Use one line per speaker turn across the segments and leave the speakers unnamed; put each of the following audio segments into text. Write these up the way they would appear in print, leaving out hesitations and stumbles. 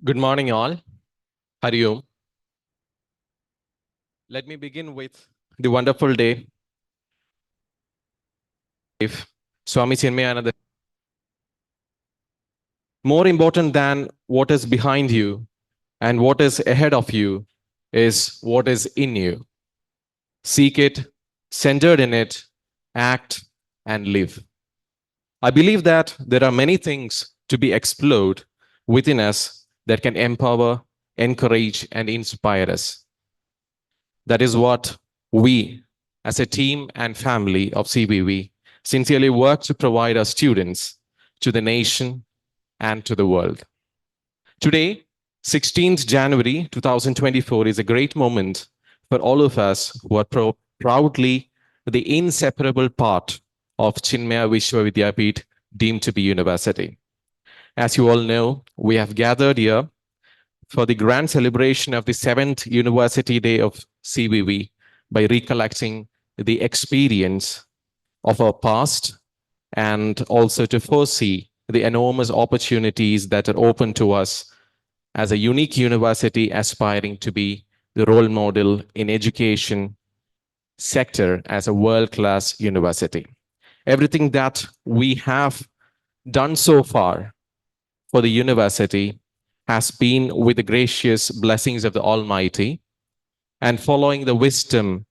Good morning, all. Hariom. Let me begin with the wonderful day. If Swami Chinmaya, more important than what is behind you and what is ahead of you is what is in you. Seek it, centered in it, act, and live. I believe that there are many things to be explored within us that can empower, encourage, and inspire us. That is what we, as a team and family of CBV, sincerely work to provide our students, to the nation, and to the world. Today, 16th January 2024, is a great moment for all of us who are proudly the inseparable part of Chinmaya Vishwa Vidyapeeth, deemed to be university. As you all know, we have gathered here for the grand celebration of the 7th University Day of CBV by recollecting the experience of our past and also to foresee the enormous opportunities that are open to us as a unique university aspiring to be the role model in education sector as a world-class university. Everything that we have done so far for the university has been with the gracious blessings of the Almighty and following the wisdom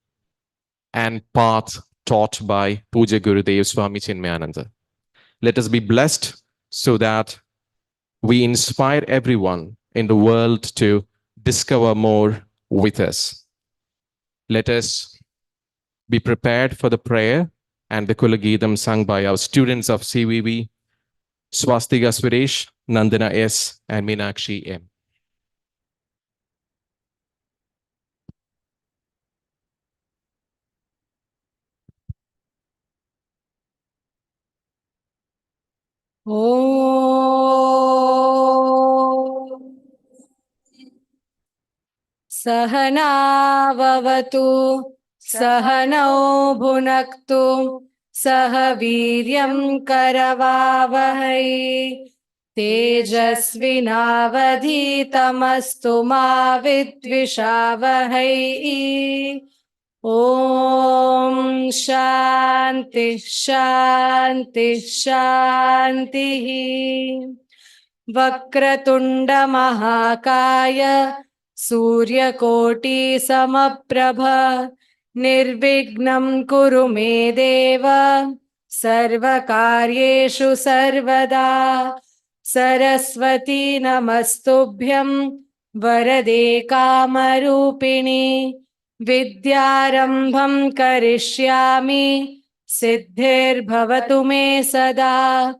and path taught by Puja Gurudev Swami Chinmayananda. Let us be blessed so that we inspire everyone in the world to discover more with us. Let us be prepared for the prayer and the Kulagidam sung by our students of CVV, Swastika Suresh, Nandana S, and Meenakshi M.
Sahana vavatu Sahanau bhunaktu Sahaviryam karavavahai Tejasvinavadhitamastu ma vidvishavahai. Om Shanti Shanti Shanti. Vakratunda Mahakaya Suryakoti Samaprabha Nirvignam Kuru Me Deva Sarvakaryeshu Sarvada Saraswati Namastubhyam Varade Kamarupini Vidyarambham Karishyami Siddhir Bhavatu Me Sada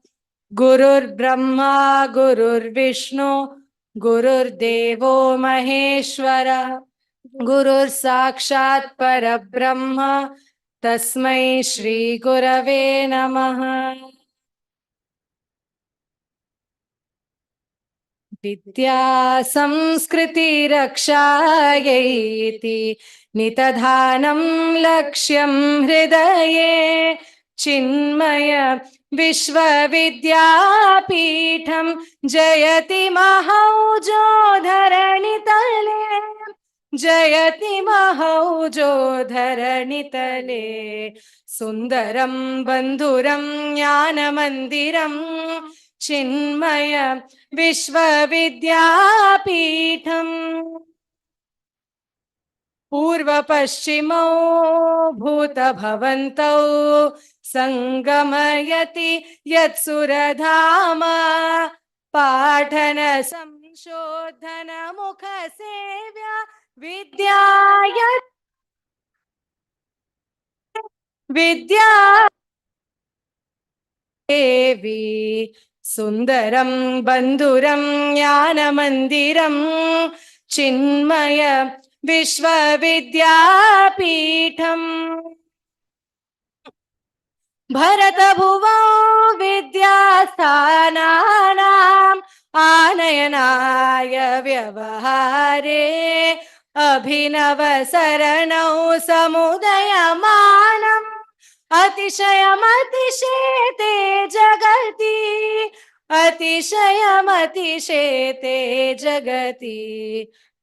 Gurur Brahma Gurur Vishnu Gurur Devo Maheshwara Gurur Sakshat Parabrahma Tasmai Shri Gurave Namaha. Vidya Samskriti Rakshayeti Nitadhanam Lakshyam Hridaye Chinmaya Vishwa Vidyapeetham Jayati Mahaujo Dharanitale Jayati Mahaujo Dharanitale Sundaram Bandhuram Jnana Mandiram Chinmaya Vishwa Vidyapeetham Purva Paschimau Bhuta Bhavantau Sangamayati Yatsuradhama Pathana Samshodhana Mukha Sevya Vidyayat Vidya Devi Sundaram Bandhuram Jnana Mandiram Chinmaya Vishwa Vidyapeetham Bharata Bhuva Vidyasthananam Anayanaya Vyavahare Abhinava Saranau Samudayamanam Atishayam Atishete Jagati अतिशयमतिशेते जगति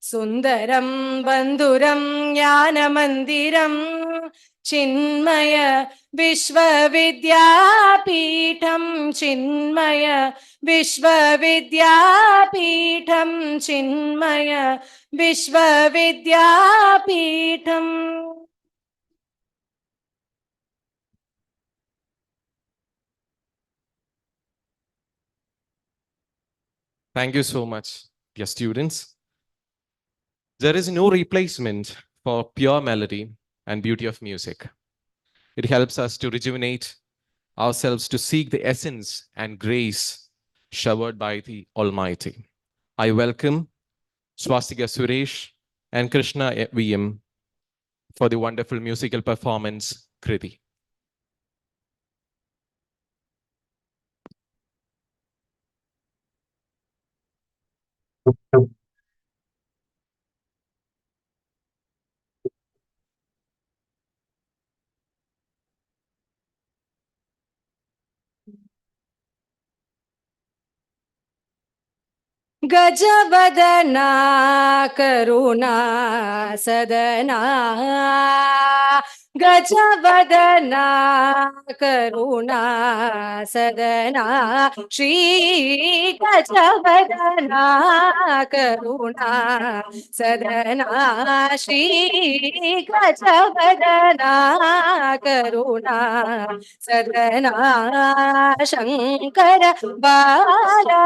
सुन्दरं बन्धुरं ज्ञानमन्दिरं चिन्मय विश्वविद्यापीठं चिन्मय विश्वविद्यापीठं चिन्मय विश्वविद्यापीठम्.
Thank you so much, dear students. There is no replacement for pure melody and beauty of music. It helps us to rejuvenate ourselves, to seek the essence and grace showered by the Almighty. I welcome Swastika Suresh and Krishna VM for the wonderful musical performance, Kriti.
गजवदना करुणा सदना गजवदना करुणा सदना श्री गजवदना करुणा सदना श्री गजवदना करुणा सदना शंकर बाला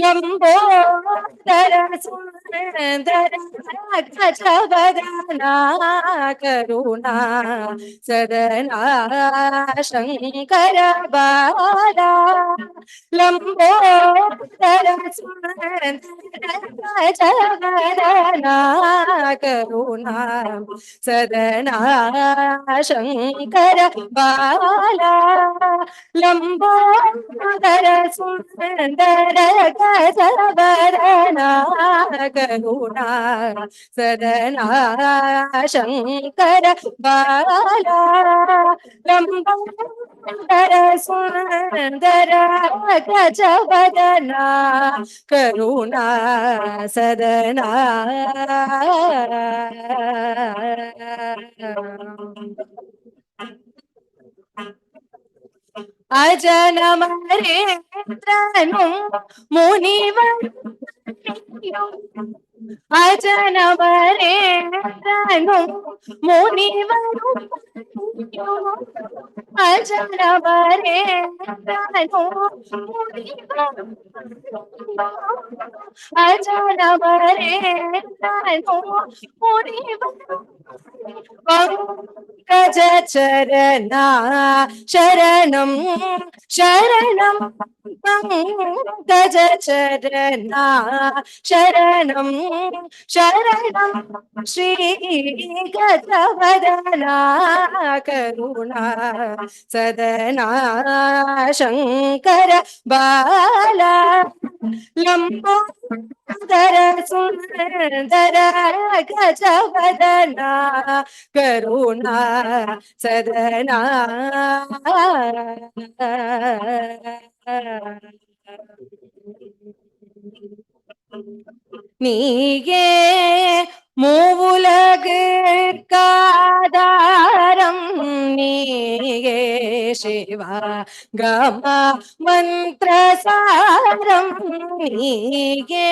लंबोदर सुंदर गजवदना करुणा सदना शंकर बाला लंबोदर सुंदर गजवदना करुणा सदना शंकर बाला लंबोदर सुंदर गजवदना करुणा सदना शंकर बाला लंबोदर सुंदर गजवदना करुणा सदना अजनमरेन्द्रनु मुनिवर अजनमरेन्द्रनु मुनिवरु अजनमरेन्द्रनु मुनिवरु अजनमरेन्द्रनु मुनिवरु पंकज चरणा शरणं शरणं पंकज चरणा शरणं शरणं श्री गजवदना करुणा सदना शंकर बाला लंबोदर सुंदर गजवदना करुणा सदना நீயே மூவுலகிற்காதாரம் நீயே சிவா கம மந்திரசாரம் நீயே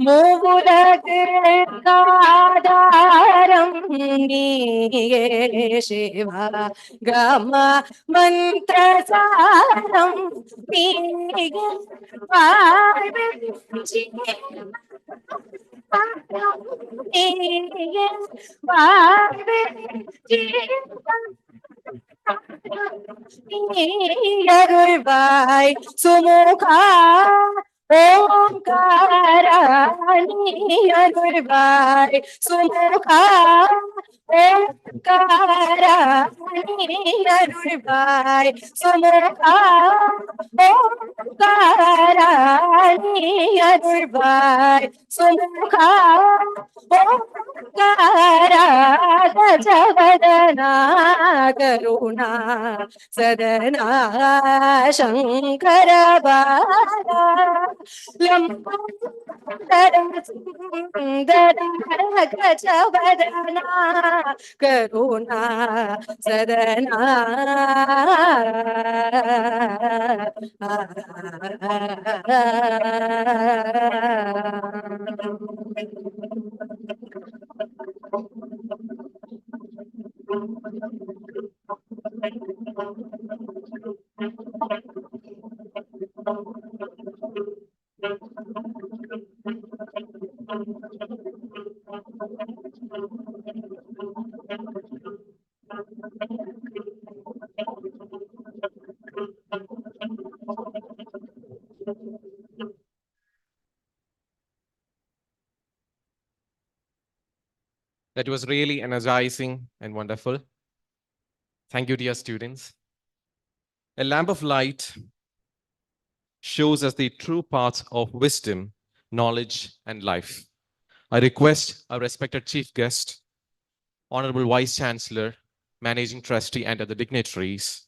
மூவுலகிற்காதாரம் நீயே சிவா கம மந்திரசாரம் நீயே அருள்வாய் சுமுகா ஓங்காராணி அருள்வாய் சுமுகா ஓங்காராணி அருள்வாய் Sumukha ஓங்காராணி Durbar Sumukha Omkara Gajavadana Karuna Sadana Shankara Bala Lambara Gajavadana Karuna Sadana
That was really energizing and wonderful. Thank you, dear students. A lamp of light shows us the true paths of wisdom, knowledge, and life. I request our respected chief guest, Honorable Vice Chancellor, Managing Trustee, and other dignitaries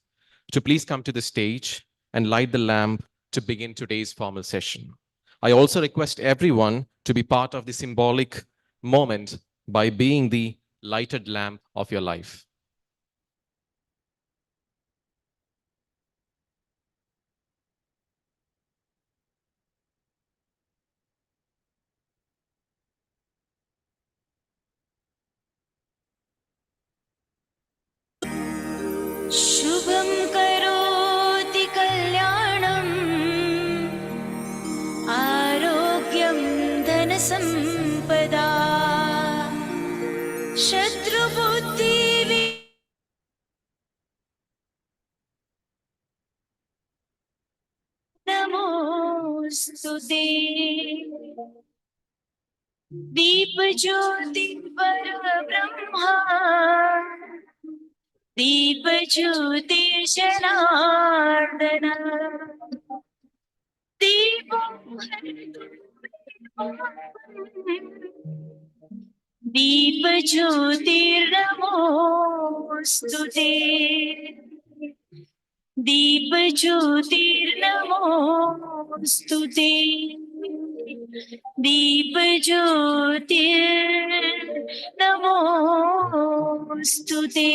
to please come to the stage and light the lamp to begin today's formal session. I also request everyone to be part of the symbolic moment by being the lighted lamp of your life.
शुभं करोति कल्याणम् आरोग्यं धनसम्पदा शत्रुबुद्धि नमोस्तुते दीपज्योति परब्रह्मा दीपज्योतिर्जनार्दन दीपो दीपज्योतिर्नमोस्तुते दीपज्योतिर्नमोस्तुते दीपज्योतिर्नमोस्तुते.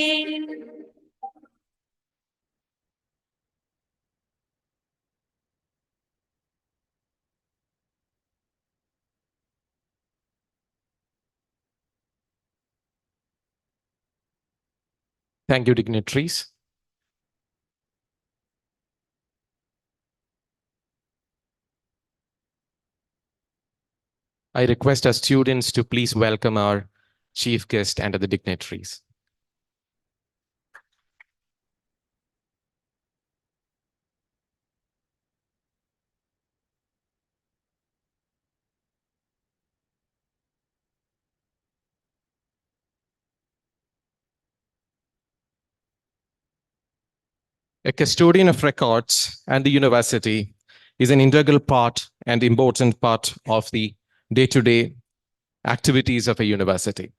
Thank you, dignitaries. I request our students to please welcome our chief guest and other dignitaries. A custodian of records and the university is an integral part and important part of the day-to-day activities of a university.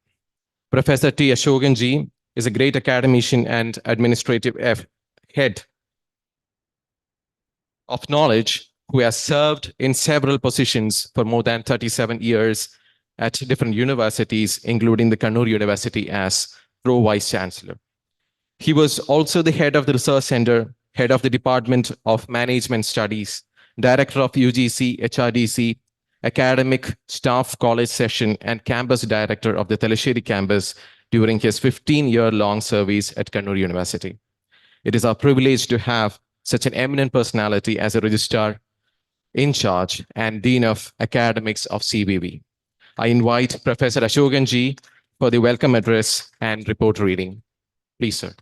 Professor T. Ashokanji is a great academician and administrative head of knowledge who has served in several positions for more than 37 years at different universities, including the Kannur University as Pro Vice Chancellor. He was also the head of the Research Center, head of the Department of Management Studies, director of UGC, HRDC, academic staff college session, and campus director of the Thalassery campus during his 15-year-long service at Kannur University. It is our privilege to have such an eminent personality as a registrar in charge and Dean of Academics of CBV. I invite Professor Ashokanji for the welcome address and report reading. Please, sir.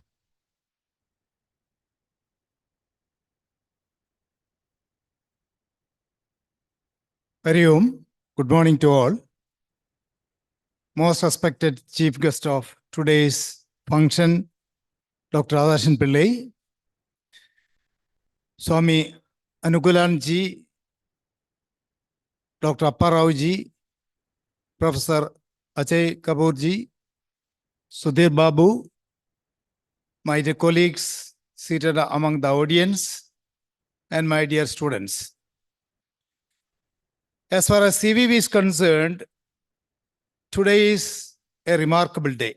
Hari Om. Good morning to all. Most respected chief guest of today's function, Dr. Radhakrishnan Pillai, Swami Ernakulam ji, Dr. Appa Rao ji, Professor Ajay Kapoor ji, Sudhir Babu, my dear colleagues seated among the audience, and my dear students. As far as CVV is concerned, today is a remarkable day.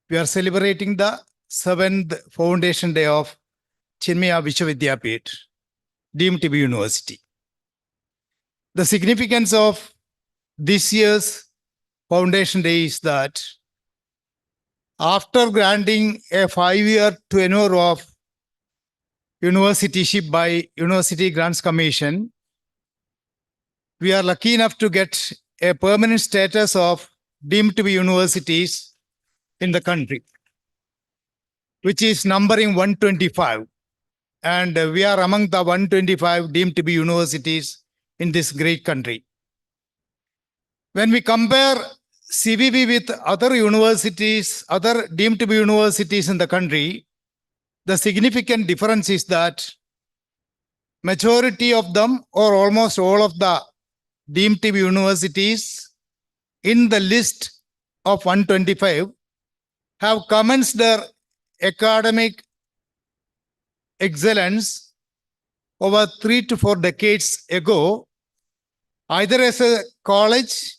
We are celebrating the 7th Foundation Day of Chinmaya Vishwa Vidyapeeth, deemed to be university. The significance of this year's Foundation Day is that after granting a 5-year tenure of universityship by University Grants Commission, we are lucky enough to get a permanent status of deemed to be universities in the country, which is numbering 125. And we are among the 125 deemed to be universities in this great country. When we compare CVV with other universities, other deemed to be universities in the country, the significant difference is that majority of them, or almost all of the deemed to be universities in the list of 125 have commenced their academic excellence over 3 to 4 decades ago, either as a college,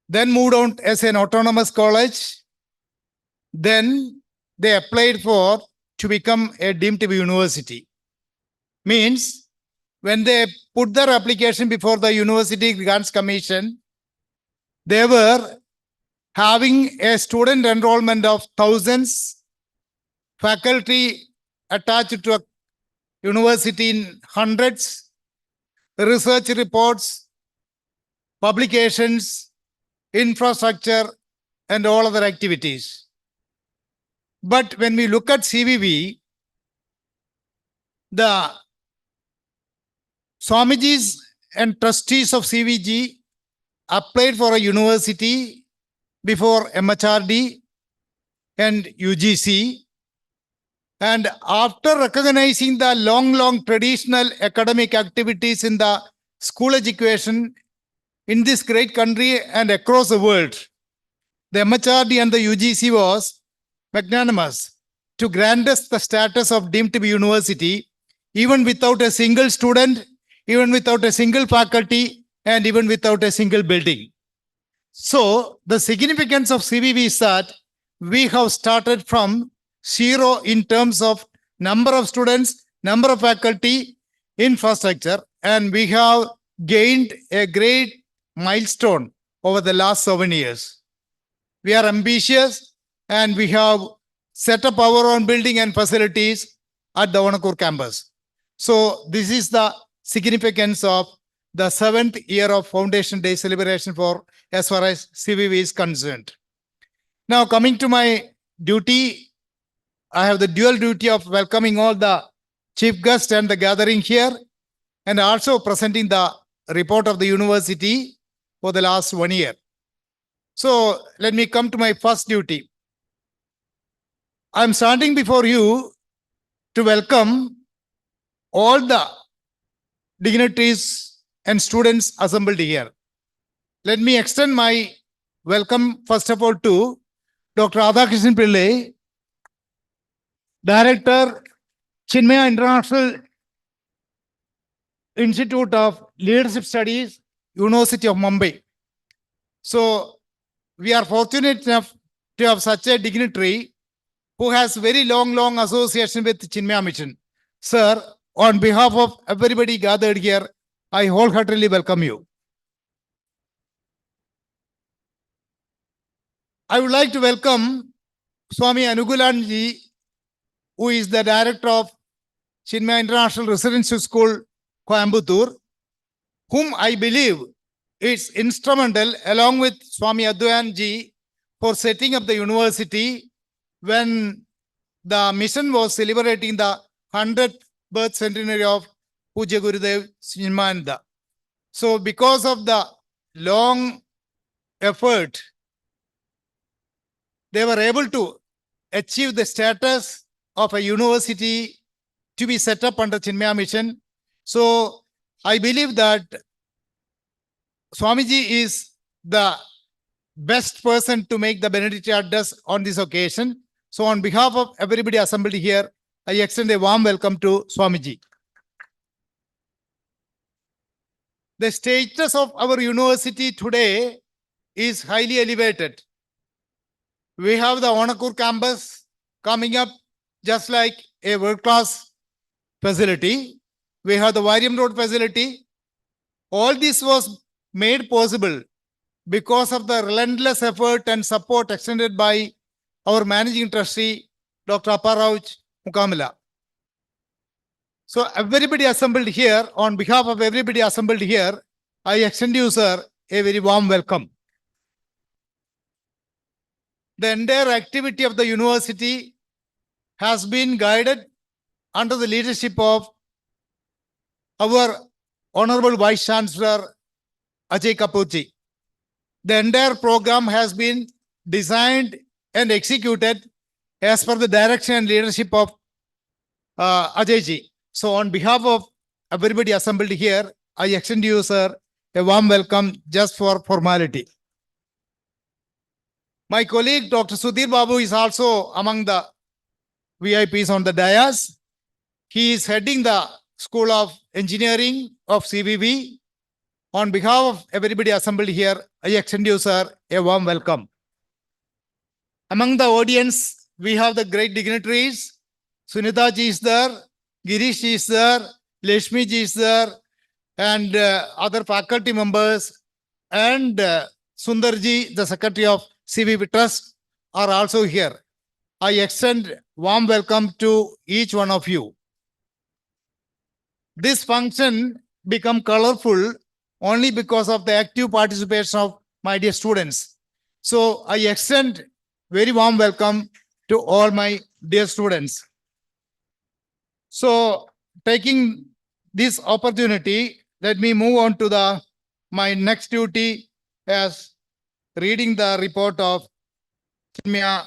then moved on as an autonomous college, then they applied for to become a deemed to be university. Means when they put their application before the University Grants Commission, they were having a student enrollment of thousands, faculty attached to a university in hundreds, research reports, publications, infrastructure, and all other activities. But when we look at CVV, the Swamijis and trustees of CVG applied for a university before MHRD and UGC. And after recognizing the long traditional academic activities in the school education in this great country and across the world, the MHRD and the UGC was magnanimous to grant us the status of deemed to be university, even without a single student, even without a single faculty, and even without a single building. So the significance of CVV is that we have started from zero in terms of number of students, number of faculty, infrastructure, and we have gained a great milestone over the last 7 years. We are ambitious and we have set up our own building and facilities at the Ernakulam campus. So this is the significance of the 7th year of Foundation Day celebration for as far as CVV is concerned. Now coming to my duty, I have the dual duty of welcoming all the chief guests and the gathering here, and also presenting the report of the university for the last 1 year. So let me come to my first duty. I'm standing before you to welcome all the dignitaries and students assembled here. Let me extend my welcome first of all to Dr. Radhakrishnan Pillai, Director, Chinmaya International Institute of Leadership Studies, University of Mumbai. So we are fortunate enough to have such a dignitary who has very long association with Chinmaya Mission. Sir, on behalf of everybody gathered here, I wholeheartedly welcome you. I would like to welcome Swami Ernakulam ji, who is the director of Chinmaya International Residential School, Coimbatore, whom I believe is instrumental along with Swami Advayan ji for setting up the university when the mission was celebrating the 100th birth centenary of Puja Gurudev Chinmayananda. So because of the long effort, they were able to achieve the status of a university to be set up under Chinmaya Mission. So I believe that Swamiji is the best person to make the benedictory address on this occasion. So on behalf of everybody assembled here, I extend a warm welcome to Swamiji. The status of our university today is highly elevated. We have the Ernakulam campus coming up just like a world-class facility. We have the Warriam Road Facility. All this was made possible because of the relentless effort and support extended by our managing trustee, Dr. Apparauch Mukamila. So everybody assembled here, on behalf of everybody assembled here, I extend you, sir, a very warm welcome. The entire activity of the university has been guided under the leadership of our Honorable Vice Chancellor, Ajay Kapurji. The entire program has been designed and executed as per the direction and leadership of Ajay ji. So on behalf of everybody assembled here, I extend you, sir, a warm welcome just for formality. My colleague, Dr. Sudhir Babu, is also among the VIPs on the dais. He is heading the School of Engineering of CVV. On behalf of everybody assembled here, I extend you, sir, a warm welcome. Among the audience, we have the great dignitaries. Sunita ji is there, Girish ji is there, Leshmi ji is there, and other faculty members, and Sundar ji, the Secretary of CVV Trust, are also here. I extend warm welcome to each one of you. This function become colorful only because of the active participation of my dear students. So I extend very warm welcome to all my dear students. So taking this opportunity, let me move on to my next duty as reading the report of Chinmaya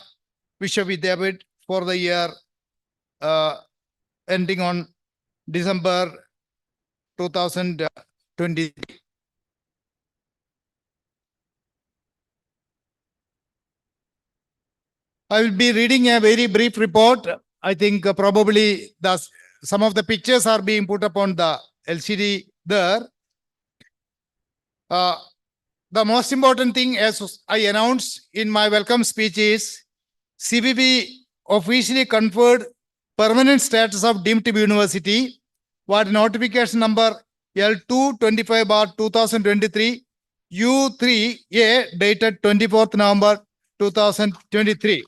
Vishwa Vidyapeeth for the year ending on December 2023. I will be reading a very brief report. I think probably some of the pictures are being put up on the LCD there. The most important thing, as I announced in my welcome speech, is CVV officially conferred permanent status of deemed to be university, what notification number L225/2023 U3A dated 24th November 2023.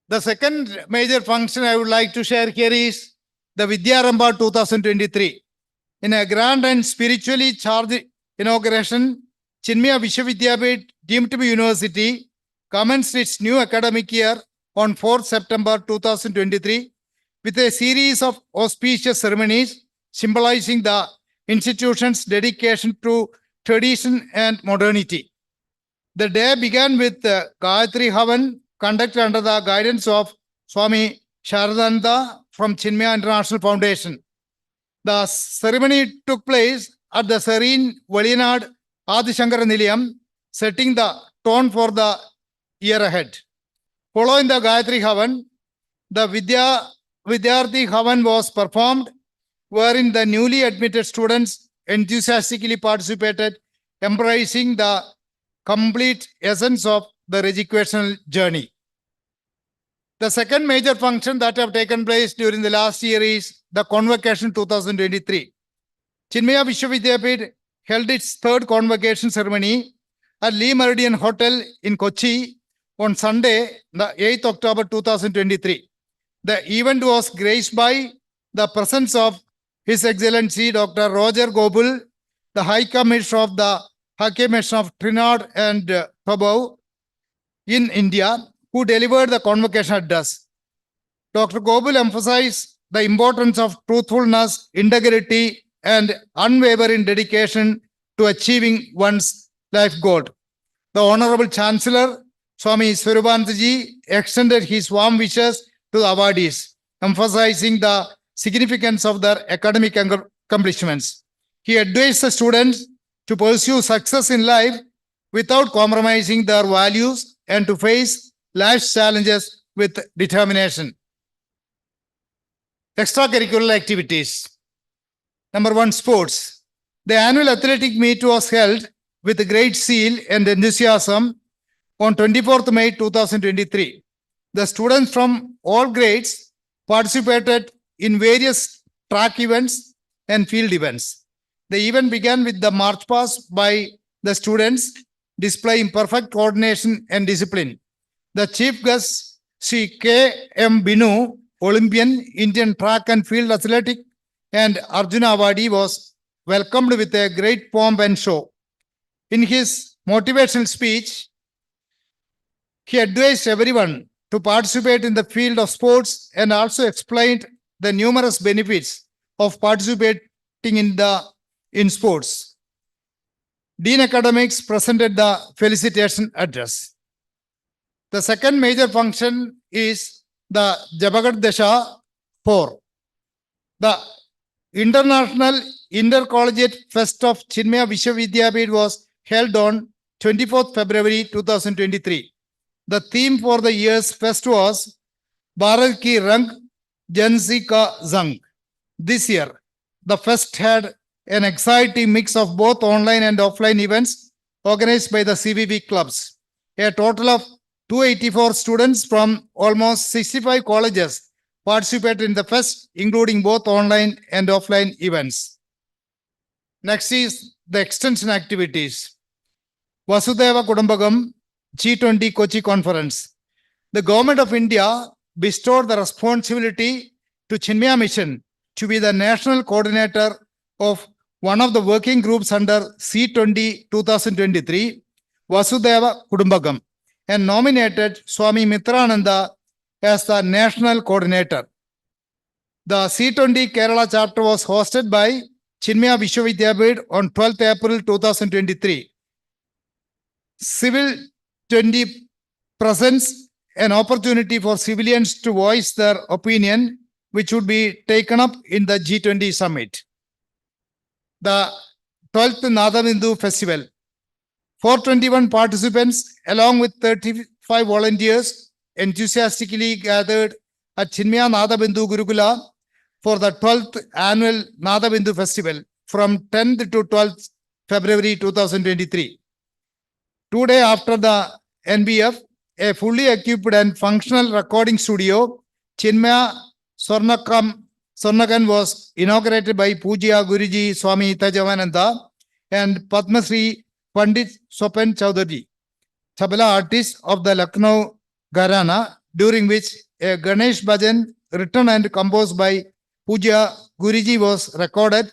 The second major function I would like to share here is the Vidyarambha 2023. In a grand and spiritually charged inauguration, Chinmaya Vishwa Vidyapeeth deemed to be university commenced its new academic year on 4th September 2023 with a series of auspicious ceremonies symbolizing the institution's dedication to tradition and modernity. The day began with Gayatri Havan conducted under the guidance of Swami Sharadananda from Chinmaya International Foundation. The ceremony took place at the serene Valinad Adi Shankara Nilayam, setting the tone for the year ahead. Following the Gayatri Havan, the Vidyarthi Havan was performed, wherein the newly admitted students enthusiastically participated, embracing the complete essence of their educational journey. The second major function that have taken place during the last year is the Convocation 2023. Chinmaya Vishwa Vidyapeeth held its third convocation ceremony at Lee Meridian Hotel in Kochi on Sunday, the 8th October 2023. The event was graced by the presence of His Excellency Dr. Roger Gobul, the High Commissioner of the High Commission of Trinidad and Tobago in India, who delivered the convocation address. Dr. Gobul emphasized the importance of truthfulness, integrity, and unwavering dedication to achieving one's life goal. The Honorable Chancellor, Swami Swarupanandaji, extended his warm wishes to the awardees emphasizing the significance of their academic accomplishments. He advised the students to pursue success in life without compromising their values and to face life's challenges with determination. Extracurricular activities. Number 1, sports. The annual athletic meet was held with great zeal and enthusiasm on 24th May 2023. The students from all grades participated in various track events and field events. The event began with the march past by the students displaying perfect coordination and discipline. The chief guest, Sri K. M. Binu, Olympian, Indian track and field athletic, and Arjuna Awardee, was welcomed with a great pomp and show. In his motivational speech, he advised everyone to participate in the field of sports and also explained the numerous benefits of participating in sports. Dean Academics presented the felicitation address. The second major function is the Jabagat Dasha 4. The International Intercollegiate Fest of Chinmaya Vishwa Vidyapeeth was held on 24th February 2023. The theme for the year's fest was Bharat Ki Rang Jansi Ka Zang. This year, the fest had an exciting mix of both online and offline events organized by the CVV clubs. A total of 284 students from almost 65 colleges participated in the fest, including both online and offline events. Next is the extension activities. Vasudhaiva Kudumbakam G20 Kochi Conference. The Government of India bestowed the responsibility to Chinmaya Mission to be the national coordinator of one of the working groups under C20 2023, Vasudhaiva Kudumbakam, and nominated Swami Mitrananda as the national coordinator. The C20 Kerala chapter was hosted by Chinmaya Vishwa Vidyapeeth on 12th April 2023. Civil 20 presents an opportunity for civilians to voice their opinion, which would be taken up in the G20 summit. The 12th Nadabindu Festival. 421 participants, along with 35 volunteers, enthusiastically gathered at Chinmaya Nadabindu Gurukula for the 12th annual Nadabindu Festival from 10th to 12th February 2023. 2 days after the NBF, a fully equipped and functional recording studio, Chinmaya Swarnakan, was inaugurated by Pujya Guruji Swami Tajavananda and Padma Shri Pandit Sopan Chowdhury, tabla artist of the Lucknow Gharana, during which a Ganesh Bhajan written and composed by Pujya Guruji was recorded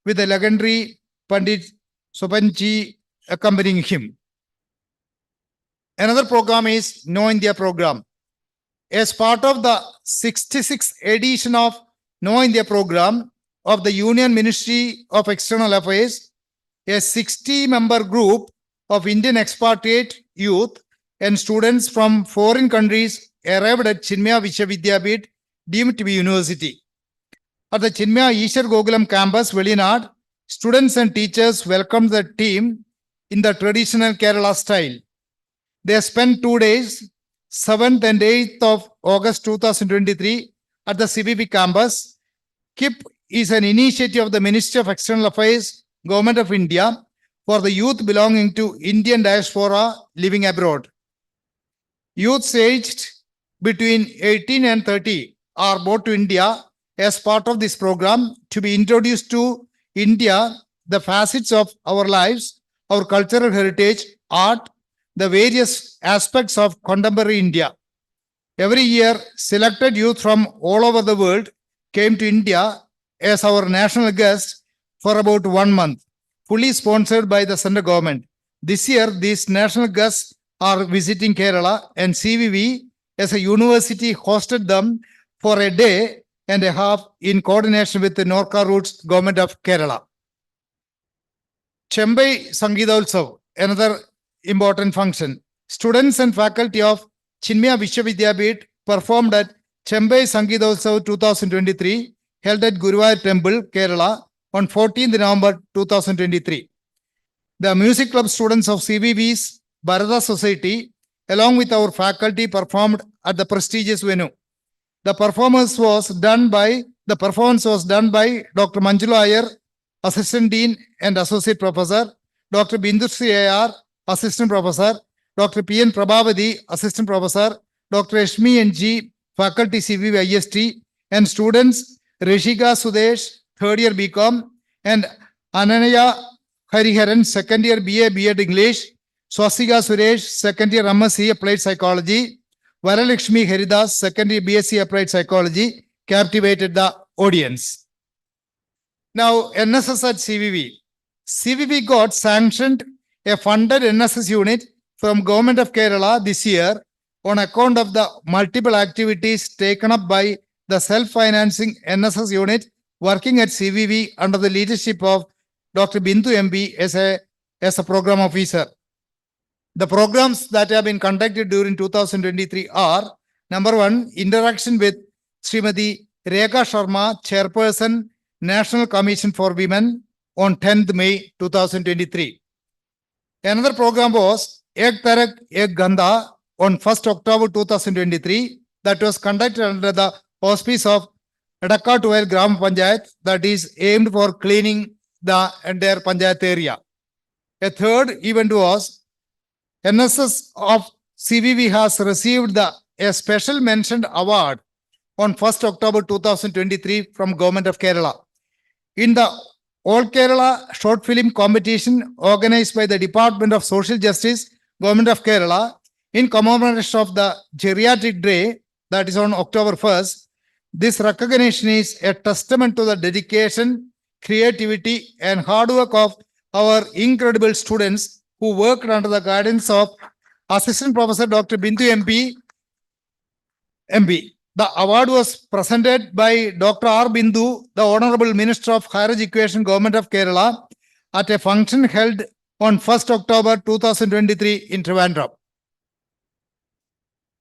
with the legendary Pandit Sopanji accompanying him. Another program is Know India program. As part of the 66th edition of Know India program of the Union Ministry of External Affairs, a 60-member group of Indian expatriate youth and students from foreign countries arrived at Chinmaya Vishwa Vidyapeeth, deemed to be university. At the Chinmaya Ishar Gokulam campus, Velinad, students and teachers welcomed the team in the traditional Kerala style. They spent 2 days, 7th and 8th of August 2023 at the CVV campus. KIP is an initiative of the Ministry of External Affairs, Government of India, for the youth belonging to Indian diaspora living abroad. Youths aged between 18 and 30 are brought to India as part of this program to be introduced to India, the facets of our lives, our cultural heritage, art, the various aspects of contemporary India. Every year, selected youth from all over the world came to India as our national guests for about 1 month, fully sponsored by the central government. This year, these national guests are visiting Kerala, and CVV as a university hosted them for a day and a half in coordination with the Norka Roots Government of Kerala. Chembai Sangeetotsav, another important function. Students and faculty of Chinmaya Vishwa Vidyapeeth performed at Chembai Sangeetotsav 2023 held at Guruvayur Temple, Kerala on 14th November 2023. The music club students of CVV's Bharata Society, along with our faculty, performed at the prestigious venue. The performance was done by Dr. Manjula Iyer, Assistant Dean and Associate Professor, Dr. Bindu C.A.R., Assistant Professor, Dr. P.N. Prabhavati, Assistant Professor, Dr. Ashmi N.G., Faculty CVV IST, and students Rishika Sudesh, third year BCom, and Ananya Hariharan, second year BA B.Ed English, Swastika Suresh, second year MSc Applied Psychology, Varalakshmi Haridas, second year BSc Applied Psychology, captivated the audience. Now, NSS at CVV. CVV got sanctioned a funded NSS unit from Government of Kerala this year on account of the multiple activities taken up by the self-financing NSS unit working at CVV under the leadership of Dr. Bindu MB as a program officer. The programs that have been conducted during 2023 are: number one, interaction with Srimati Rekha Sharma, Chairperson, National Commission for Women, on 10th May 2023. Another program was Ek Tarak Ek Gandha on 1st October 2023 that was conducted under the auspice of Edakka 12 Gram Panchayat, that is aimed for cleaning the entire Panchayat area. A third event was NSS of CVV has received a special mentioned award on 1st October 2023 from Government of Kerala. In the All Kerala Short Film Competition organized by the Department of Social Justice, Government of Kerala, in commemoration of the Geriatric Day, that is on October 1st, this recognition is a testament to the dedication, creativity, and hard work of our incredible students who worked under the guidance of Assistant Professor Dr. Bindu MB. The award was presented by Dr. R. Bindu, the Honorable Minister of Higher Education, Government of Kerala, at a function held on 1st October 2023 in Trivandrum.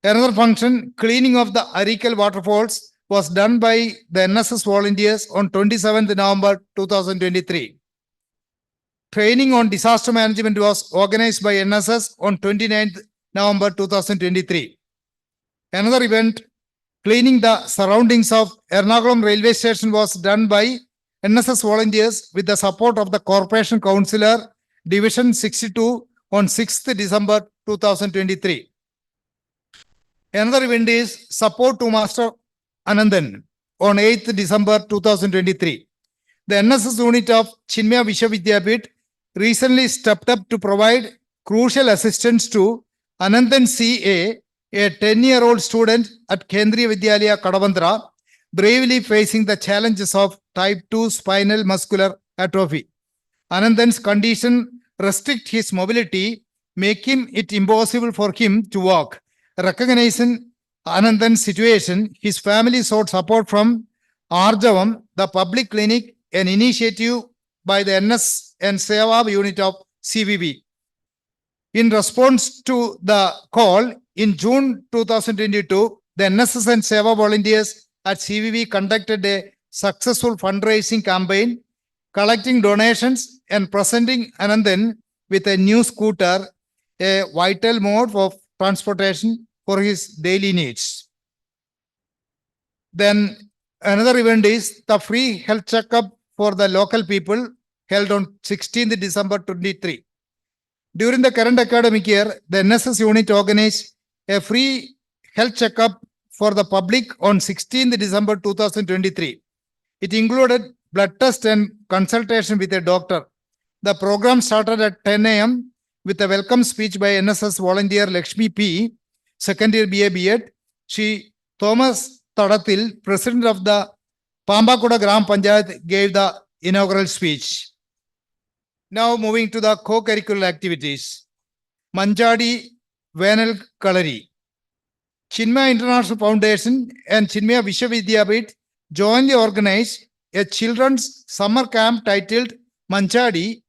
Another function, cleaning of the Arikal waterfalls, was done by the NSS volunteers on 27th November 2023. Training on disaster management was organized by NSS on 29th November 2023. Another event, cleaning the surroundings of Ernakulam railway station, was done by NSS volunteers with the support of the Corporation Councillor, Division 62 on 6th December 2023. Another event is support to Master Anandan on 8th December 2023. The NSS unit of Chinmaya Vishwa Vidyapeeth recently stepped up to provide crucial assistance to Anandan C.A., a 10-year-old student at Kendriya Vidyalaya, Kadavandra, bravely facing the challenges of type 2 spinal muscular atrophy. Anandan's condition restricts his mobility, making it impossible for him to walk. Recognizing Anandan's situation, his family sought support from Arjavam, the public clinic, an initiative by the NS and Seva unit of CVV. In response to the call, in June 2022, the NSS and Seva volunteers at CVV conducted a successful fundraising campaign, collecting donations and presenting Anandan with a new scooter, a vital mode of transportation for his daily needs. Then another event is the free health checkup for the local people held on 16th December 23. During the current academic year, the NSS unit organized a free health checkup for the public on 16th December 2023. It included blood test and consultation with a doctor. The program started at 10 a.m. with a welcome speech by NSS volunteer Lakshmi P., second year BA B.Ed. She Thomas Tadatil, president of the Pambakuda Gram Panchayat, gave the inaugural speech. Now moving to the co-curricular activities. Manjadi Venal Kalari. Chinmaya International Foundation and Chinmaya Vishwa Vidyapeeth jointly organized a children's summer camp titled Manjadi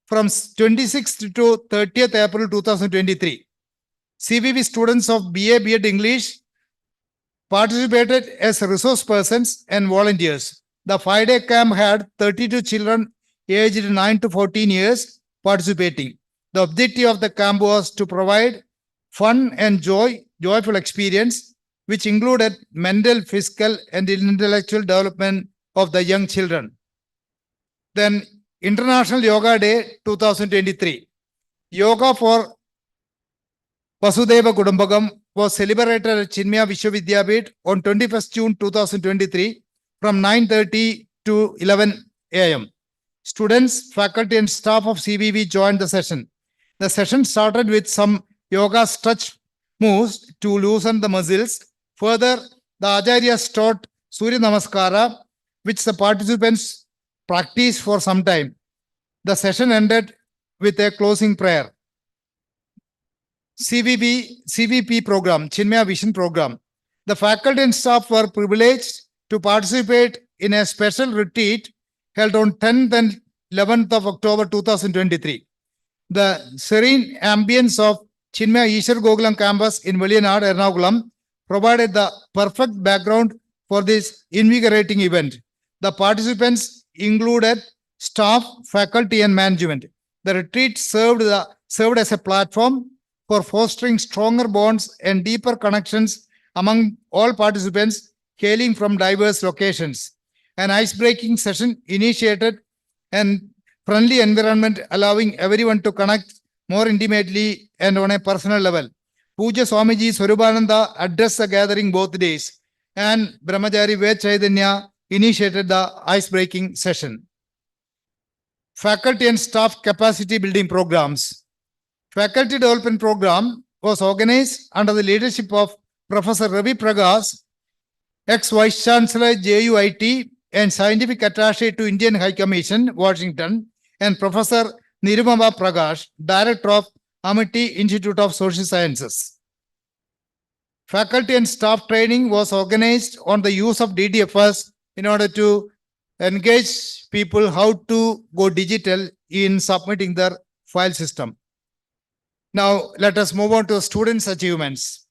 from 26th to 30th April 2023. CVV students of BA B.Ed English participated as resource persons and volunteers. The 5-day camp had 32 children aged 9 to 14 years participating. The objective of the camp was to provide fun and joyful experience, which included mental, physical, and intellectual development of the young children. Then International Yoga Day 2023. Yoga for Vasudhaiva Kudumbakam was celebrated at Chinmaya Vishwa Vidyapeeth on 21st June 2023 from 9:30 to 11 a.m. Students, faculty, and staff of CVV joined the session. The session started with some yoga stretch moves to loosen the muscles. Further, the Acharyas taught Surya Namaskara, which the participants practiced for some time. The session ended with a closing prayer. CVP program, Chinmaya Vision program. The faculty and staff were privileged to participate in a special retreat held on 10th and 11th of October 2023. The serene ambience of Chinmaya Ishar Gokulam campus in Veliyanad, Ernakulam provided the perfect background for this invigorating event. The participants included staff, faculty, and management. The retreat served as a platform for fostering stronger bonds and deeper connections among all participants hailing from diverse locations. An ice-breaking session initiated and friendly environment allowing everyone to connect more intimately and on a personal level. Puja Swamiji Swarupananda addressed the gathering both days, and Brahmachari Ved Chaitanya initiated the ice-breaking session. Faculty and staff capacity building programs. Faculty development program was organized under the leadership of Professor Ravi Prakash, ex-Vice Chancellor JUIT and Scientific Attaché to Indian High Commission, Washington, and Professor Nirumama Prakash, Director of Amity Institute of Social Sciences. Faculty and staff training was organized on the use of DDFS in order to engage people how to go digital in submitting their file system. Now, let us move on to students' achievements.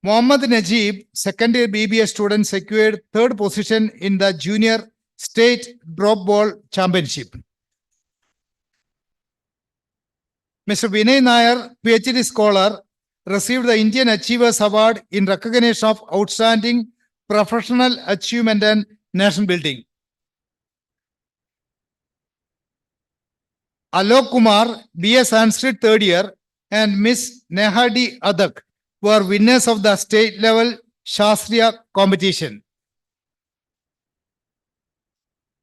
Mohammad Najib, second year BBA student, secured third position in the Junior State Drop Ball Championship. Mr. Vinay Nair, PhD scholar, received the Indian Achievers Award in recognition of outstanding professional achievement and nation building. Alok Kumar, BA Sanskrit third year, and Miss Nehadi Adak were winners of the state level Shastriya competition.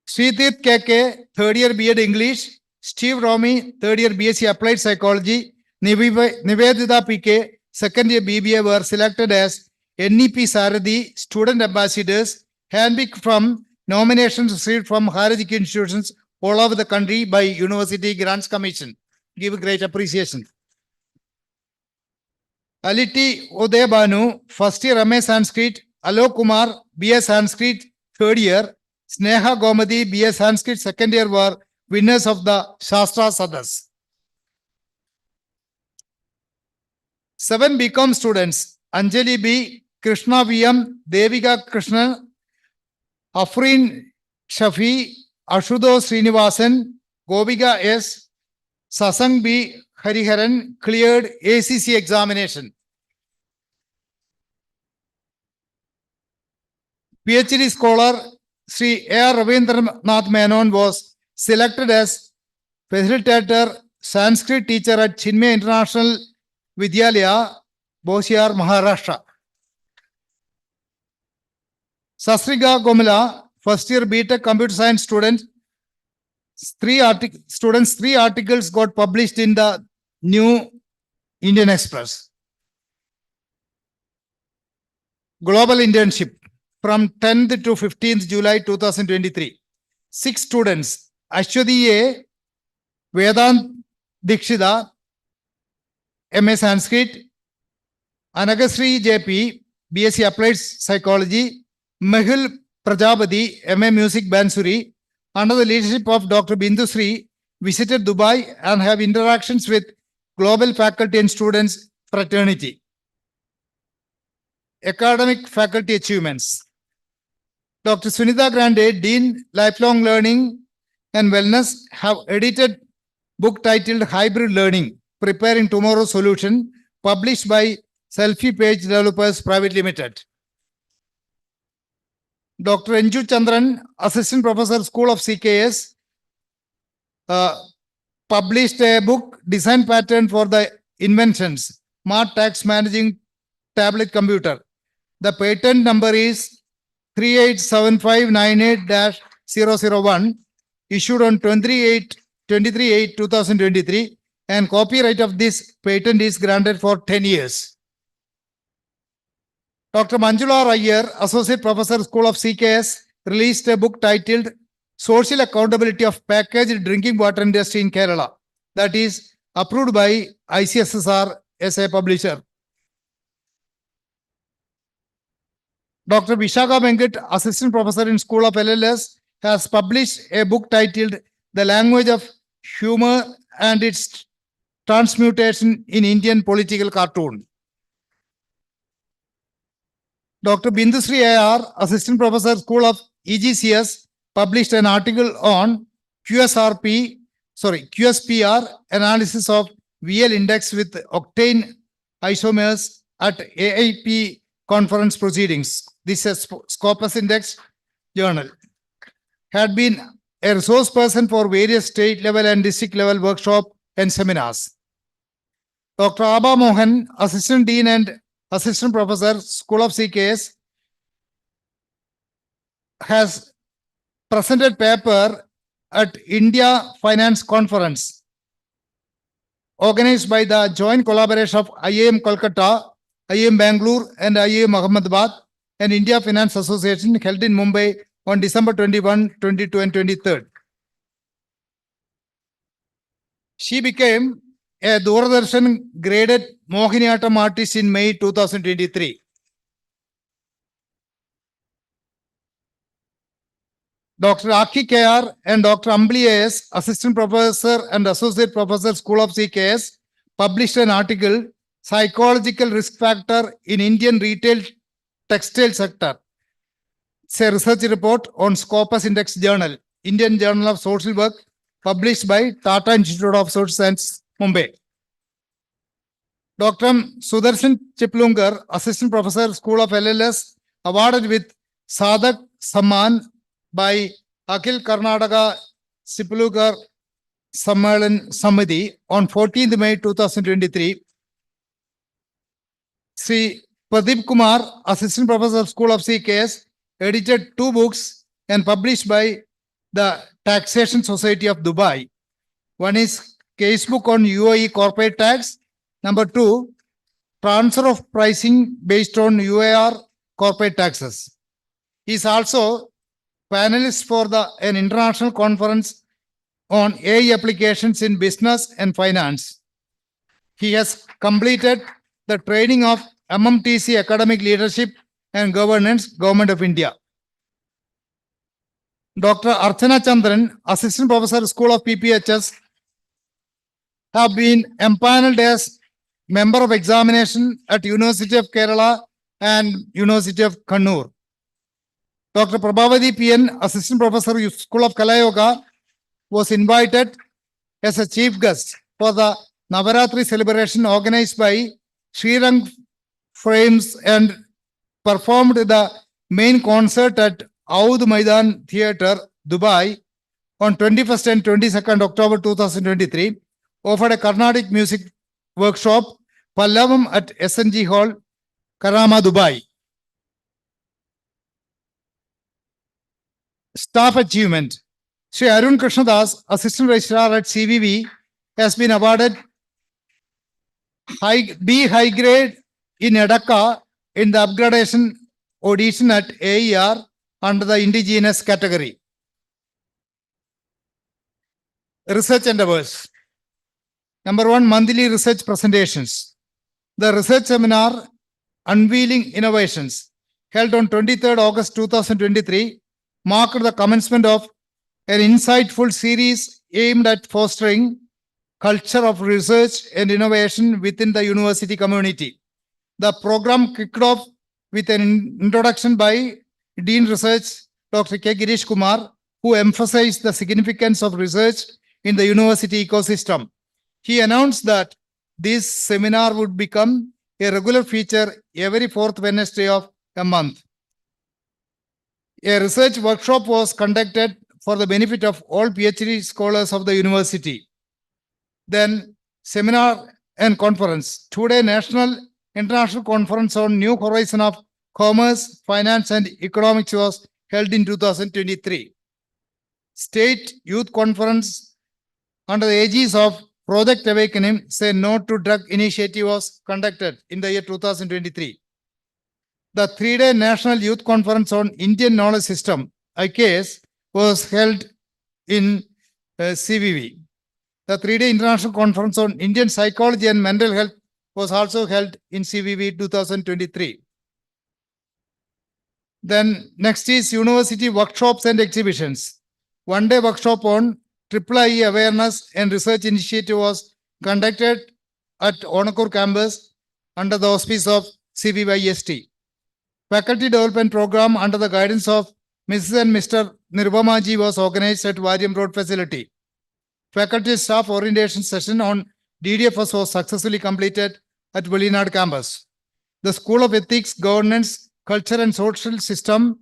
Sridhit KK, third year B.Ed English, Steve Romy, third year BSc Applied Psychology, Nivedita PK, second year BBA were selected as NEP Saradi student ambassadors, handpicked from nominations received from higher education institutions all over the country by University Grants Commission. Give great appreciation. Aliti Udebanu, first year MA Sanskrit, Alok Kumar, BA Sanskrit, third year, Sneha Gomadi, BA Sanskrit, second year were winners of the Shastra Sadas. 7 BCom students, Anjali B, Krishna VM, Devika Krishna, Afrin Shafi, Ashudo Srinivasan, Gobika S, Sasang B, Hariharan cleared ACC examination. PhD scholar Sri A. Ravindranath Menon was selected as facilitator Sanskrit teacher at Chinmaya International Vidyalaya, Bosiar, Maharashtra. Sasriga Gomila, first year BTech computer science student, three articles got published in the New Indian Express. Global internship from 10th to 15th July 2023. 6 students, Ashwadi A, Vedant Dikshida, MA Sanskrit, Anagasri JP, BSc Applied Psychology, Mehul Prajapati, MA Music Bansuri, under the leadership of Dr. Bindusri, visited Dubai and have interactions with global faculty and students fraternity. academic faculty achievements. Dr. Sunitha Grande, Dean, Lifelong Learning and Wellness, have edited book titled Hybrid Learning, Preparing Tomorrow's Solution, published by Selfie Page Developers Private Limited. Dr. Enju Chandran, Assistant Professor, School of CKS, published a book, Design Pattern for the Inventions, Smart Tax Managing Tablet Computer. The patent number is 387598-001, issued on 23/8/2023, and copyright of this patent is granted for 10 years. Dr. Manjula Iyer, Associate Professor, School of CKS, released a book titled Social Accountability of Packaged Drinking Water Industry in Kerala, that is approved by ICSSR as a publisher. Dr. Vishaka Venkat, Assistant Professor in School of LLS, has published a book titled The Language of Humor and Its Transmutation in Indian Political Cartoon. Dr. Bindusri A.R., Assistant Professor, School of EGCS, published an article on QSPR analysis of VL index with octane isomers at AIP conference proceedings. This is Scopus Index Journal. Had been a resource person for various state level and district level workshop and seminars. Dr. Abha Mohan, Assistant Dean and Assistant Professor, School of CKS, has presented paper at India Finance Conference, organized by the joint collaboration of IIM Kolkata, IIM Bangalore and IIM Ahmedabad and India Finance Association, held in Mumbai on December 21, 22 and 23rd. She became a Doordarshan graded Mohiniyattam artist in May 2023. Dr. Aki KR and Dr. Ambli AS, Assistant Professor and Associate Professor, School of CKS, published an article, Psychological Risk Factor in Indian Retail Textile Sector. It's a research report on Scopus Index Journal, Indian Journal of Social Work, published by Tata Institute of Social Science, Mumbai. Dr. Sudarshan Chiplungar, Assistant Professor, School of LLS, awarded with Sadak Samman by Akhil Karnataka Chiplungar Sammelan Samiti on 14th May 2023. Sri Pradeep Kumar, Assistant Professor, School of CKS, edited 2 books and published by the Taxation Society of Dubai. One is Casebook on UAE Corporate Tax. Number 2, Transfer of Pricing based on UAR Corporate Taxes. He is also panelist for an international conference on AI applications in business and finance. He has completed the training of MMTC Academic Leadership and Governance, Government of India. Dr. Archana Chandran, Assistant Professor, School of PPHS, have been empaneled as Member of Examination at University of Kerala and University of Kannur. Dr. Prabhavati PN, Assistant Professor, School of Kalayoga, was invited as a chief guest for the Navaratri celebration organized by Srirang Frames and performed the main concert at Aud Maidan Theatre, Dubai on 21st and 22nd October 2023, offered a Carnatic music workshop, Pallavam at SNG Hall, Karama, Dubai. Staff achievement. Sri Arun Krishnadas, Assistant Registrar at CVV, has been awarded B high grade in Edaka in the upgradation audition at AER under the indigenous category. Research endeavors. Number 1, monthly research presentations. The research seminar, Unveiling Innovations, held on 23rd August 2023, marked the commencement of an insightful series aimed at fostering culture of research and innovation within the university community. The program kicked off with an introduction by Dean Research Dr. K. Girish Kumar, who emphasized the significance of research in the university ecosystem. He announced that this seminar would become a regular feature every fourth Wednesday of a month. A research workshop was conducted for the benefit of all PhD scholars of the university. Then seminar and conference. Two-day national international conference on New Horizon of Commerce, Finance and Economics was held in 2023. State Youth Conference under the aegis of Project Awakening, Say No to Drug initiative was conducted in the year 2023. The three-day National Youth Conference on Indian Knowledge System, IKS, was held in CVV. The three-day International Conference on Indian Psychology and Mental Health was also held in CVV 2023. Then next is university workshops and exhibitions. One-day workshop on IIIE Awareness and Research Initiative was conducted at Ernakulam campus under the auspice of CVYST. Faculty Development Program under the guidance of Mrs. and Mr. Nirvamaji was organized at Warriam Road Facility. Faculty Staff Orientation Session on DDFS was successfully completed at Velinad campus. The School of Ethics, Governance, Culture and Social System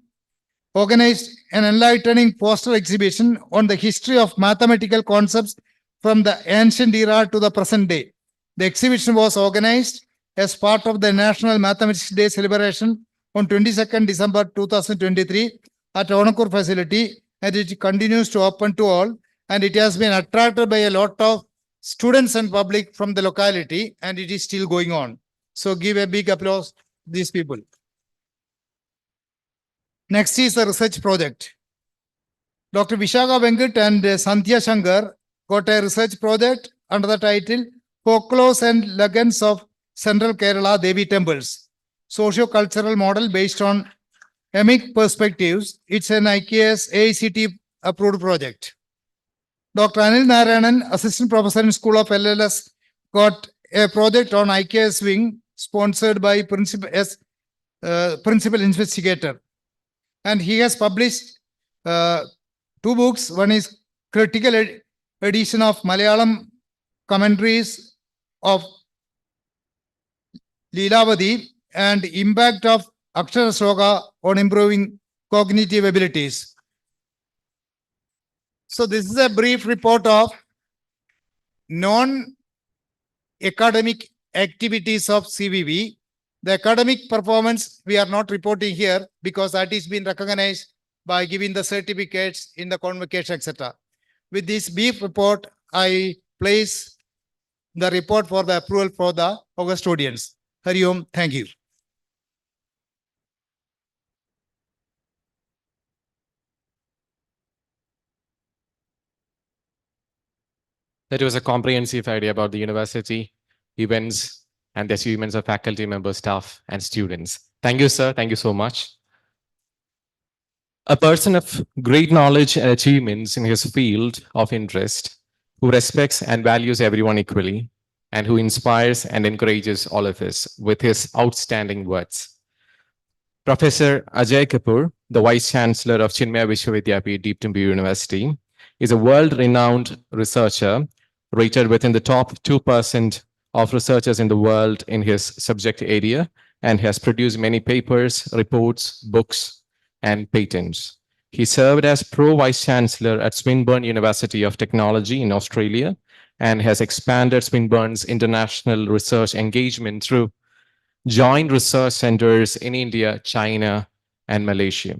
organized an enlightening poster exhibition on the history of mathematical concepts from the ancient era to the present day. The exhibition was organized as part of the National Mathematics Day celebration on 22nd December 2023 at Ernakulam facility, and it continues to open to all, and it has been attracted by a lot of students and public from the locality, and it is still going on. So give a big applause to these people. Next is the research project. Dr. Vishaka Venkat and Sandhya Shankar got a research project under the title Folklores and Legends of Central Kerala Devi Temples, socio-cultural model based on emic perspectives. It's an IKS AICT approved project. Dr. Anil Narayanan, Assistant Professor in School of LLS, got a project on IKS wing sponsored by Principal Investigator. And he has published two books. One is critical edition of Malayalam commentaries of Leelavadi and impact of Akshara Sloka on improving cognitive abilities. So this is a brief report of non-academic activities of CVV. The academic performance we are not reporting here because that is being recognized by giving the certificates in the convocation, etc. With this brief report, I place the report for the approval for the August audience. Hari Om, thank you.
That was a comprehensive idea about the university, events, and the achievements of faculty members, staff, and students. Thank you, sir. Thank you so much. A person of great knowledge and achievements in his field of interest, who respects and values everyone equally, and who inspires and encourages all of us with his outstanding words. Professor Ajay Kapoor, the Vice Chancellor of Chinmaya Vishwa Vidyapeeth, Deep Timber University, is a world-renowned researcher rated within the top 2% of researchers in the world in his subject area, and has produced many papers, reports, books, and patents. He served as Pro-Vice Chancellor at Swinburne University of Technology in Australia and has expanded Swinburne's international research engagement through joint research centers in India, China, and Malaysia.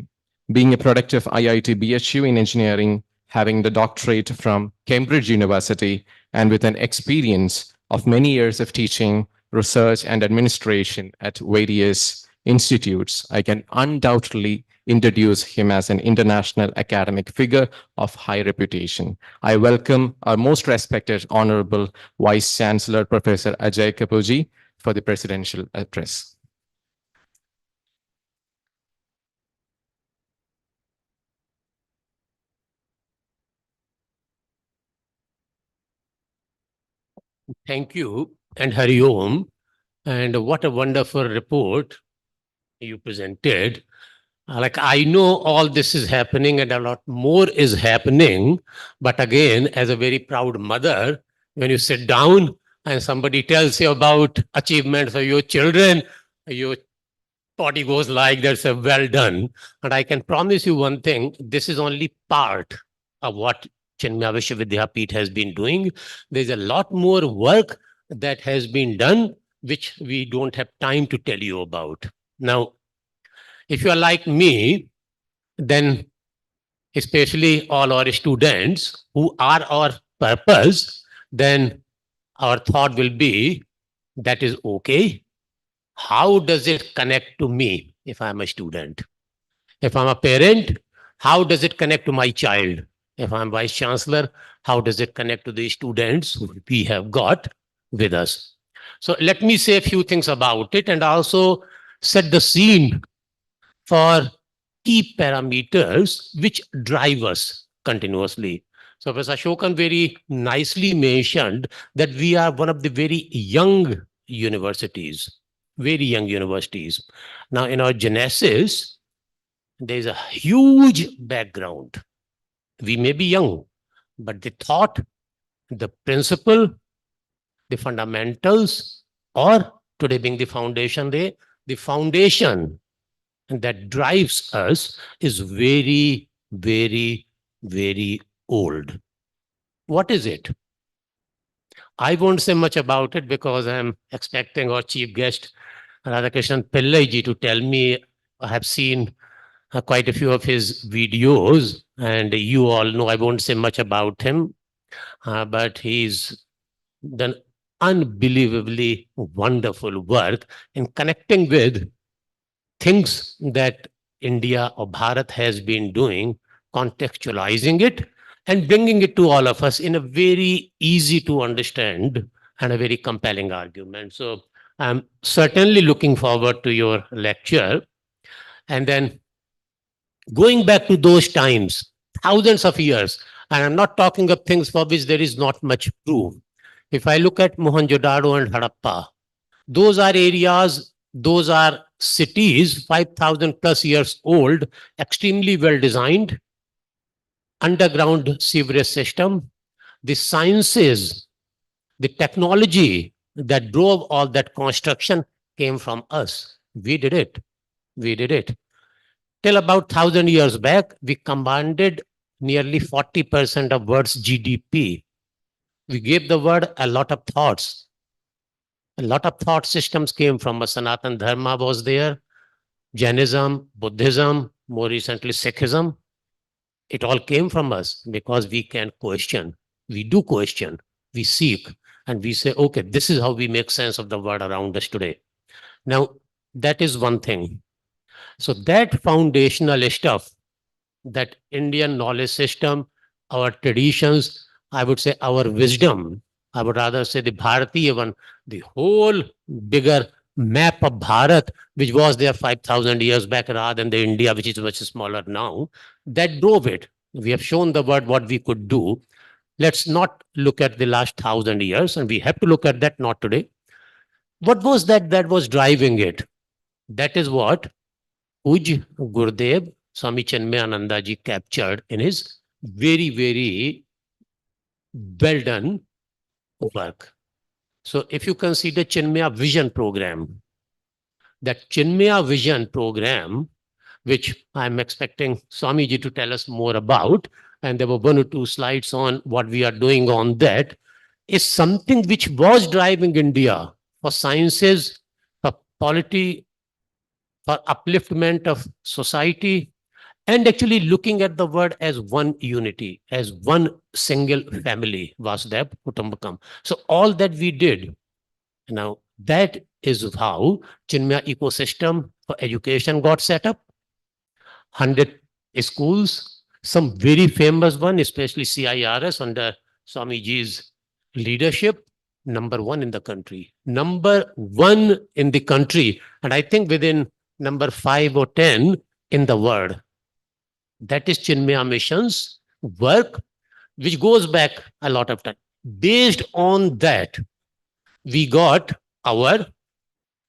Being a product of IIT BHU in engineering, having the doctorate from Cambridge University, and with an experience of many years of teaching, research, and administration at various institutes, I can undoubtedly introduce him as an international academic figure of high reputation. I welcome our most respected Honorable Vice Chancellor, Professor Ajay Kapoor for the presidential address.
Thank you and Hari Om. And what a wonderful report you presented. Like, I know all this is happening and a lot more is happening. But again, as a very proud mother, when you sit down and somebody tells you about achievements of your children, your body goes like, that's a well done. And I can promise you one thing, this is only part of what Chinmaya Vishwa Vidyapeeth has been doing. There's a lot more work that has been done, which we don't have time to tell you about. Now, if you are like me, then especially all our students who are our purpose, then our thought will be, that is okay. How does it connect to me if I'm a student? If I'm a parent, how does it connect to my child? If I'm vice chancellor, how does it connect to the students who we have got with us? So let me say a few things about it and also set the scene for key parameters which drive us continuously. So Professor Ashokan very nicely mentioned that we are one of the very young universities, very young universities. Now, in our genesis, there is a huge background. We may be young, but the thought, the principle, the fundamentals, or today being the foundation day, the foundation that drives us is very, very, very old. What is it? I won't say much about it because I'm expecting our chief guest, Radhakrishnan Pillai ji, to tell me. I have seen quite a few of his videos, and you all know I won't say much about him, but he's done unbelievably wonderful work in connecting with things that India or Bharat has been doing, contextualizing it and bringing it to all of us in a very easy to understand and a very compelling argument. So I'm certainly looking forward to your lecture. And then going back to those times, thousands of years, and I'm not talking of things for which there is not much proof. If I look at Mohenjo-daro and Harappa, those are areas, those are cities 5,000 plus years old, extremely well designed, underground sewerage system, the sciences, the technology that drove all that construction came from us. We did it. We did it. Till about 1,000 years back, we commanded nearly 40% of world's GDP. We gave the world a lot of thoughts. A lot of thought systems came from us. Sanatan Dharma was there, Jainism, Buddhism, more recently Sikhism. It all came from us because we can question. We do question. We seek. And we say, okay, this is how we make sense of the world around us today. Now, that is one thing. So that foundational stuff, that Indian knowledge system, our traditions, I would say our wisdom, I would rather say the Bharatiya one, the whole bigger map of Bharat, which was there 5,000 years back rather than the India, which is much smaller now, that drove it. We have shown the world what we could do. Let's not look at the last 1,000 years, and we have to look at that, not today. What was that was driving it? That is what Uj Gurudev Swami Chinmayananda ji captured in his very, very well done work. So if you consider Chinmaya Vision Program, that Chinmaya Vision Program, which I'm expecting Swamiji to tell us more about, and there were 1 or 2 slides on what we are doing on that, is something which was driving India for sciences, for polity, for upliftment of society, and actually looking at the world as one unity, as one single family, Vasudev Kutumbakam. So all that we did, now that is how Chinmaya ecosystem for education got set up. 100 schools, some very famous one, especially CIRS under Swamiji's leadership, number 1 in the country. Number 1 in the country. And I think within number 5 or 10 in the world. That is Chinmaya Mission's work, which goes back a lot of time. Based on that, we got our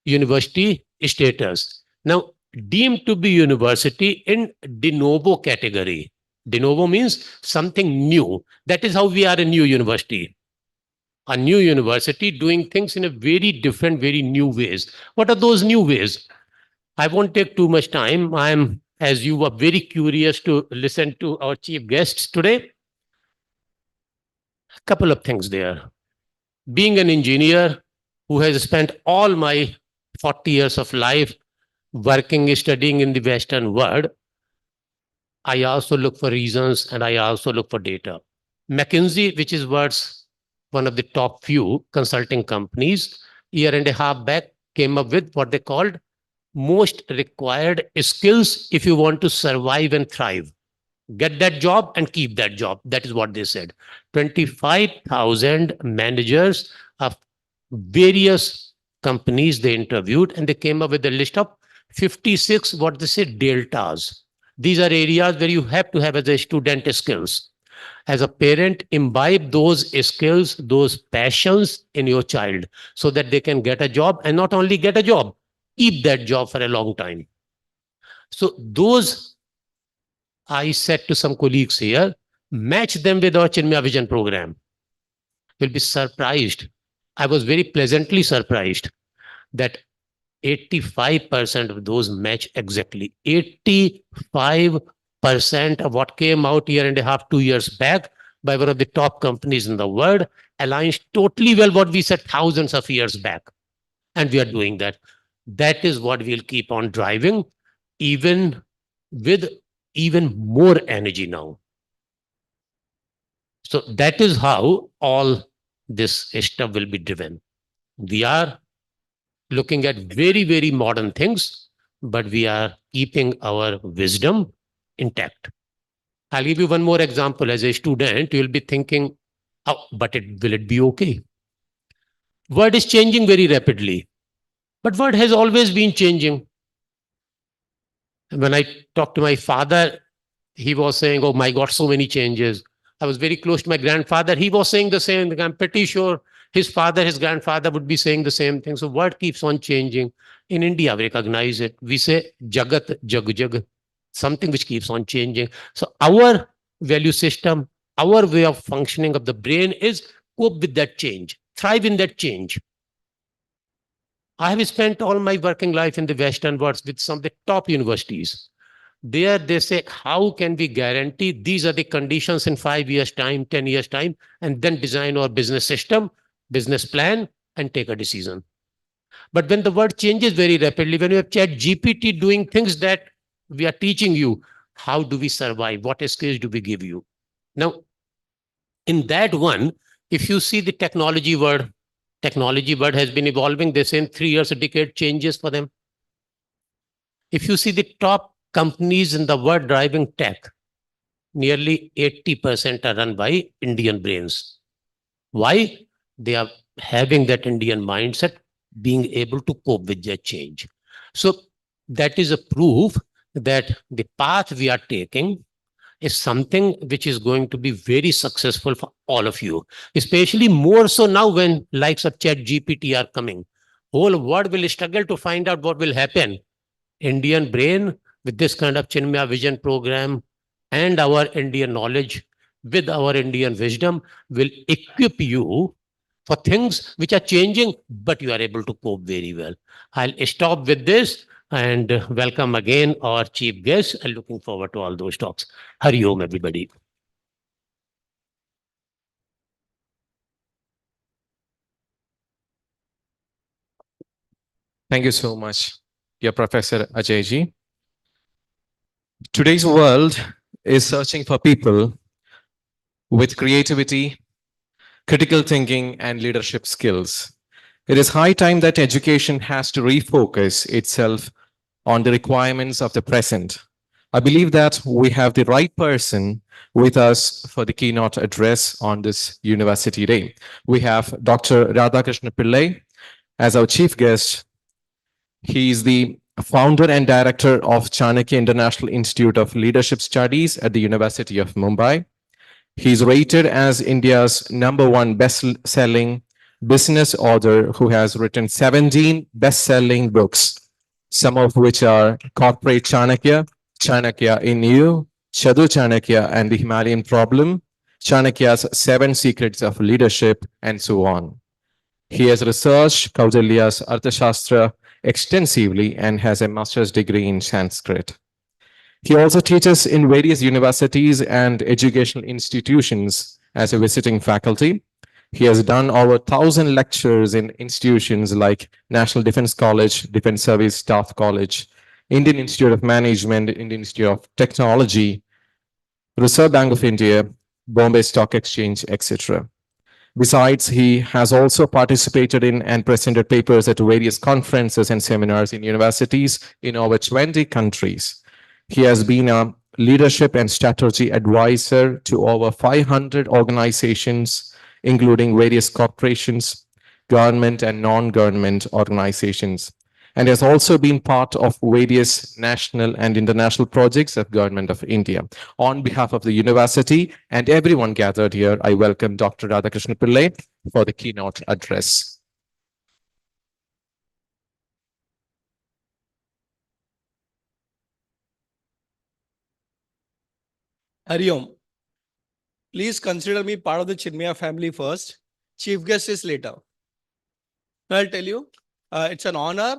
university status. Now, deemed to be university in de-novo category. De-novo means something new. That is how we are a new university. A new university doing things in a very different, very new ways. What are those new ways? I won't take too much time. I'm, as you were very curious to listen to our chief guests today, a couple of things there. Being an engineer who has spent all my 40 years of life working, studying in the Western world, I also look for reasons and I also look for data. McKinsey, which is one of the top few consulting companies, year and a half back came up with what they called most required skills if you want to survive and thrive. Get that job and keep that job. That is what they said. 25,000 managers of various companies they interviewed, and they came up with a list of 56, what they say, deltas. These are areas where you have to have as a student skills. As a parent, imbibe those skills, those passions in your child so that they can get a job, and not only get a job, keep that job for a long time. So those, I said to some colleagues here, match them with our Chinmaya Vision program. You'll be surprised. I was very pleasantly surprised that 85% of those match exactly. 85% of what came out year and a half, 2 years back by one of the top companies in the world aligns totally well what we said thousands of years back. And we are doing that. That is what we'll keep on driving, even with even more energy now. So that is how all this stuff will be driven. We are looking at very, very modern things, but we are keeping our wisdom intact. I'll give you one more example. As a student, you'll be thinking, oh, but will it be okay? World is changing very rapidly, but world has always been changing. When I talked to my father, he was saying, oh my God, so many changes. I was very close to my grandfather. He was saying the same thing. I'm pretty sure his father, his grandfather would be saying the same thing. So word keeps on changing. In India, we recognize it. We say Jagat, Jag, Jag, something which keeps on changing. So our value system, our way of functioning of the brain is cope with that change, thrive in that change. I have spent all my working life in the Western world with some of the top universities. There they say, how can we guarantee these are the conditions in 5 years' time, 10 years' time, and then design our business system, business plan, and take a decision. But when the world changes very rapidly, when you have Chat GPT doing things that we are teaching you, how do we survive? What skills do we give you? Now, in that one, if you see the technology world has been evolving. They say in 3 years, a decade changes for them. If you see the top companies in the world driving tech, nearly 80% are run by Indian brains. Why? They are having that Indian mindset, being able to cope with that change. So that is a proof that the path we are taking is something which is going to be very successful for all of you, especially more so now when likes of Chat GPT are coming. Whole world will struggle to find out what will happen. Indian brain with this kind of Chinmaya Vision program and our Indian knowledge with our Indian wisdom will equip you for things which are changing, but you are able to cope very well. I'll stop with this and welcome again our chief guest. I'm looking forward to all those talks. Hari Om, everybody.
Thank you so much, dear Professor Ajayji. Today's world is searching for people with creativity, critical thinking, and leadership skills. It is high time that education has to refocus itself on the requirements of the present. I believe that we have the right person with us for the keynote address on this University Day. We have Dr. Radhakrishnan Pillai as our chief guest. He is the founder and director of Chanakya International Institute of Leadership Studies at the University of Mumbai. He is rated as India's #1 best-selling business author who has written 17 best-selling books. some of which are corporate Chanakya, Chanakya in you, Chadu Chanakya and the Himalayan problem, Chanakya's 7 secrets of leadership, and so on. He has researched Kausalya's Arthashastra extensively and has a master's degree in Sanskrit. He also teaches in various universities and educational institutions as a visiting faculty. He has done over 1,000 lectures in institutions like National Defense College, Defense Service Staff College, Indian Institute of Management, Indian Institute of Technology, Reserve Bank of India, Bombay Stock Exchange, etc. Besides, he has also participated in and presented papers at various conferences and seminars in universities in over 20 countries. He has been a leadership and strategy advisor to over 500 organizations, including various corporations, government and non-government organizations, and has also been part of various national and international projects of Government of India. On behalf of the university and everyone gathered here, I welcome Dr. Radhakrishnan Pillai for the keynote address.
Hariom, please consider me part of the Chinmaya family first. Chief guest is later. I'll tell you, it's an honor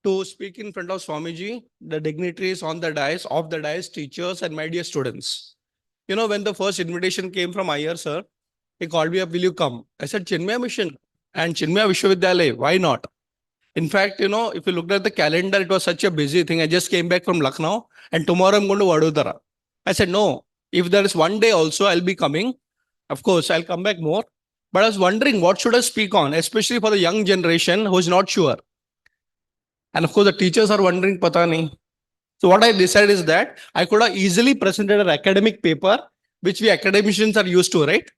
to speak in front of Swamiji, the dignitaries on the dais, off the dais, teachers, and my dear students. You know, when the first invitation came from Iyer, sir, he called me up, will you come? I said, Chinmaya Mission and Chinmaya Vishwa Vidyapeeth, why not? In fact, you know, if you looked at the calendar, it was such a busy thing. I just came back from Lucknow and tomorrow I'm going to Vadodara. I said, no, if there is one day also, I'll be coming. Of course, I'll come back more. But I was wondering, what should I speak on, especially for the young generation who is not sure. And of course, the teachers are wondering, pata nahi. So what I decided is that I could have easily presented an academic paper, which we academicians are used to, right?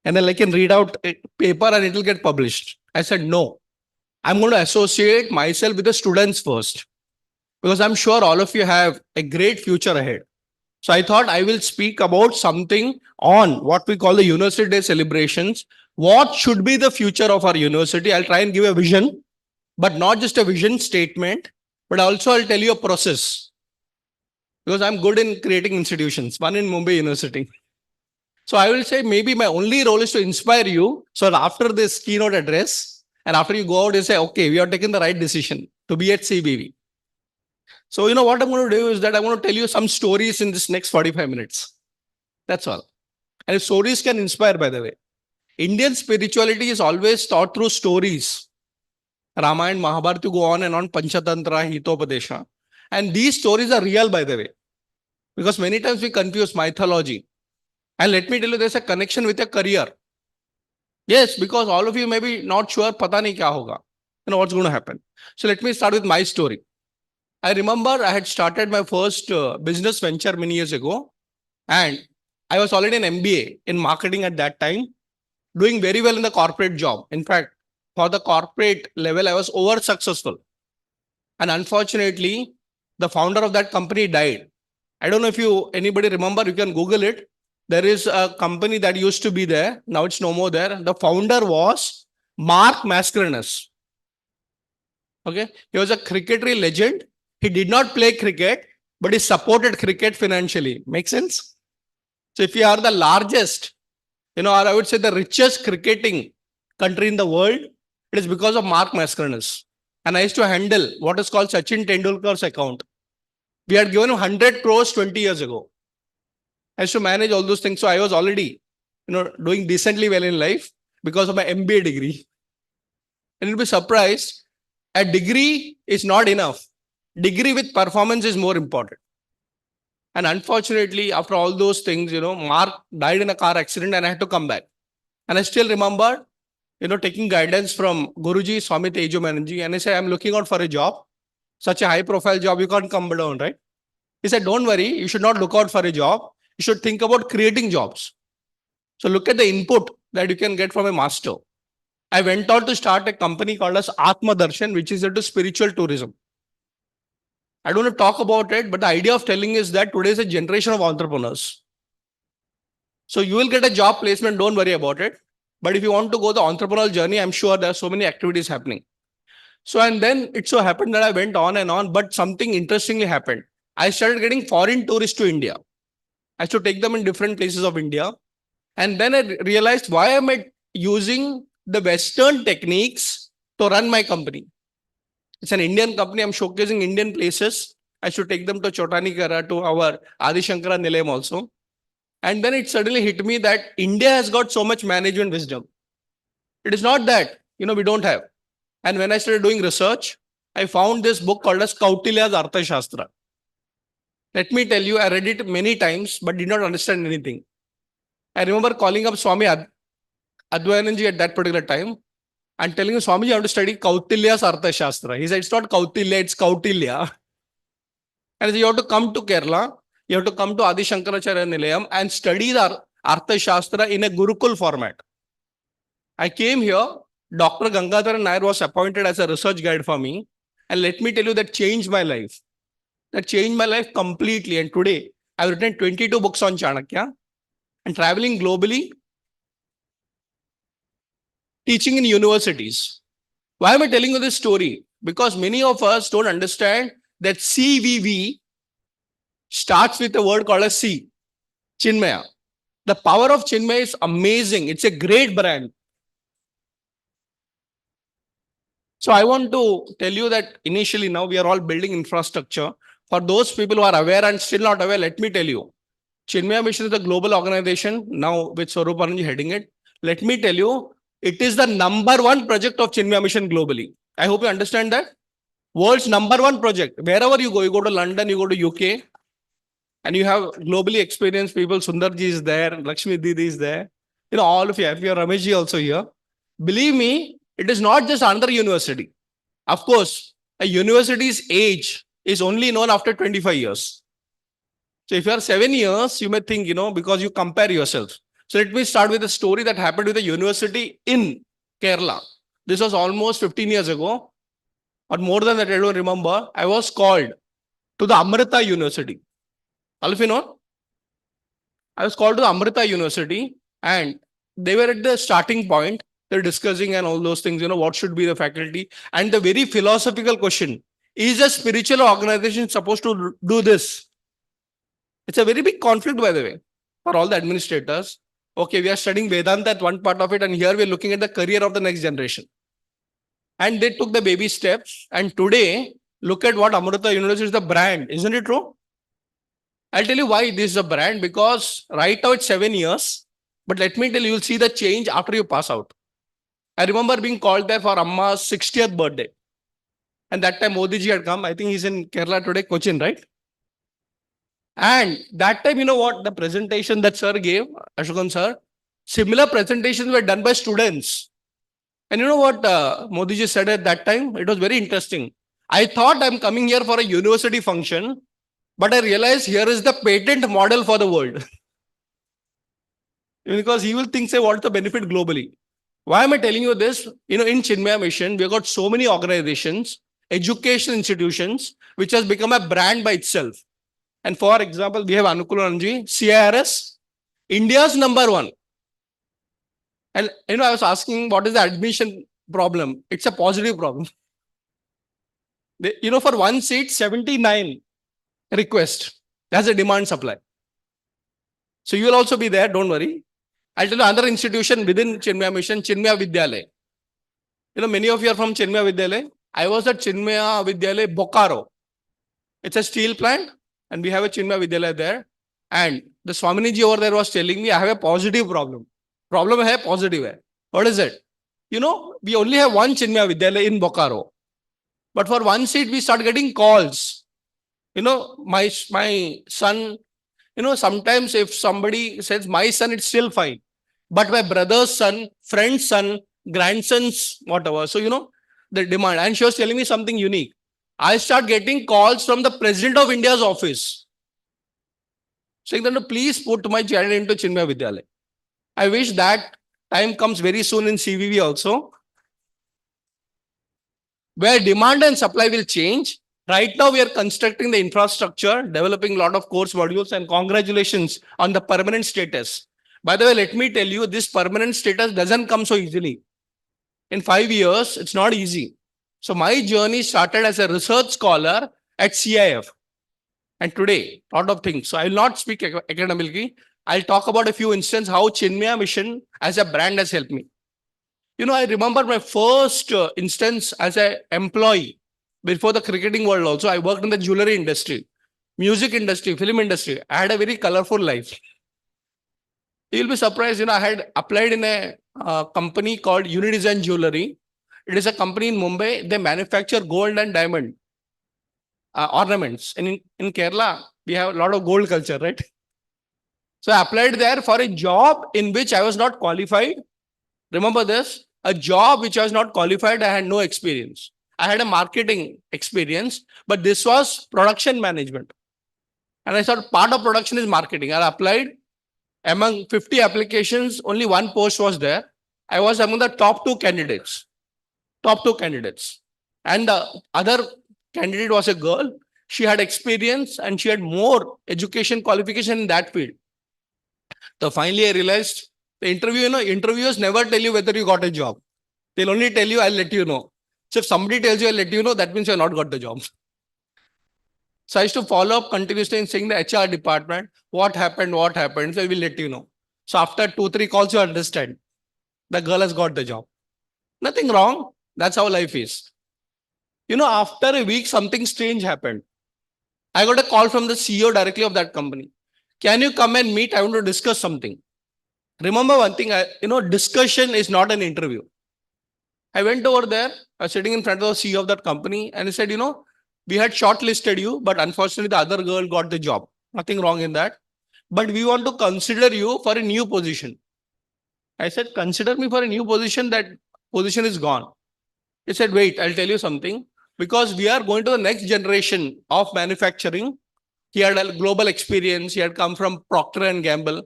And then I can read out a paper and it will get published. I said, no, I'm going to associate myself with the students first, because I'm sure all of you have a great future ahead. So I thought I will speak about something on what we call the University Day celebrations. What should be the future of our university? I'll try and give a vision, but not just a vision statement, but also I'll tell you a process, because I'm good in creating institutions, one in Mumbai University. So I will say maybe my only role is to inspire you. So that after this keynote address and after you go out, you say, okay, we have taken the right decision to be at CBV. So, you know, what I'm going to do is that I want to tell you some stories in this next 45 minutes. That's all. And stories can inspire, by the way. Indian spirituality is always taught through stories. Ramayana, Mahabharata, to go on and on, Panchatantra, Hitopadesha. And these stories are real, by the way. Because many times we confuse mythology. And let me tell you, there's a connection with your career. Yes, because all of you may be not sure, pata nahi kya hoga. You know what's going to happen. So let me start with my story. I remember I had started my first business venture many years ago, and I was already an MBA in marketing at that time, doing very well in the corporate job. In fact, for the corporate level, I was over successful. And unfortunately, the founder of that company died. I don't know if anybody remember, you can Google it. There is a company that used to be there. Now it's no more there. The founder was Mark Mascarenhas. Okay. He was a cricketry legend. He did not play cricket, but he supported cricket financially. Make sense? So if you are the largest, you know, or I would say the richest cricketing country in the world, it is because of Mark Mascarenhas. And I used to handle what is called Sachin Tendulkar's account. We had given him 100 crores 20 years ago. I used to manage all those things. So I was already, you know, doing decently well in life because of my MBA degree. And you'll be surprised, a degree is not enough. Degree with performance is more important. And unfortunately, after all those things, you know, Mark died in a car accident and I had to come back. And I still remember, you know, taking guidance from Guruji, Swami Tejo Mananji. And I said, I'm looking out for a job, such a high profile job, you can't come down, right? He said, don't worry, you should not look out for a job. You should think about creating jobs. So look at the input that you can get from a master. I went on to start a company called as Atma Darshan, which is into spiritual tourism. I don't want to talk about it, but the idea of telling is that today is a generation of entrepreneurs. So you will get a job placement, don't worry about it. But if you want to go the entrepreneurial journey, I'm sure there are so many activities happening. So, and then it so happened that I went on and on, but something interestingly happened. I started getting foreign tourists to India. I should take them in different places of India. And then I realized, why am I using the Western techniques to run my company? It's an Indian company. I'm showcasing Indian places. I should take them to Chotanikara, to our Adi Shankara Nilayam also. And then it suddenly hit me that India has got so much management wisdom. It is not that, we don't have. And when I started doing research, I found this book called as Kautilya's Arthashastra. Let me tell you, I read it many times, but did not understand anything. I remember calling up Swami Advayananji at that particular time and telling him, Swamiji, I have to study Kautilya's Arthashastra. He said, it's not Kautilya, it's Kautilya. And he said, you have to come to Kerala, you have to come to Adi Shankaracharya Nilayam and study the Arthashastra in a Gurukul format. I came here, Dr. Gangadharan Nair was appointed as a research guide for me. And let me tell you, that changed my life. That changed my life completely. And today, I've written 22 books on Chanakya and traveling globally, teaching in universities. Why am I telling you this story? Because many of us don't understand that CVV starts with a word called as C, Chinmaya. The power of Chinmaya is amazing. It's a great brand. So I want to tell you that initially now we are all building infrastructure. For those people who are aware and still not aware, let me tell you, Chinmaya Mission is a global organization now with Swarup Anandji heading it. Let me tell you, it is the #1 project of Chinmaya Mission globally. I hope you understand that. World's #1 project. Wherever you go to London, you go to UK, and you have globally experienced people. Sundarji is there, Lakshmi Didi is there. All of you, if you are Rameshji also here. Believe me, it is not just another university. Of course, a university's age is only known after 25 years. So if you are 7 years, you may think, because you compare yourself. So let me start with a story that happened with a university in Kerala. This was almost 15 years ago, or more than that, I don't remember. I was called to the Amrita University. All of you know? I was called to the Amrita University and they were at the starting point. They're discussing and all those things, what should be the faculty. And the very philosophical question, is a spiritual organization supposed to do this? It's a very big conflict, by the way, for all the administrators. Okay, we are studying Vedanta at one part of it, and here we're looking at the career of the next generation. And they took the baby steps. And today, look at what Amrita University is, the brand. Isn't it true? I'll tell you why this is a brand, because right now it's 7 years. But let me tell you, you'll see the change after you pass out. I remember being called there for Amma's 60th birthday. And that time Modi ji had come. I think he's in Kerala today, Cochin, right? And that time, what? The presentation that sir gave, Ashokan sir, similar presentations were done by students. And you know what Modi ji said at that time? It was very interesting. I thought I'm coming here for a university function, but I realized here is the patent model for the world. Because he will think, say, what's the benefit globally? Why am I telling you this? In Chinmaya Mission, we've got so many organizations, education institutions, which has become a brand by itself. And for example, we have Ernakulam, CIRS, India's #1. And I was asking, what is the admission problem? It's a positive problem. For one seat, 79 request. That's a demand supply. So you will also be there, don't worry. I'll tell you another institution within Chinmaya Mission, Chinmaya Vidyalaya. Many of you are from Chinmaya Vidyalaya. I was at Chinmaya Vidyalaya, Bokaro. It's a steel plant and we have a Chinmaya Vidyalaya there. And the Swaminiji over there was telling me, I have a positive problem. Problem hai, positive hai. What is it? We only have one Chinmaya Vidyalaya in Bokaro. But for one seat, we start getting calls. My son, sometimes if somebody says my son, it's still fine. But my brother's son, friend's son, grandson's, whatever. So, the demand. And she was telling me something unique. I start getting calls from the President of India's office saying that, please put my child into Chinmaya Vidyalaya. I wish that time comes very soon in CVV also, where demand and supply will change. Right now, we are constructing the infrastructure, developing a lot of course modules, and congratulations on the permanent status. By the way, let me tell you, this permanent status doesn't come so easily. In 5 years, it's not easy. So my journey started as a research scholar at CIF. And today, lot of things. So I will not speak academically. I'll talk about a few instances how Chinmaya Mission as a brand has helped me. You know, I remember my first instance as an employee before the cricketing world also. I worked in the jewelry industry, music industry, film industry. I had a very colorful life. You'll be surprised, you know, I had applied in a company called Unidesign Jewelry. It is a company in Mumbai. They manufacture gold and diamond ornaments. And in Kerala, we have a lot of gold culture, right? So I applied there for a job in which I was not qualified. Remember this, a job which I was not qualified, I had no experience. I had a marketing experience, but this was production management. And I thought part of production is marketing. I applied. Among 50 applications, only one post was there. I was among the top two candidates. Top two candidates. And the other candidate was a girl. She had experience and she had more education qualification in that field. So finally, I realized the interview, you know, interviewers never tell you whether you got a job. They'll only tell you, I'll let you know. So if somebody tells you, I'll let you know, that means you've not got the job. So I used to follow up continuously in saying the HR department, what happened, so I will let you know. So after 2-3 calls, you understand the girl has got the job. Nothing wrong. That's how life is. You know, after a week, something strange happened. I got a call from the CEO directly of that company. Can you come and meet? I want to discuss something. Remember one thing, discussion is not an interview. I went over there, I was sitting in front of the CEO of that company and he said, we had shortlisted you, but unfortunately the other girl got the job. Nothing wrong in that. But we want to consider you for a new position. I said, consider me for a new position, that position is gone. He said, wait, I'll tell you something. Because we are going to the next generation of manufacturing. He had a global experience. He had come from Procter & Gamble.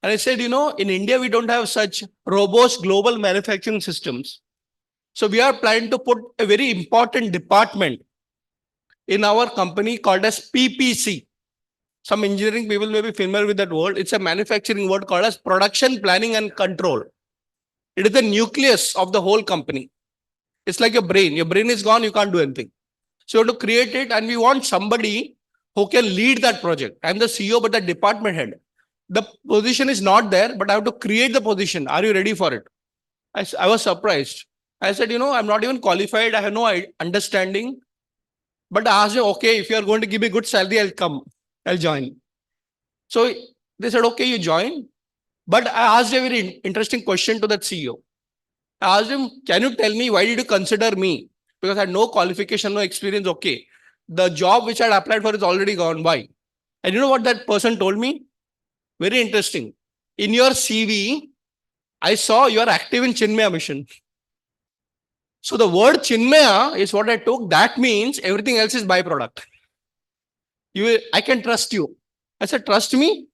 And I said, in India, we don't have such robust global manufacturing systems. So we are planning to put a very important department in our company called as PPC. Some engineering people may be familiar with that word. It's a manufacturing word called as production planning and control. It is the nucleus of the whole company. It's like your brain. Your brain is gone, you can't do anything. So you have to create it, and we want somebody who can lead that project. I'm the CEO, but the department head. The position is not there, but I have to create the position. Are you ready for it? I was surprised. I said, I'm not even qualified. I have no understanding. But I asked him, okay, if you are going to give me good salary, I'll come. I'll join. So they said, okay, you join. But I asked a very interesting question to that CEO. I asked him, can you tell me why did you consider me? Because I had no qualification, no experience. Okay. The job which I had applied for is already gone. Why? And you know what that person told me? Very interesting. In your CV, I saw you are active in Chinmaya Mission. So the word Chinmaya is what I took. That means everything else is byproduct. I can trust you. I said, trust me?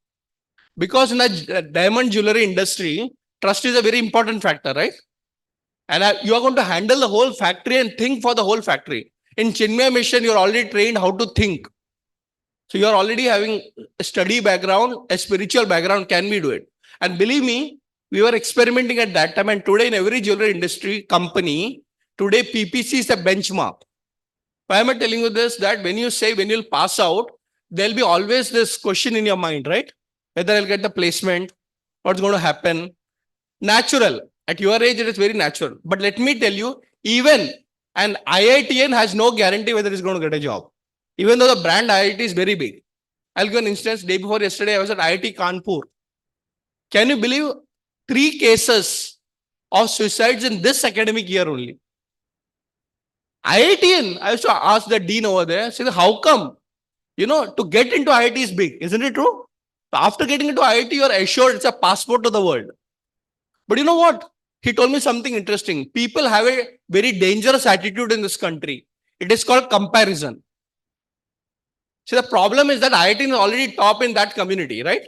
Because in the diamond jewelry industry, trust is a very important factor, right? And you are going to handle the whole factory and think for the whole factory. In Chinmaya Mission, you're already trained how to think. So you're already having a study background, a spiritual background. Can we do it? And believe me, we were experimenting at that time. And today in every jewelry industry company, today PPC is a benchmark. Why am I telling you this? That when you'll pass out, there'll be always this question in your mind, right? Whether I'll get the placement, what's going to happen. Natural. At your age, it is very natural. But let me tell you, even an IITian has no guarantee whether he's going to get a job. Even though the brand IIT is very big. I'll give an instance. Day before yesterday, I was at IIT Kanpur. Can you believe 3 cases of suicides in this academic year only? IITian, I used to ask the dean over there, say, how come? To get into IIT is big. Isn't it true? After getting into IIT, you're assured it's a passport to the world. But you know what? He told me something interesting. People have a very dangerous attitude in this country. It is called comparison. See, the problem is that IIT is already top in that community, right?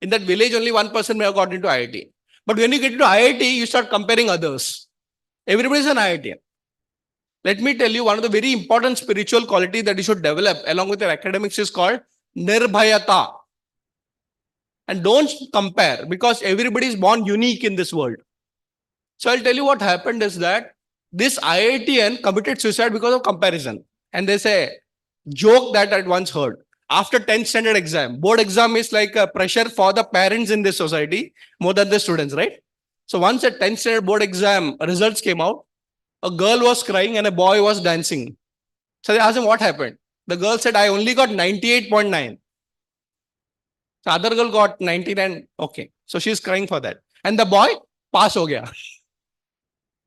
In that village, only one person may have got into IIT. But when you get into IIT, you start comparing others. Everybody is an IIT. Let me tell you, one of the very important spiritual qualities that you should develop along with your academics is called nirbhayata. And don't compare, because everybody is born unique in this world. So I'll tell you what happened is that this IITN committed suicide because of comparison. And there's a joke that I once heard. After 10th standard exam, board exam is like a pressure for the parents in this society more than the students, right? So once a 10th standard board exam results came out, a girl was crying and a boy was dancing. So they asked him what happened. The girl said, I only got 98.9. So other girl got 99. Okay. So she's crying for that. And the boy, pass ho gaya.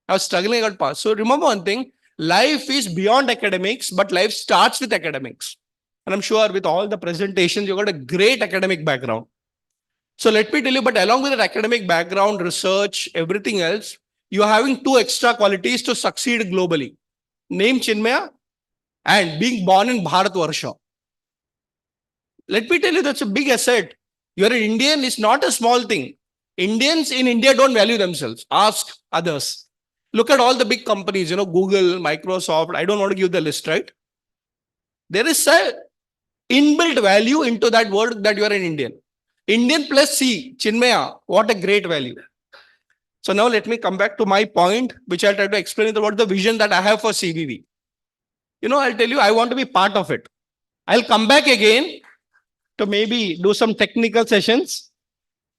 I was struggling, I got passed. So remember one thing, life is beyond academics, but life starts with academics. And I'm sure with all the presentations, you got a great academic background. So let me tell you, but along with that academic background, research, everything else, you are having two extra qualities to succeed globally. Name Chinmaya and being born in Bharatvarsha. Let me tell you, that's a big asset. You're an Indian is not a small thing. Indians in India don't value themselves. Ask others. Look at all the big companies, Google, Microsoft. I don't want to give the list, right? There is a inbuilt value into that word that you are an Indian. Indian plus C, Chinmaya, what a great value. So now let me come back to my point, which I'll try to explain about the vision that I have for CVV. I'll tell you, I want to be part of it. I'll come back again to maybe do some technical sessions.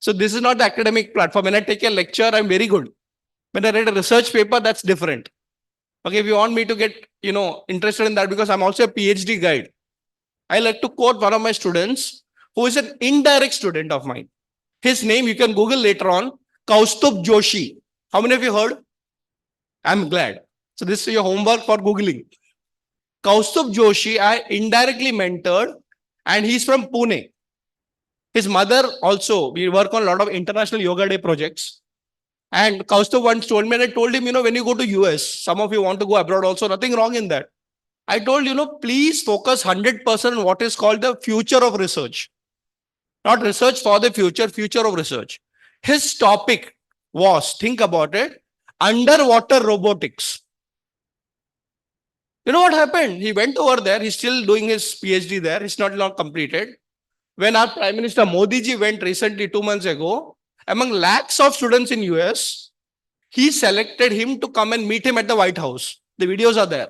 So this is not the academic platform. When I take a lecture, I'm very good. When I write a research paper, that's different. Okay, if you want me to get, interested in that, because I'm also a PhD guide. I like to quote one of my students who is an indirect student of mine. His name, you can Google later on, Kaustubh Joshi. How many of you heard? I'm glad. So this is your homework for Googling. Kaustubh Joshi, I indirectly mentored, and he's from Pune. His mother also, we work on a lot of international yoga day projects. And Kaustubh once told me, and I told him, when you go to US, some of you want to go abroad also, nothing wrong in that. I told, please focus 100% on what is called the future of research. Not research for the future, future of research. His topic was, think about it, underwater robotics. You know what happened? He went over there. He's still doing his PhD there. It's not completed. When our Prime Minister Modi ji went recently 2 months ago, among lakhs of students in US, he selected him to come and meet him at the White House. The videos are there.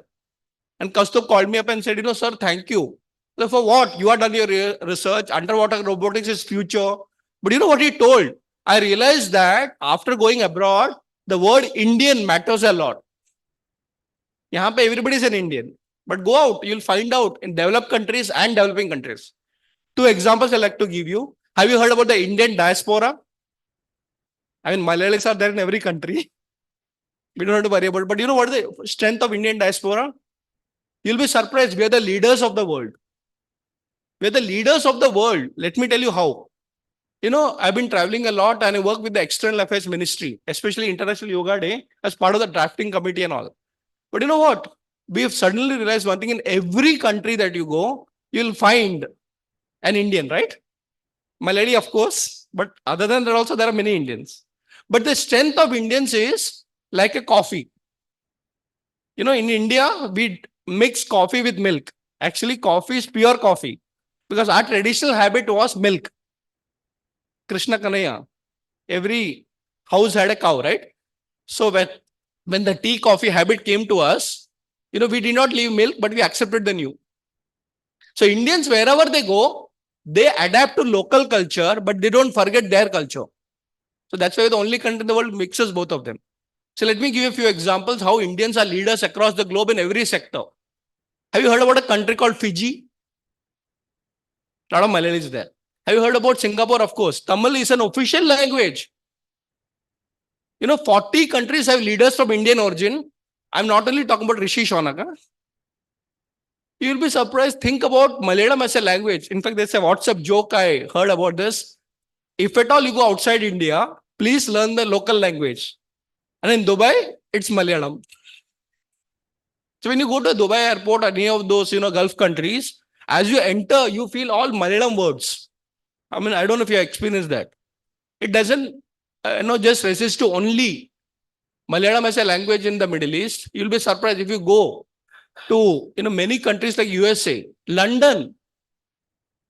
And Kaustubh called me up and said, sir, thank you. So for what? You have done your research. Underwater robotics is future. But you know what he told? I realized that after going abroad, the word Indian matters a lot. Yahan pe everybody is an Indian. But go out, you'll find out in developed countries and developing countries. 2 examples I like to give you. Have you heard about the Indian diaspora? I mean, Malayalis are there in every country. We don't have to worry about it. But you know what is the strength of Indian diaspora? You'll be surprised. We are the leaders of the world. We are the leaders of the world. Let me tell you how. I've been traveling a lot and I work with the External Affairs Ministry, especially International Yoga Day, as part of the drafting committee and all. But you know what? We have suddenly realized one thing: in every country that you go, you'll find an Indian, right? Malayali, of course. But other than that, also there are many Indians. But the strength of Indians is like a coffee. In India, we mix coffee with milk. Actually, coffee is pure coffee. Because our traditional habit was milk. Krishna Kanaya. Every house had a cow, right? So when the tea coffee habit came to us, we did not leave milk, but we accepted the new. So Indians, wherever they go, they adapt to local culture, but they don't forget their culture. So that's why the only country in the world mixes both of them. So let me give you a few examples how Indians are leaders across the globe in every sector. Have you heard about a country called Fiji? A lot of Malayalis there. Have you heard about Singapore? Of course. Tamil is an official language. 40 countries have leaders from Indian origin. I'm not only talking about Rishi Shonaka. You'll be surprised. Think about Malayalam as a language. In fact, there's a WhatsApp joke I heard about this. If at all you go outside India, please learn the local language. And in Dubai, it's Malayalam. So when you go to Dubai airport or any of those, Gulf countries, as you enter, you feel all Malayalam words. I mean, I don't know if you have experienced that. It doesn't, just resist to only Malayalam as a language in the Middle East. You'll be surprised if you go to, many countries like USA, London.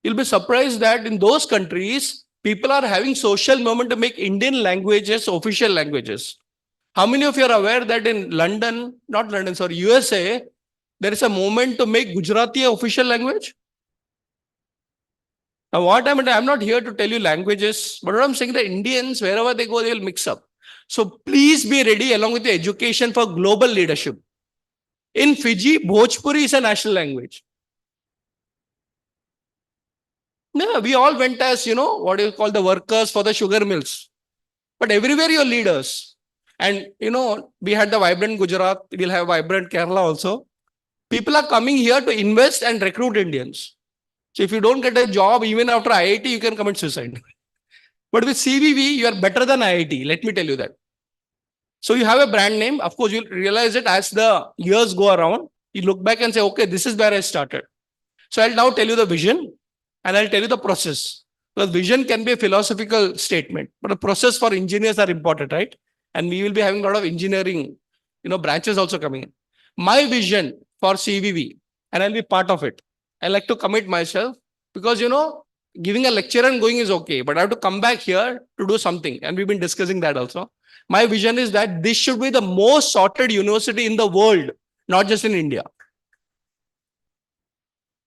You'll be surprised that in those countries, people are having social movement to make Indian languages official languages. How many of you are aware that in London, not London, sorry, USA, there is a movement to make Gujarati an official language? Now, what I'm not here to tell you languages, but what I'm saying, the Indians, wherever they go, they will mix up. So please be ready along with the education for global leadership. In Fiji, Bhojpuri is a national language. Yeah, we all went as, what do you call the workers for the sugar mills. But everywhere you're leaders. And, we had the vibrant Gujarat, we'll have vibrant Kerala also. People are coming here to invest and recruit Indians. So if you don't get a job, even after IIT, you can commit suicide. But with CVV, you are better than IIT. Let me tell you that. So you have a brand name. Of course, you'll realize it as the years go around. You look back and say, okay, this is where I started. So I'll now tell you the vision and I'll tell you the process. Because vision can be a philosophical statement, but the process for engineers are important, right? And we will be having a lot of engineering, branches also coming in. My vision for CVV, and I'll be part of it. I like to commit myself because, giving a lecture and going is okay, but I have to come back here to do something. And we've been discussing that also. My vision is that this should be the most sorted university in the world, not just in India.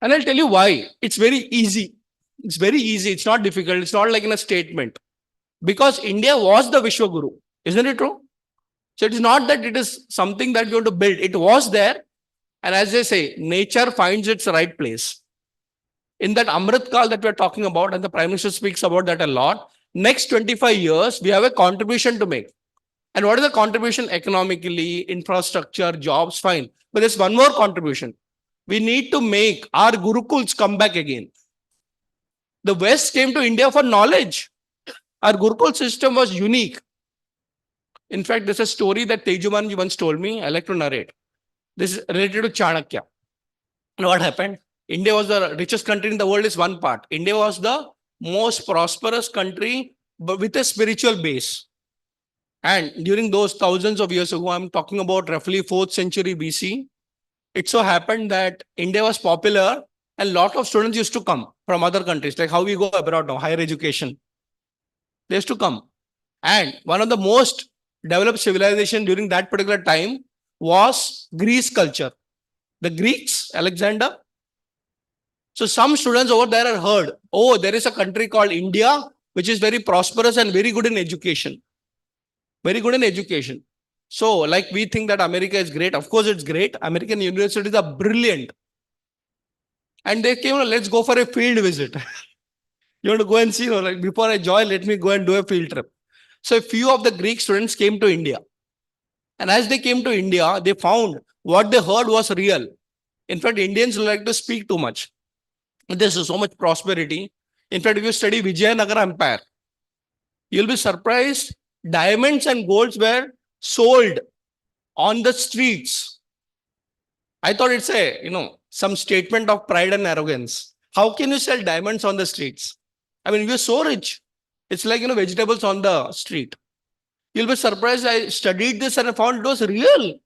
And I'll tell you why. It's very easy. It's very easy. It's not difficult. It's not like in a statement. Because India was the Vishwa Guru. Isn't it true? So it is not that it is something that you want to build. It was there. And as they say, nature finds its right place. In that Amrit Kal that we're talking about, and the Prime Minister speaks about that a lot, next 25 years, we have a contribution to make. And what is the contribution? Economically, infrastructure, jobs, fine. But there's one more contribution. We need to make our Gurukuls come back again. The West came to India for knowledge. Our Gurukul system was unique. In fact, there's a story that Tejumanji once told me. I like to narrate. This is related to Chanakya. And what happened? India was the richest country in the world is one part. India was the most prosperous country, but with a spiritual base. And during those thousands of years ago, I'm talking about roughly 4th century BC, it so happened that India was popular and a lot of students used to come from other countries, like how we go abroad now, higher education. They used to come. And one of the most developed civilization during that particular time was Greece culture. The Greeks, Alexander. So some students over there have heard, oh, there is a country called India, which is very prosperous and very good in education. Very good in education. So like we think that America is great. Of course, it's great. American universities are brilliant. And they came, let's go for a field visit. You want to go and see, like before I join, let me go and do a field trip. So a few of the Greek students came to India. And as they came to India, they found what they heard was real. In fact, Indians like to speak too much. There's so much prosperity. In fact, if you study Vijayanagara Empire, you'll be surprised. Diamonds and golds were sold on the streets. I thought it's some statement of pride and arrogance. How can you sell diamonds on the streets? I mean, we're so rich. It's like, vegetables on the street. You'll be surprised. I studied this and I found it was real.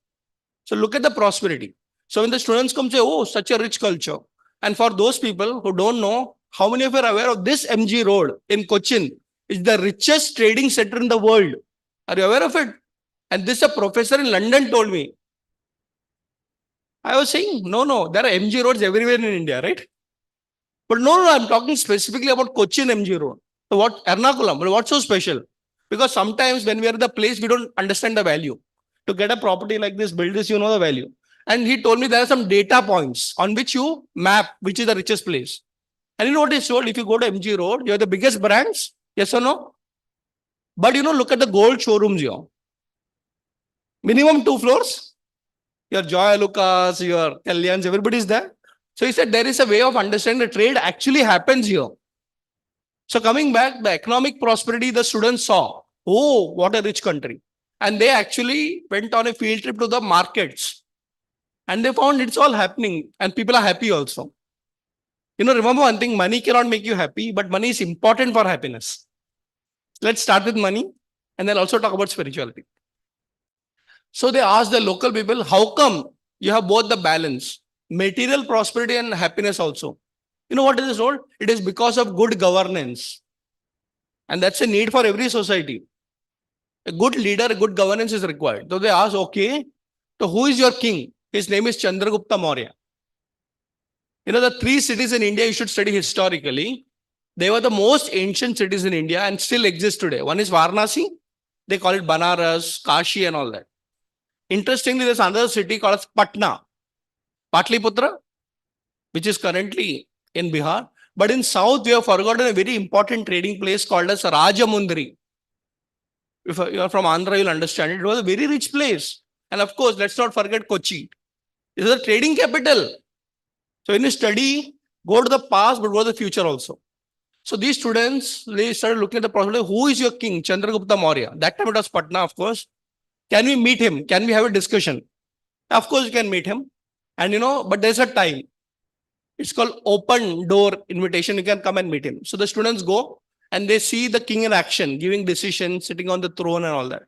So look at the prosperity. So when the students come say, oh, such a rich culture. And for those people who don't know, how many of you are aware of this MG Road in Cochin is the richest trading center in the world? Are you aware of it? And this a professor in London told me. I was saying, no, there are MG roads everywhere in India, right? But no, I'm talking specifically about Cochin MG Road. So what, Ernakulam, but what's so special? Because sometimes when we are at the place, we don't understand the value. To get a property like this, build this, you know the value. And he told me there are some data points on which you map, which is the richest place. And you know what he told? If you go to MG Road, you have the biggest brands, yes or no? But look at the gold showrooms here. Minimum 2 floors. Your Joy Lucas, your Kalyans, everybody is there. So he said there is a way of understanding the trade actually happens here. So coming back, the economic prosperity the students saw. Oh, what a rich country. And they actually went on a field trip to the markets. And they found it's all happening. And people are happy also. Remember one thing, money cannot make you happy, but money is important for happiness. Let's start with money and then also talk about spirituality. So they asked the local people, how come you have both the balance, material prosperity and happiness also? You know what is this all? It is because of good governance. And that's a need for every society. A good leader, a good governance is required. So they ask, okay, so who is your king? His name is Chandragupta Maurya. You know, the three cities in India you should study historically. They were the most ancient cities in India and still exist today. One is Varanasi. They call it Banaras, Kashi and all that. Interestingly, there's another city called Patna, Patliputra, which is currently in Bihar. But in South, we have forgotten a very important trading place called as Rajamundri. If you are from Andhra, you'll understand it. It was a very rich place. And of course, let's not forget Kochi. It is a trading capital. So when you study, go to the past, but go to the future also. So these students, they started looking at the problem. Who is your king? Chandragupta Maurya. That time it was Patna, of course. Can we meet him? Can we have a discussion? Of course, you can meet him. And you know, but there's a time. It's called open door invitation. You can come and meet him. So the students go and they see the king in action, giving decisions, sitting on the throne and all that.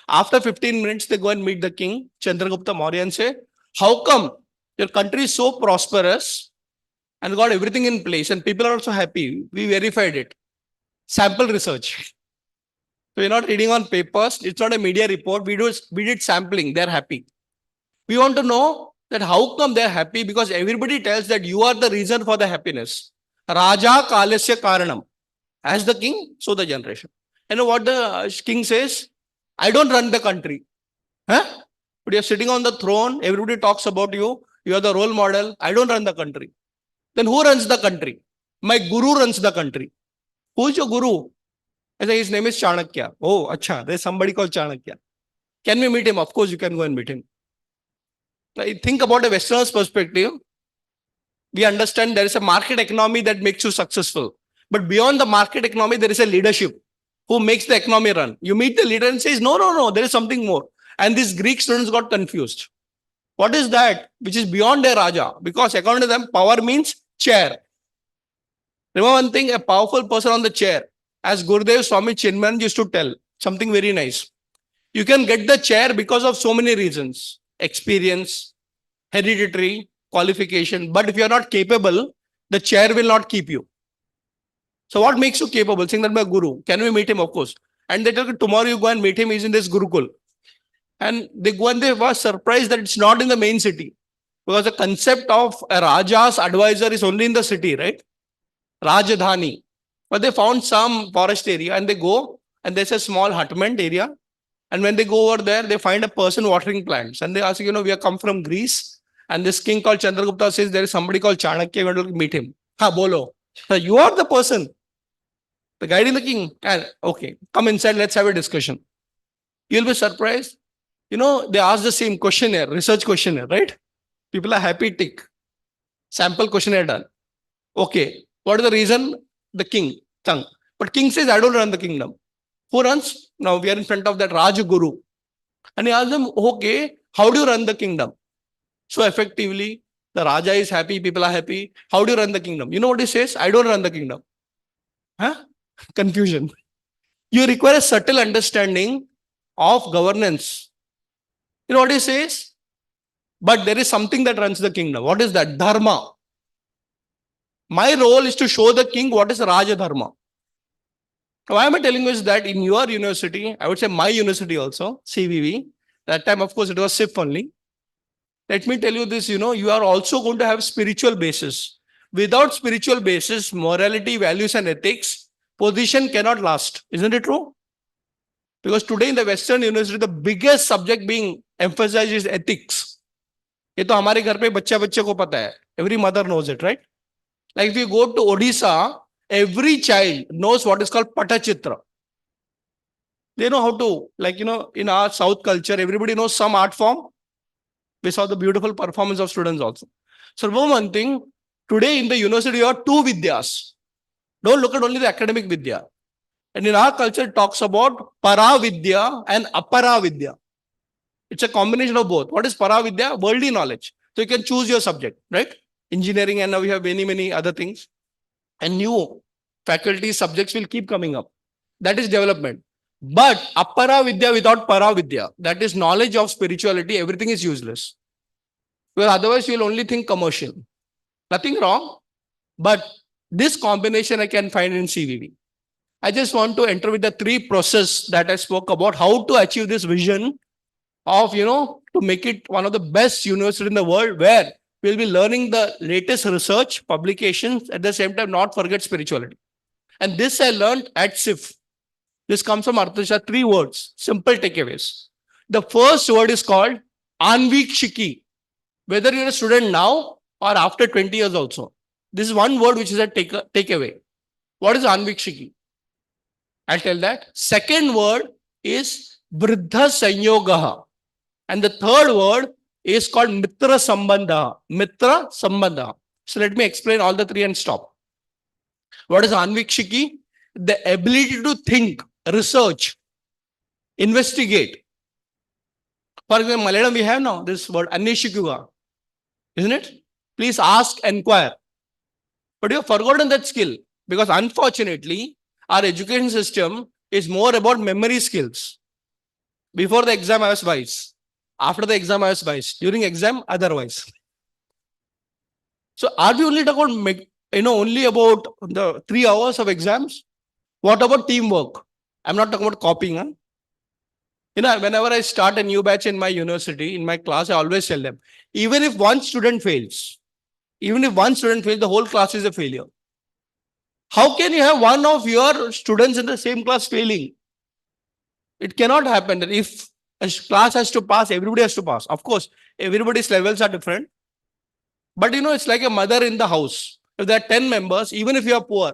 After 15 minutes, they go and meet the king, Chandragupta Maurya, and say, how come your country is so prosperous and got everything in place and people are also happy? We verified it. Sample research. So we're not reading on papers. It's not a media report. We did sampling. They're happy. We want to know that how come they're happy, because everybody tells that you are the reason for the happiness. Raja Kalasya Karanam. As the king, so the generation. You know what the king says? I don't run the country. Huh? But you're sitting on the throne. Everybody talks about you. You are the role model. I don't run the country. Then who runs the country? My guru runs the country. Who is your guru? I say his name is Chanakya. Oh, acha, there's somebody called Chanakya. Can we meet him? Of course, you can go and meet him. Now, think about a Westerner's perspective. We understand there is a market economy that makes you successful. But beyond the market economy, there is a leadership who makes the economy run. You meet the leader and says, no, there is something more. And these Greek students got confused. What is that which is beyond a Raja? Because according to them, power means chair. Remember one thing, a powerful person on the chair. As Gurudev Swami Chinmaya used to tell, something very nice. You can get the chair because of so many reasons. Experience, hereditary, qualification. But if you are not capable, the chair will not keep you. So what makes you capable? Saying that my guru. Can we meet him? Of course. And they tell you, tomorrow you go and meet him. He's in this Gurukul. And they go and they were surprised that it's not in the main city. Because the concept of a Raja's advisor is only in the city, right? Rajdhani. But they found some forest area and they go and there's a small hutment area. And when they go over there, they find a person watering plants. And they ask, we have come from Greece. And this king called Chandragupta says there is somebody called Chanakya. We're going to meet him. Ha, bolo. So you are the person. The guiding the king. And okay, come inside. Let's have a discussion. You'll be surprised. They ask the same questionnaire, research questionnaire, right? People are happy, tick. Sample questionnaire done. Okay. What is the reason? The king. Tongue. But king says, I don't run the kingdom. Who runs? Now we are in front of that Raj Guru. And he asks them, okay, how do you run the kingdom? So effectively, the Raja is happy, people are happy. How do you run the kingdom? You know what he says? I don't run the kingdom. Huh? Confusion. You require a subtle understanding of governance. You know what he says? But there is something that runs the kingdom. What is that? Dharma. My role is to show the king what is Raja Dharma. Why am I telling you is that in your university, I would say my university also, CVV, that time of course it was SIF only. Let me tell you this, you are also going to have spiritual basis. Without spiritual basis, morality, values and ethics, position cannot last. Isn't it true? Because today in the Western university, the biggest subject being emphasized is ethics. ये तो हमारे घर पे बच्चे को पता है. Every mother knows it, right? Like if you go to Odisha, every child knows what is called Patachitra. They know how to, in our South culture, everybody knows some art form. We saw the beautiful performance of students also. So remember one thing, today in the university, you have two Vidyas. Don't look at only the academic Vidya. And in our culture, it talks about Para Vidya and Apara Vidya. It's a combination of both. What is Para Vidya? Worldly knowledge. So you can choose your subject, right? Engineering, and now we have many other things. And new faculty subjects will keep coming up. That is development. But Apara Vidya without Para Vidya, that is knowledge of spirituality, everything is useless. Well, otherwise you will only think commercial. Nothing wrong. But this combination I can find in CVV. I just want to enter with the three process that I spoke about, how to achieve this vision of, to make it one of the best university in the world, where we'll be learning the latest research, publications, at the same time, not forget spirituality. And this I learned at SIF. This comes from Arthashastra, 3 words, simple takeaways. The first word is called Anvikshiki. Whether you're a student now or after 20 years also. This is one word which is a takeaway. What is Anvikshiki? I'll tell that. Second word is Vriddha Sanyogaha. And the third word is called Mitra Sambandha. Mitra Sambandha. So let me explain all the 3 and stop. What is Anvikshiki? The ability to think, research, investigate. For example, Malayalam we have now this word Anneshikuga. Isn't it? Please ask, inquire. But you have forgotten that skill, because unfortunately, our education system is more about memory skills. Before the exam, I was wise. After the exam, I was wise. During exam, otherwise. So are we only talking about, only about the 3 hours of exams? What about teamwork? I'm not talking about copying. Huh? Whenever I start a new batch in my university, in my class, I always tell them, even if one student fails, the whole class is a failure. How can you have one of your students in the same class failing? It cannot happen that if a class has to pass, everybody has to pass. Of course, everybody's levels are different. But it's like a mother in the house. If there are 10 members, even if you are poor,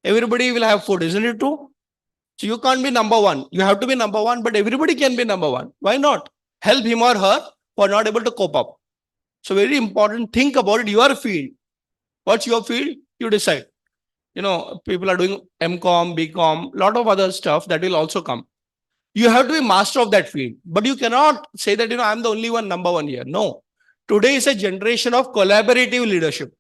everybody will have food, isn't it true? So you can't be number one. You have to be number one, but everybody can be number one. Why not? Help him or her who are not able to cope up. So very important, think about it, your field. What's your field? You decide. People are doing MCom, BCom, lot of other stuff that will also come. You have to be master of that field. But you cannot say that, I'm the only one, number one here. No. Today is a generation of collaborative leadership.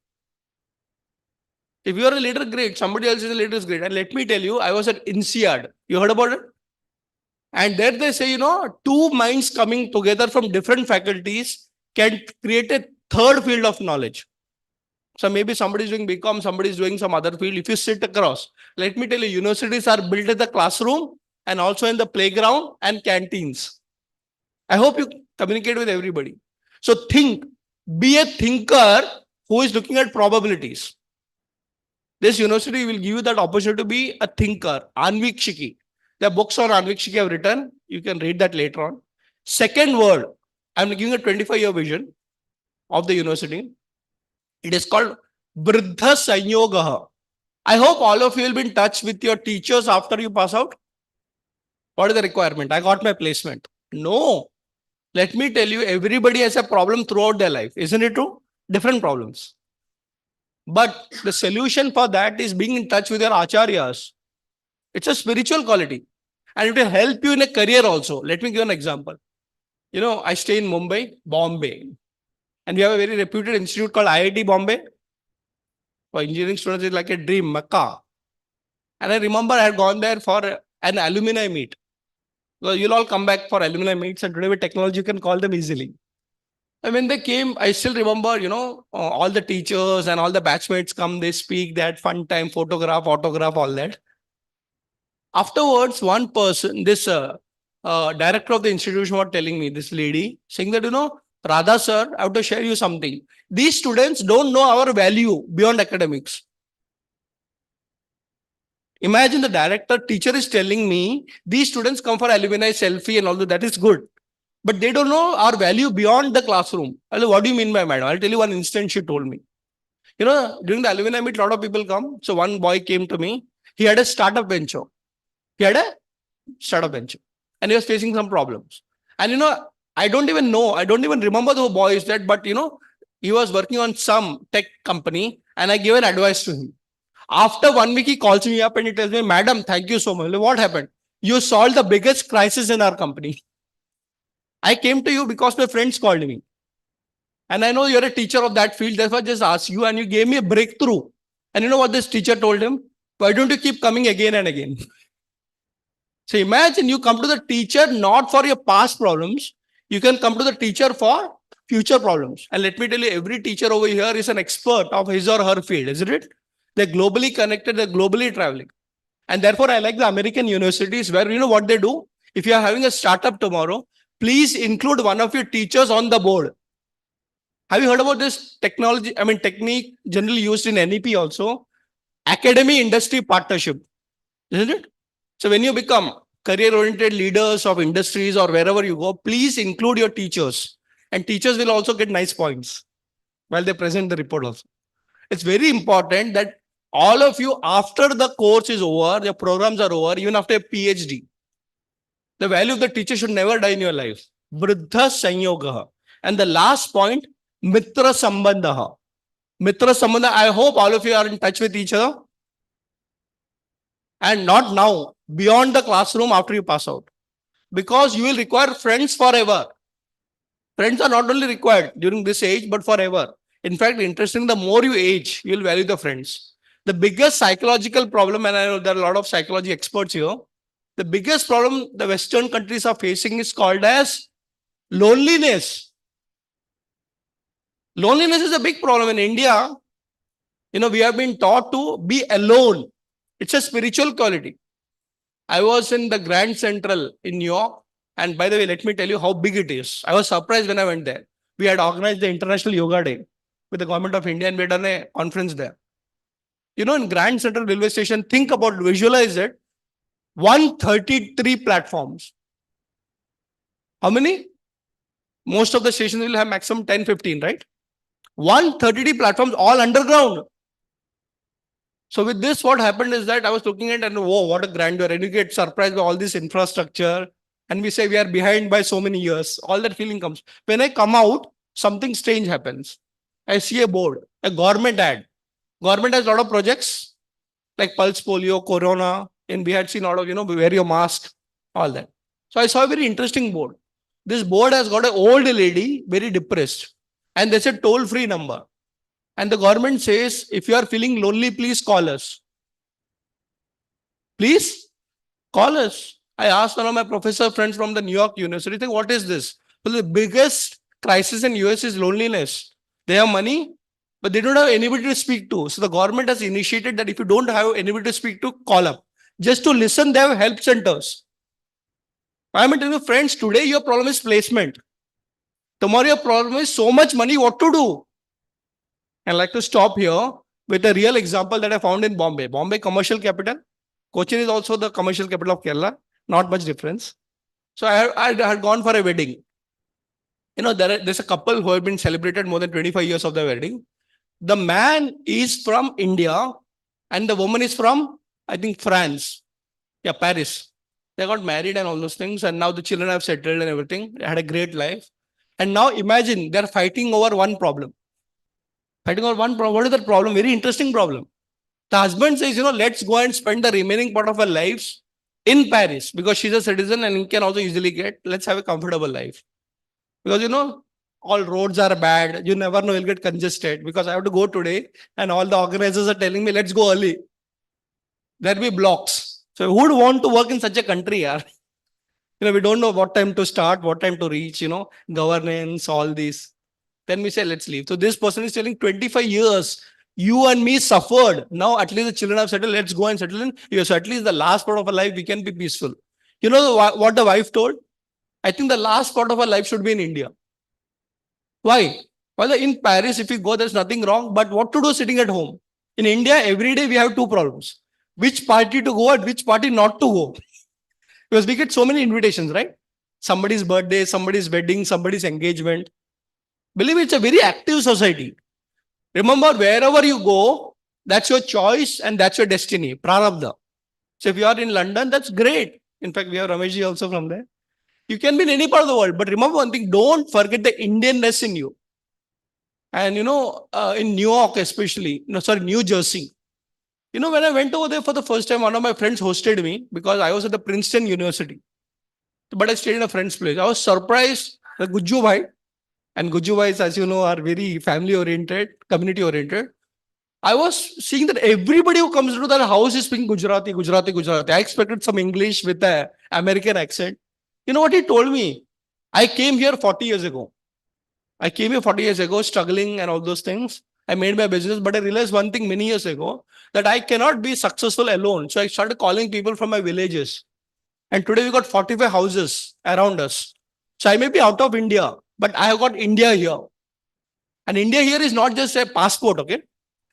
If you are a leader, great. Somebody else is a leader, is great. And let me tell you, I was at INSEAD. You heard about it? And there they say, 2 minds coming together from different faculties can create a third field of knowledge. So maybe somebody is doing BCom, somebody is doing some other field. If you sit across, let me tell you, universities are built in the classroom and also in the playground and canteens. I hope you communicate with everybody. So think, be a thinker who is looking at probabilities. This university will give you that opportunity to be a thinker, Anvikshiki. The books on Anvikshiki I have written. You can read that later on. Second word, I'm giving a 25-year vision of the university. It is called Vriddha Sanyogaha. I hope all of you will be in touch with your teachers after you pass out. What is the requirement? I got my placement. No. Let me tell you, everybody has a problem throughout their life. Isn't it true? Different problems. But the solution for that is being in touch with your acharyas. It's a spiritual quality. And it will help you in a career also. Let me give an example. I stay in Mumbai, Bombay. And we have a very reputed institute called IIT Bombay. For engineering students, it's like a dream, Mecca. And I remember I had gone there for an alumni meet. Well, you'll all come back for alumni meets, and today with technology, you can call them easily. And when they came, I still remember, all the teachers and all the batchmates come, they speak, they had fun time, photograph, autograph, all that. Afterwards, one person, this director of the institution was telling me, this lady, saying that, Radha sir, I have to share you something. These students don't know our value beyond academics. Imagine the director, teacher is telling me, these students come for alumni selfie and all that is good. But they don't know our value beyond the classroom. What do you mean by madam? I'll tell you one instance she told me. During the alumni meet, a lot of people come. So one boy came to me. He had a startup venture. And he was facing some problems. And I don't even remember the boy is that, but he was working on some tech company and I gave an advice to him. After 1 week, he calls me up and he tells me, madam, thank you so much. What happened? You solved the biggest crisis in our company. I came to you because my friends called me. And I know you're a teacher of that field. Therefore, I just asked you and you gave me a breakthrough. And you know what this teacher told him? Why don't you keep coming again and again? So imagine you come to the teacher not for your past problems. You can come to the teacher for future problems. And let me tell you, every teacher over here is an expert of his or her field, isn't it? They're globally connected, they're globally traveling. And therefore, I like the American universities where you know what they do? If you are having a startup tomorrow, please include one of your teachers on the board. Have you heard about this technology? I mean, technique generally used in NEP also. Academy industry partnership, isn't it? So when you become career-oriented leaders of industries or wherever you go, please include your teachers. And teachers will also get nice points while they present the report also. It's very important that all of you, after the course is over, your programs are over, even after a PhD, the value of the teacher should never die in your life. Vriddha Sanyogaha. And the last point, Mitra Sambandhaha. Mitra Sambandha, I hope all of you are in touch with each other. And not now, beyond the classroom after you pass out. Because you will require friends forever. Friends are not only required during this age, but forever. In fact, interesting, the more you age, you will value the friends. The biggest psychological problem, and I know there are a lot of psychology experts here, the biggest problem the Western countries are facing is called as loneliness. Loneliness is a big problem in India. You know, we have been taught to be alone. It's a spiritual quality. I was in the Grand Central in New York. And by the way, let me tell you how big it is. I was surprised when I went there. We had organized the International Yoga Day with the government of India and we had done a conference there. You know, in Grand Central Railway Station, think about, visualize it, 133 platforms. How many? Most of the stations will have maximum 10, 15, right? 133 platforms, all underground. So with this, what happened is that I was looking at and whoa, what a grandeur. And you get surprised by all this infrastructure. And we say we are behind by so many years. All that feeling comes. When I come out, something strange happens. I see a board, a government ad. Government has a lot of projects like Pulse Polio, Corona, and we had seen a lot of, you know, wear your mask, all that. So I saw a very interesting board. This board has got an old lady, very depressed. And there's a toll-free number. And the government says, if you are feeling lonely, please call us. Please call us. I asked one of my professor friends from the New York University, what is this? Well, the biggest crisis in US is loneliness. They have money, but they don't have anybody to speak to. So the government has initiated that if you don't have anybody to speak to, call up. Just to listen, they have help centers. I am telling you, friends, today your problem is placement. Tomorrow your problem is so much money, what to do? I'd like to stop here with a real example that I found in Bombay. Bombay commercial capital. Cochin is also the commercial capital of Kerala. Not much difference. So I had gone for a wedding. You know, there's a couple who have been celebrated more than 25 years of their wedding. The man is from India and the woman is from, I think, France. Yeah, Paris. They got married and all those things. And now the children have settled and everything. They had a great life. And now imagine they're fighting over one problem. Fighting over one problem. What is that problem? Very interesting problem. The husband says, you know, let's go and spend the remaining part of our lives in Paris because she's a citizen and can also easily get, let's have a comfortable life. Because, you know, all roads are bad. You never know, you'll get congested because I have to go today and all the organizers are telling me, let's go early. There'll be blocks. So who would want to work in such a country? You know, we don't know what time to start, what time to reach, you know, governance, all these. Then we say, let's leave. So this person is telling 25 years, you and me suffered. Now at least the children have settled. Let's go and settle in. Yes, so at least the last part of our life, we can be peaceful. You know what the wife told? I think the last part of our life should be in India. Why? Well, in Paris, if you go, there's nothing wrong. But what to do sitting at home? In India, every day we have two problems. Which party to go and which party not to go. Because we get so many invitations, right? Somebody's birthday, somebody's wedding, somebody's engagement. Believe me, it's a very active society. Remember, wherever you go, that's your choice and that's your destiny. Prarabdha. So if you are in London, that's great. In fact, we have Rameshji also from there. You can be in any part of the world. But remember one thing, don't forget the Indianness in you. And you know, in New York especially, New Jersey. You know, when I went over there for the first time, one of my friends hosted me because I was at the Princeton University. But I stayed in a friend's place. I was surprised that Gujju Bhai, and Gujju Bhais, as you know, are very family-oriented, community-oriented. I was seeing that everybody who comes to that house is speaking Gujarati. I expected some English with an American accent. You know what he told me? I came here 40 years ago. I came here 40 years ago, struggling and all those things. I made my business, but I realized one thing many years ago, that I cannot be successful alone. So I started calling people from my villages. And today we got 45 houses around us. So I may be out of India, but I have got India here. And India here is not just a passport, okay?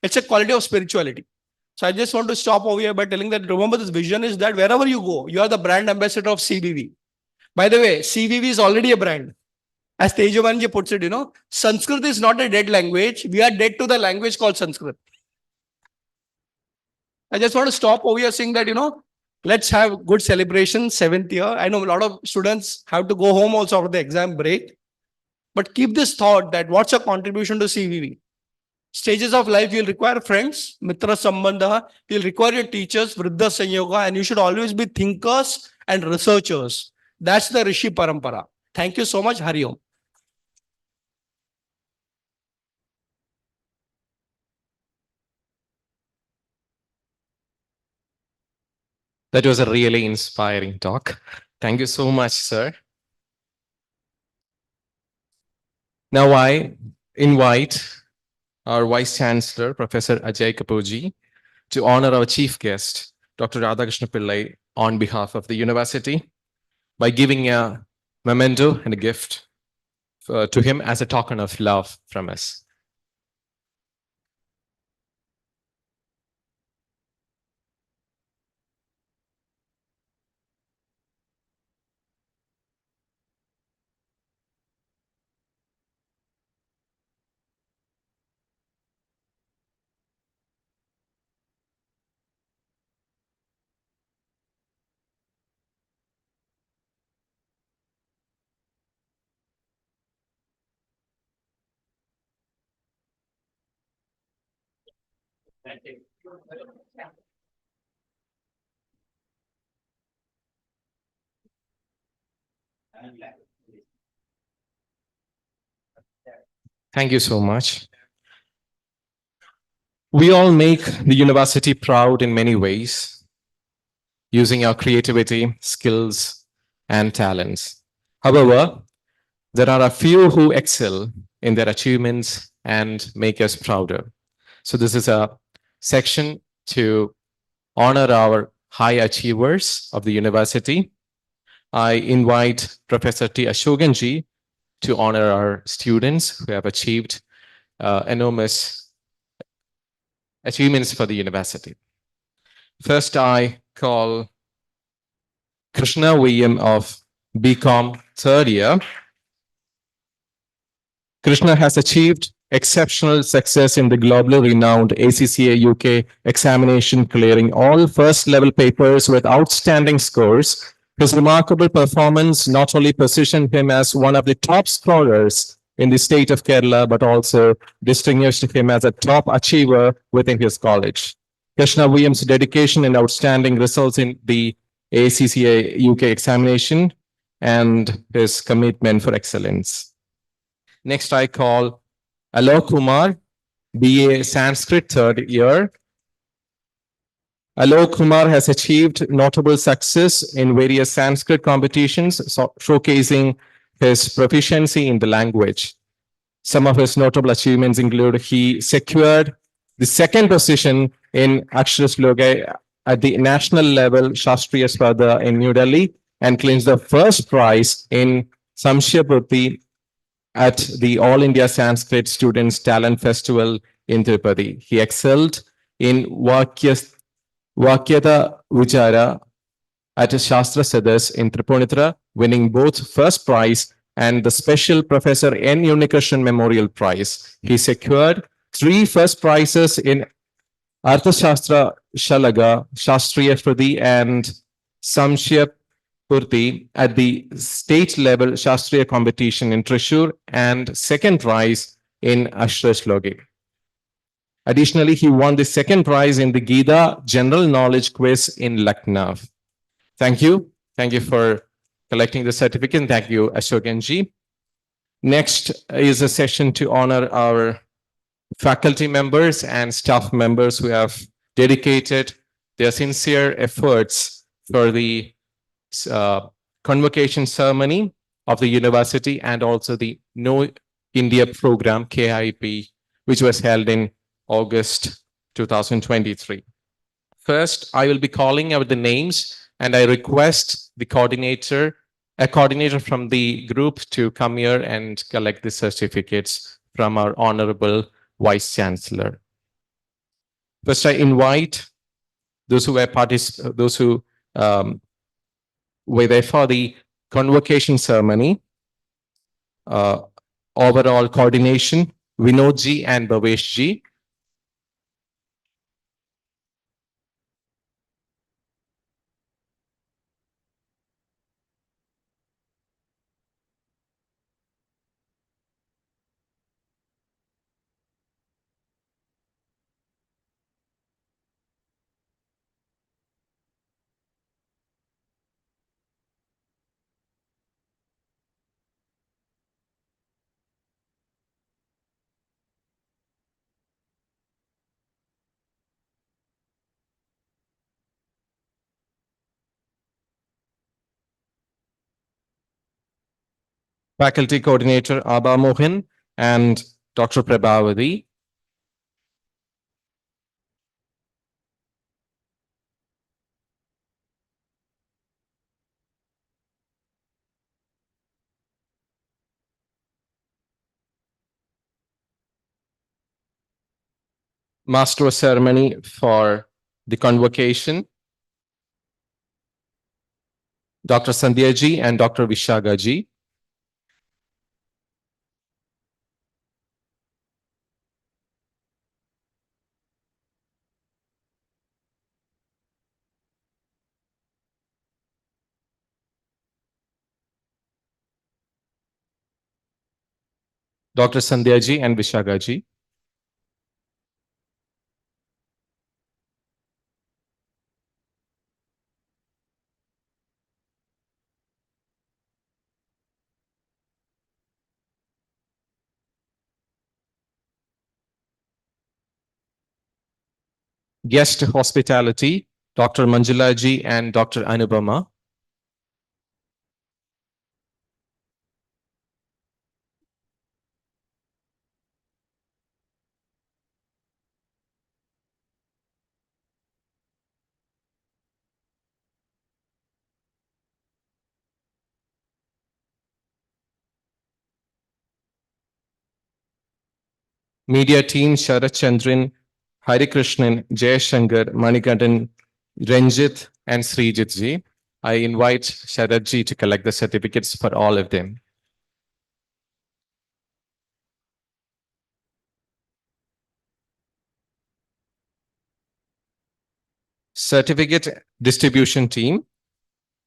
It's a quality of spirituality. So I just want to stop over here by telling that remember this vision is that wherever you go, you are the brand ambassador of CVV. By the way, CVV is already a brand. As Tejavanji puts it, Sanskrit is not a dead language. We are dead to the language called Sanskrit. I just want to stop over here saying that, let's have good celebration, 7th year. I know a lot of students have to go home also after the exam break. But keep this thought that what's your contribution to CVV? Stages of life, you'll require friends, mitra sambandha, you'll require your teachers, vriddha sanyoga, and you should always be thinkers and researchers. That's the Rishi Parampara. Thank you so much. Hari Om.
That was a really inspiring talk. Thank you so much, sir. Now I invite our Vice Chancellor, Professor Ajay Kapoorji, to honor our chief guest, Dr. Radhakrishnan Pillai, on behalf of the university by giving a memento and a gift to him as a token of love from us. Thank you so much. We all make the university proud in many ways, using our creativity, skills, and talents. However, there are a few who excel in their achievements and make us prouder. So this is a section to honor our high achievers of the university. I invite Professor T. Ashokanji to honor our students who have achieved enormous achievements for the university. First, I call Krishna VM of BCom third year. Krishna has achieved exceptional success in the globally renowned ACCA UK examination, clearing all first-level papers with outstanding scores. His remarkable performance not only positioned him as one of the top scorers in the state of Kerala, but also distinguished him as a top achiever within his college. Krishna Williams' dedication and outstanding results in the ACCA UK examination and his commitment for excellence. Next, I call Alok Kumar, BA Sanskrit third year. Alok Kumar has achieved notable success in various Sanskrit competitions, showcasing his proficiency in the language. Some of his notable achievements include he secured the second position in Akshara at the national level Shastriya Sparda in New Delhi and claims the first prize in Samshya Purti at the All India Sanskrit Students Talent Festival in Tirupati. He excelled in Vakyata Vichara at Shastra Sadas in Tripunithura, winning both first prize and the special Professor N. Unikrishnan Memorial Prize. He secured 3 first prizes in Arthashastra Shalaga, Shastriya Sprati, and Samshya Purti at the state level Shastriya competition in Thrissur and second prize in Ashra Shloki. Additionally, he won the second prize in the Gita General Knowledge Quiz in Lucknow. Thank you. Thank you for collecting the certificate. Thank you, Ashokanji. Next is a session to honor our faculty members and staff members who have dedicated their sincere efforts for the convocation ceremony of the university and also the Know India program, KIP, which was held in August 2023. First, I will be calling out the names, and I request a coordinator from the group to come here and collect the certificates from our Honorable Vice Chancellor. First, I invite those who were there for the convocation ceremony, overall coordination, Vinodji and Bhaveshji. Faculty Coordinator Abha Mohan and Dr. Prabhavati. Master of Ceremony for the convocation, Dr. Sandhya ji and Dr. Vishaga ji. Dr. Sandhya ji and Vishaga ji. Guest hospitality, Dr. Manjula ji and Dr. Anubama. Media team, Sharat Chandran, Harikrishnan, Jayashankar, Manikandan, Ranjit, and Srijit ji. I invite Sharat ji to collect the certificates for all of them. Certificate distribution team,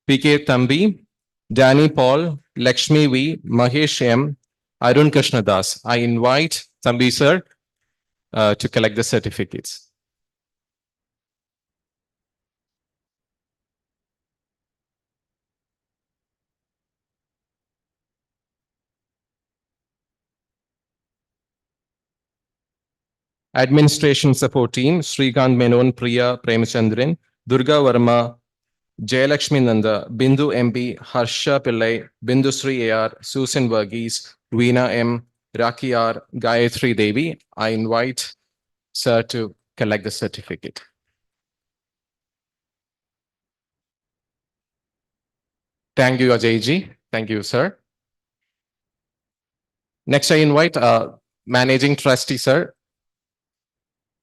PK Thambi, Danny Paul, Lakshmi V, Mahesh M, Arun Krishnadas. I invite Thambi sir to collect the certificates. Administration support team, Srikant Menon, Priya Premchandran, Durga Verma, Jayalakshmi Nanda, Bindu MP, Harsha Pillai, Bindu Sri AR, Susan Varghese, Veena M, Raki R, Gayatri Devi. I invite sir to collect the certificate. Thank you, Ajay ji. Thank you, sir. Next, I invite managing trustee, sir,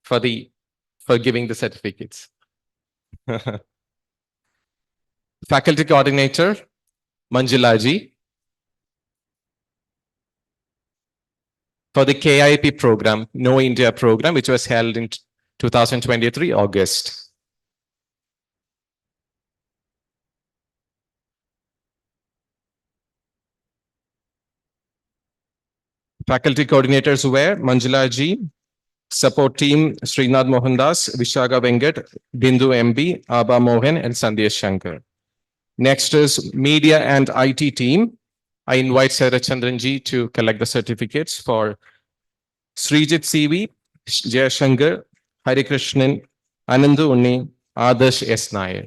for giving the certificates. Faculty coordinator, Manjula ji, for the KIP program, No India program, which was held in 2023 August. Faculty coordinators were Manjula ji, support team Srinath Mohandas, Vishaga Venkat, Bindu MB, Abha Mohan, and Sandhya Shankar. Next is media and IT team. I invite Sarah Chandran ji to collect the certificates for Srijit CV, Jayashankar, Harikrishnan, Anandu Unni, Adarsh S. Nair.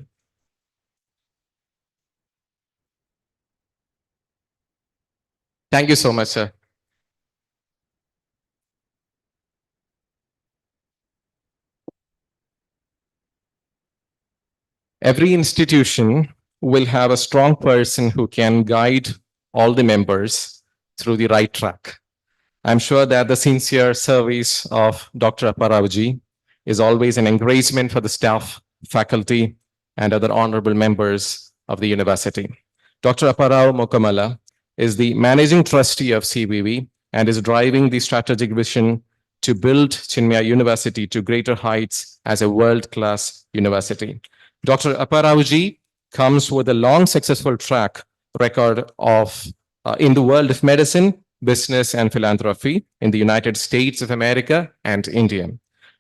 Thank you so much, sir. Every institution will have a strong person who can guide all the members through the right track. I'm sure that the sincere service of Dr. Apparavaji is always an encouragement for the staff, faculty, and other honorable members of the university. Dr. Apparao Mokamala is the managing trustee of CBV and is driving the strategic vision to build Chinmaya University to greater heights as a world-class university. Dr. Apparavaji comes with a long successful track record of in the world of medicine, business, and philanthropy in the United States of America and India.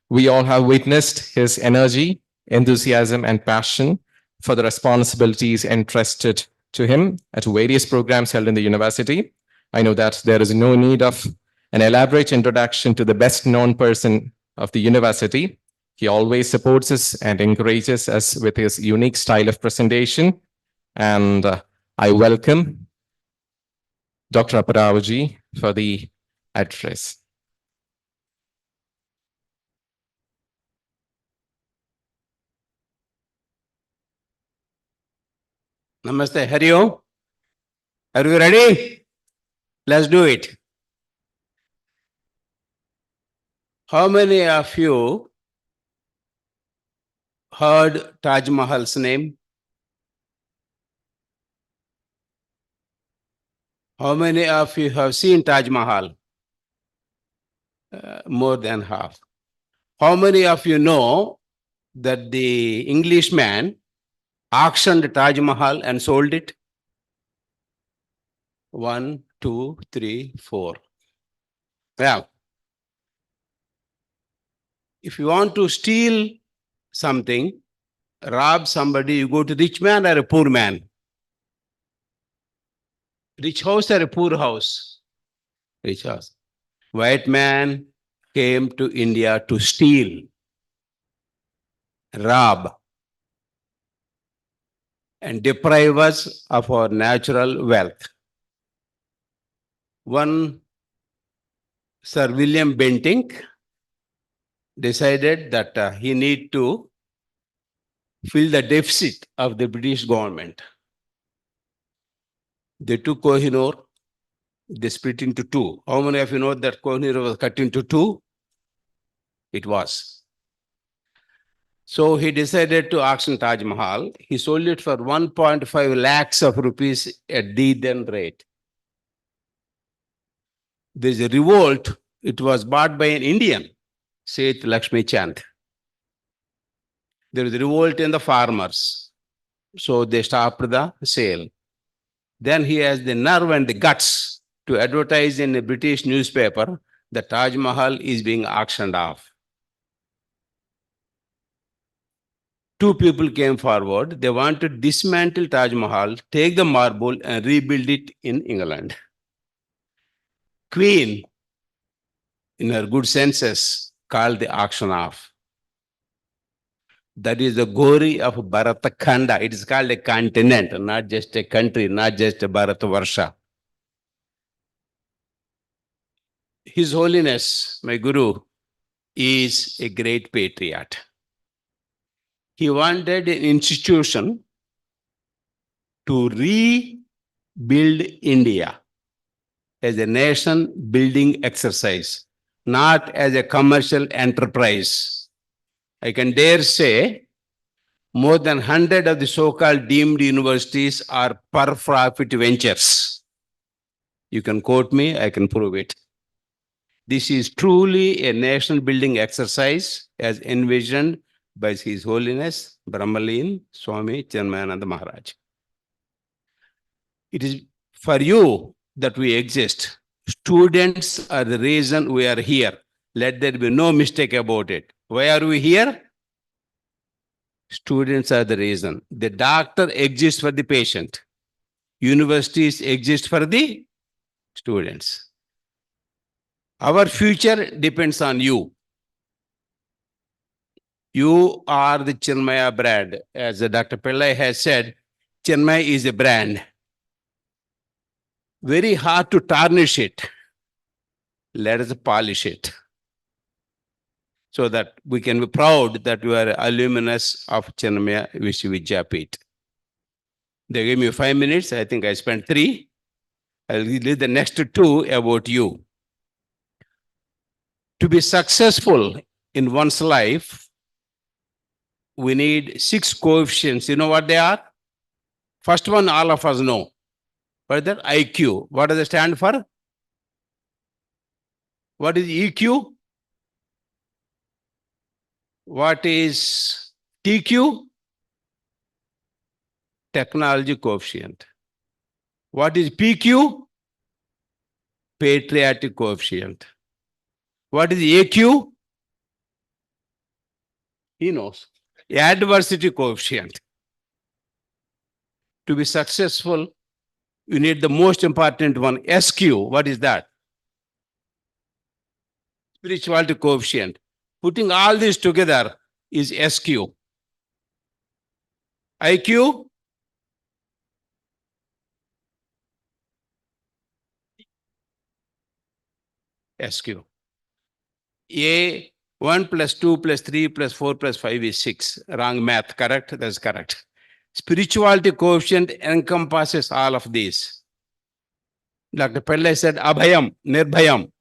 We all have witnessed his energy, enthusiasm, and passion for the responsibilities entrusted to him at various programs held in the university. I know that there is no need of an elaborate introduction to the best known person of the university. He always supports us and encourages us with his unique style of presentation. And I welcome Dr. Apparavaji for the address.
Namaste, Hari Om. Are you ready? Let's do it. How many of you heard Taj Mahal's name? How many of you have seen Taj Mahal? More than half. How many of you know that the Englishman auctioned Taj Mahal and sold it? 1, 2, 3, 4. Well, if you want to steal something, rob somebody, you go to rich man or a poor man? Rich house or a poor house? Rich house. White man came to India to steal, rob, and deprive us of our natural wealth. One Sir William Bentinck decided that he need to fill the deficit of the British government. They took Kohinoor, they split into two. How many of you know that Kohinoor was cut into two? It was. So he decided to auction Taj Mahal. He sold it for 1.5 lakhs of rupees at the then rate. There's a revolt. It was bought by an Indian, Seth Lakshmi Chand. There was a revolt in the farmers. So they stopped the sale. Then he has the nerve and the guts to advertise in a British newspaper that Taj Mahal is being auctioned off. Two people came forward. They want to dismantle Taj Mahal, take the marble and rebuild it in England. Queen, in her good senses, called the auction off. That is the glory of Bharatakhanda. It is called a continent, not just a country, not just a Bharatavarsha. His Holiness, my Guru, is a great patriot. He wanted an institution to rebuild India as a nation building exercise, not as a commercial enterprise. I can dare say more than 100 of the so-called deemed universities are for-profit ventures. You can quote me, I can prove it. This is truly a nation-building exercise as envisioned by His Holiness Brahmalin Swami Chinmayananda Maharaj. It is for you that we exist. Students are the reason we are here. Let there be no mistake about it. Why are we here? Students are the reason. The doctor exists for the patient. Universities exist for the students. Our future depends on you. You are the Chinmaya brand. As Dr. Pillai has said, Chinmaya is a brand. Very hard to tarnish it. Let us polish it. so that we can be proud that we are alumnus of Chinmaya Vishwa Vidyapeeth. They gave me 5 minutes. I think I spent 3. I'll leave the next 2 about you. To be successful in one's life, we need 6 coefficients. You know what they are? First one, all of us know. What is that? IQ. What does it stand for? What is EQ? What is TQ? Technology coefficient. What is PQ? Patriotic coefficient. What is AQ? He knows. Adversity coefficient. To be successful, you need the most important one, SQ. What is that? Spirituality coefficient. Putting all this together is SQ. IQ? SQ. A 1 plus 2 plus 3 plus 4 plus 5 is 6. Wrong math, correct? That's correct. Spirituality coefficient encompasses all of these. Dr. Pillai said, Abhayam, Nirbhayam.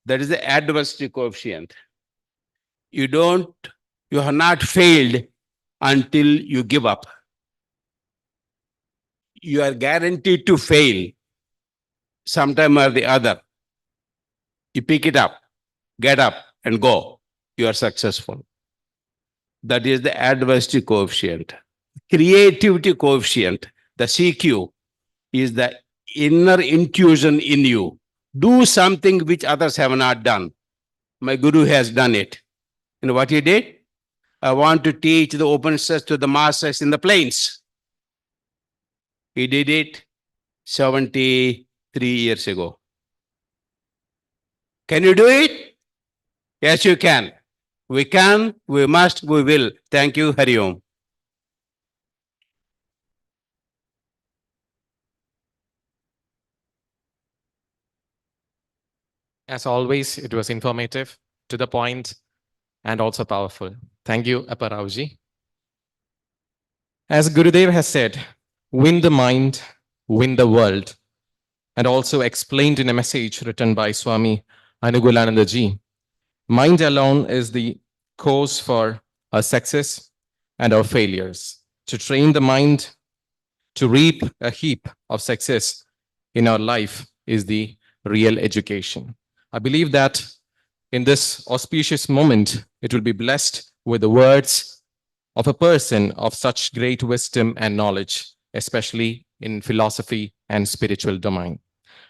That is the adversity coefficient. You have not failed until you give up. You are guaranteed to fail sometime or the other. You pick it up, get up and go. You are successful. That is the adversity coefficient. Creativity coefficient, the CQ, is the inner intuition in you. Do something which others have not done. My guru has done it. And what he did? I want to teach the Upanishads to the masters in the plains. He did it 73 years ago. Can you do it? Yes, you can. We can, we must, we will. Thank you, Hari Om.
As always, it was informative, to the point, and also powerful. Thank you, Apparauji. As Gurudev has said, win the mind, win the world, and also explained in a message written by Swami Anugulananda ji. Mind alone is the cause for our success and our failures. To train the mind to reap a heap of success in our life is the real education. I believe that in this auspicious moment, it will be blessed with the words of a person of such great wisdom and knowledge, especially in philosophy and spiritual domain.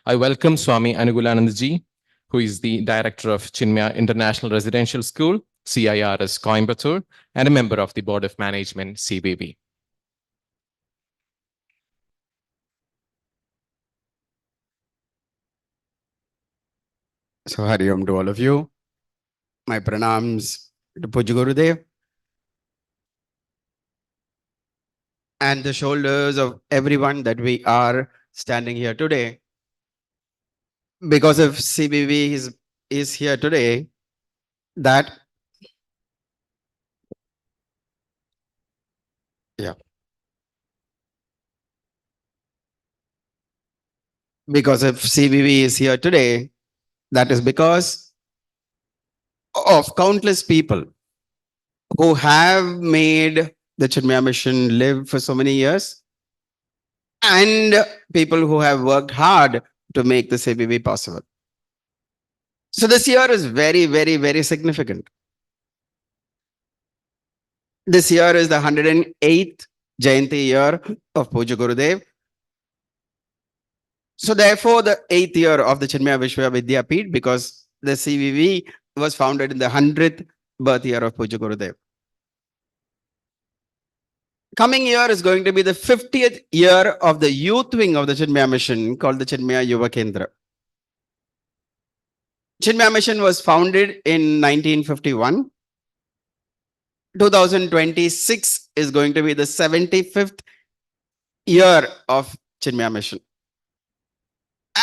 I welcome Swami Anugulananda ji, who is the director of Chinmaya International Residential School, CIRS Coimbatore, and a member of the Board of Management, CBB.
So Hari Om to all of you. My pranams to Puja Gurudev and the shoulders of everyone that we are standing here today. Because of CBV is here today, that because of CBV is here today, that is because of countless people who have made the Chinmaya mission live for so many years, and people who have worked hard to make the CBV possible. So this year is very, very, very significant. This year is the 108th Jayanti year of Puja Gurudev. So therefore, the 8th year of the Chinmaya Vishwa Vidyapeeth, because the CVV was founded in the 100th birth year of Puja Gurudev. Coming year is going to be the 50th year of the youth wing of the Chinmaya mission, called the Chinmaya Yuva Kendra. Chinmaya mission was founded in 1951. 2026 is going to be the 75th year of Chinmaya mission.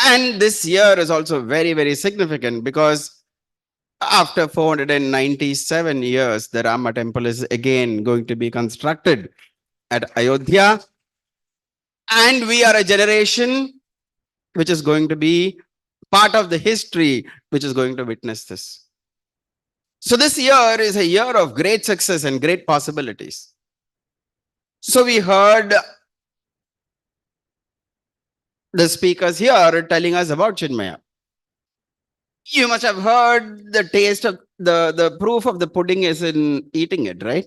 And this year is also very, very significant because After 497 years, the Rama temple is again going to be constructed at Ayodhya. And we are a generation which is going to be part of the history which is going to witness this. So this year is a year of great success and great possibilities. So we heard the speakers here telling us about Chinmaya. You must have heard the taste of the proof of the pudding is in eating it, right?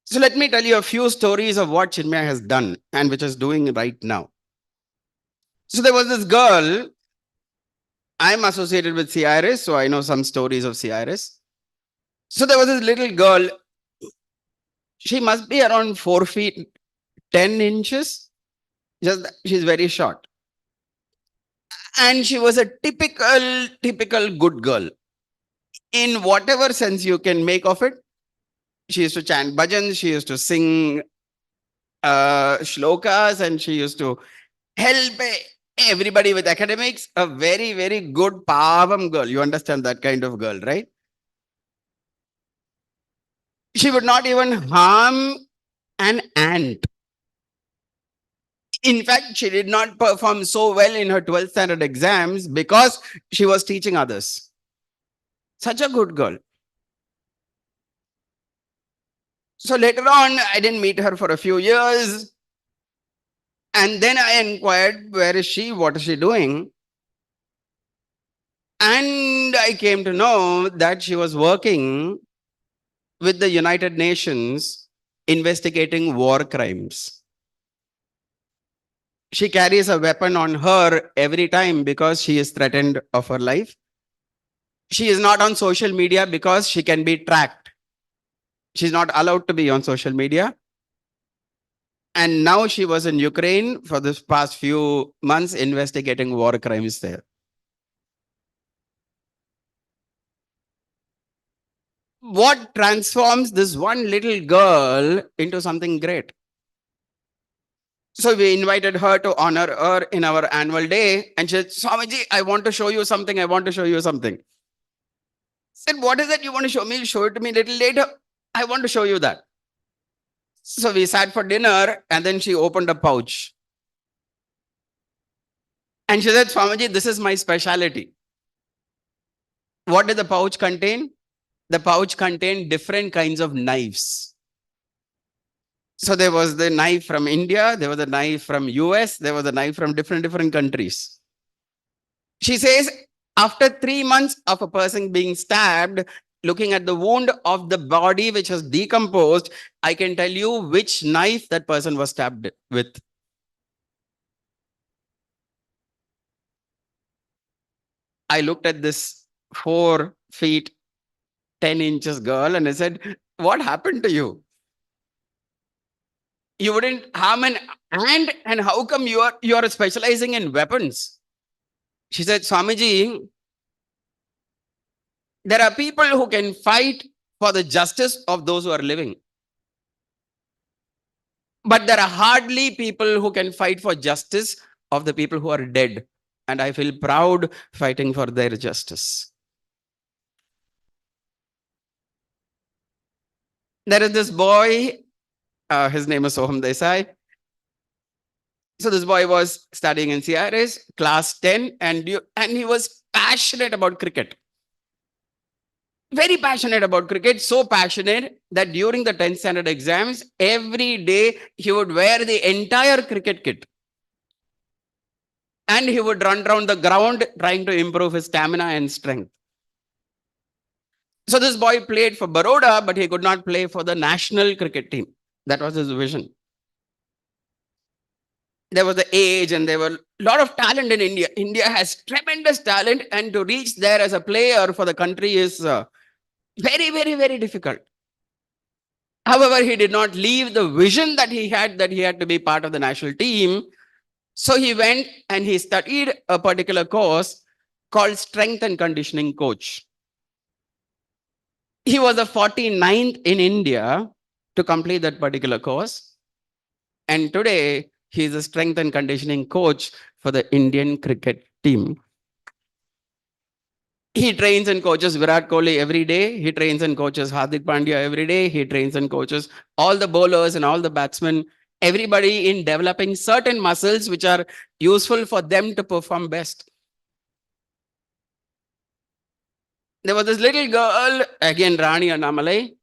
So let me tell you a few stories of what Chinmaya has done and which is doing right now. So there was this girl. I'm associated with CIRS, so I know some stories of CIRS. So there was this little girl. She must be around 4 feet 10 inches. She's very short. And she was a typical good girl. In whatever sense you can make of it. She used to chant bhajans, she used to sing shlokas, and she used to help everybody with academics. A very good pavam girl. You understand that kind of girl, right? She would not even harm an ant. In fact, she did not perform so well in her 12th standard exams because she was teaching others. Such a good girl. So later on, I didn't meet her for a few years. And then I inquired, where is she? What is she doing? And I came to know that she was working with the United Nations investigating war crimes. She carries a weapon on her every time because she is threatened of her life. She is not on social media because she can be tracked. She's not allowed to be on social media. And now she was in Ukraine for this past few months investigating war crimes there. What transforms this one little girl into something great? So we invited her to honor her in our annual day. And she said, Swamiji, I want to show you something. I want to show you something. I said, what is it you want to show me? Show it to me a little later. I want to show you that. So we sat for dinner and then she opened a pouch. And she said, Swamiji, this is my specialty. What did the pouch contain? The pouch contained different kinds of knives. So there was the knife from India, there was a knife from US, there was a knife from different countries. She says, after 3 months of a person being stabbed, looking at the wound of the body which has decomposed, I can tell you which knife that person was stabbed with. I looked at this 4 feet 10 inches girl and I said, what happened to you? You wouldn't harm an ant, and how come you are specializing in weapons? She said, Swamiji, there are people who can fight for the justice of those who are living. But there are hardly people who can fight for justice of the people who are dead. And I feel proud fighting for their justice. There is this boy, his name is Soham Desai. So this boy was studying in CRS, class 10, and he was passionate about cricket. Very passionate about cricket, so passionate that during the 10th standard exams, every day he would wear the entire cricket kit. And he would run around the ground trying to improve his stamina and strength. So this boy played for Baroda, but he could not play for the national cricket team. That was his vision. There was the age and there were a lot of talent in India. India has tremendous talent, and to reach there as a player for the country is very difficult. However, he did not leave the vision that he had to be part of the national team. So he went and he studied a particular course called Strength and Conditioning Coach. He was the 49th in India to complete that particular course. And today, he is a strength and conditioning coach for the Indian cricket team. He trains and coaches Virat Kohli every day. He trains and coaches Hardik Pandya every day. He trains and coaches all the bowlers and all the batsmen, everybody in developing certain muscles which are useful for them to perform best. There was this little girl, again Rani Annamalai,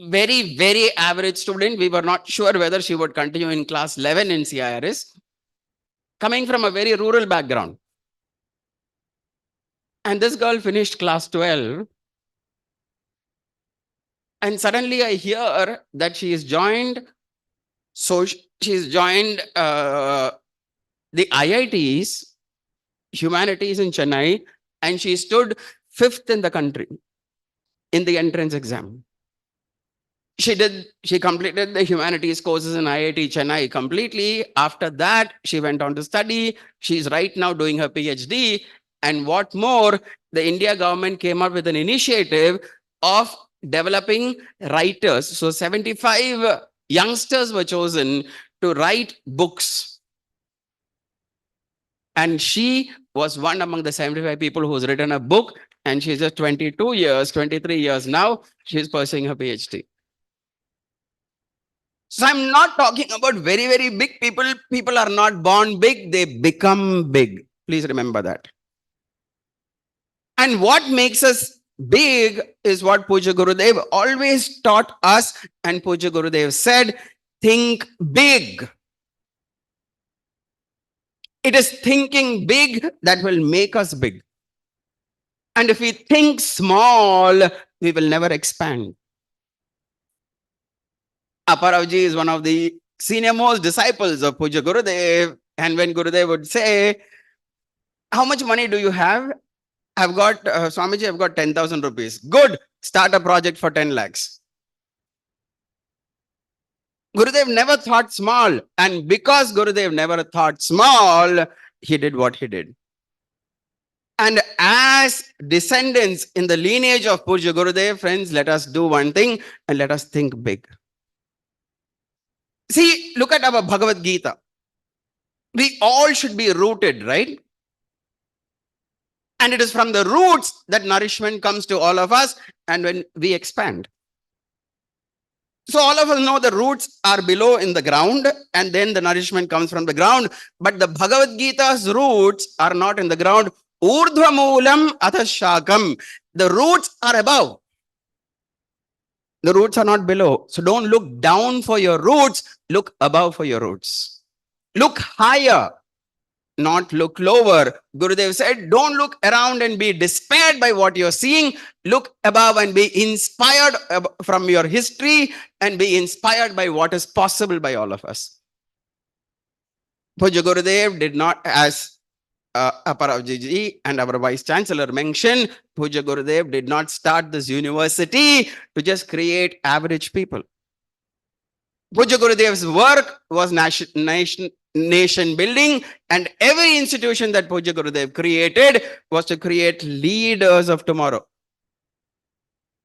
very, very average student. We were not sure whether she would continue in class 11 in CIRS, coming from a very rural background. And this girl finished class 12. And suddenly I hear that she is joined. So she's joined the IITs, humanities in Chennai, and she stood 5th in the country in the entrance exam. She completed the humanities courses in IIT Chennai completely. After that, she went on to study. She's right now doing her PhD. And what more, the India government came up with an initiative of developing writers. So 75 youngsters were chosen to write books. And she was one among the 75 people who's written a book. And she's just 22 years, 23 years now. She's pursuing her PhD. So I'm not talking about very, very big people. People are not born big, they become big. Please remember that. And what makes us big is what Puja Gurudev always taught us. And Puja Gurudev said, think big. It is thinking big that will make us big. And if we think small, we will never expand. Aparavji is one of the senior most disciples of Puja Gurudev. And when Gurudev would say, how much money do you have? I've got, Swamiji, I've got 10,000 rupees. Good. Start a project for 10 lakhs. Gurudev never thought small. And because Gurudev never thought small, he did what he did. And as descendants in the lineage of Puja Gurudev, friends, let us do one thing and let us think big. See, look at our Bhagavad Gita. We all should be rooted, right? And it is from the roots that nourishment comes to all of us and when we expand. So all of us know the roots are below in the ground and then the nourishment comes from the ground. But the Bhagavad Gita's roots are not in the ground. Urdhva moolam atha shakam. The roots are above. The roots are not below. So don't look down for your roots. Look above for your roots. Look higher, not look lower. Gurudev said, don't look around and be despaired by what you're seeing. Look above and be inspired from your history and be inspired by what is possible by all of us. Puja Gurudev did not, as Aparavji and our Vice Chancellor mentioned, Puja Gurudev did not start this university to just create average people. Puja Gurudev's work was nation building, and every institution that Puja Gurudev created was to create leaders of tomorrow.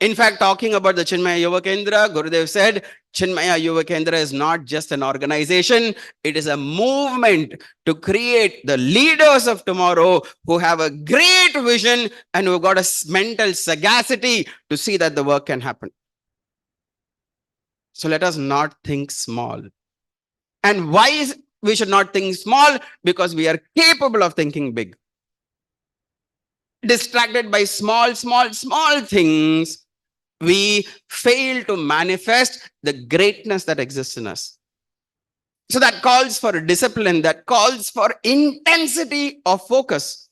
In fact, talking about the Chinmaya Yuva Kendra, Gurudev said, Chinmaya Yuva Kendra is not just an organization, it is a movement to create the leaders of tomorrow who have a great vision and who got a mental sagacity to see that the work can happen. So let us not think small. And why we should not think small? Because we are capable of thinking big. Distracted by small things, we fail to manifest the greatness that exists in us. So that calls for discipline, that calls for intensity of focus,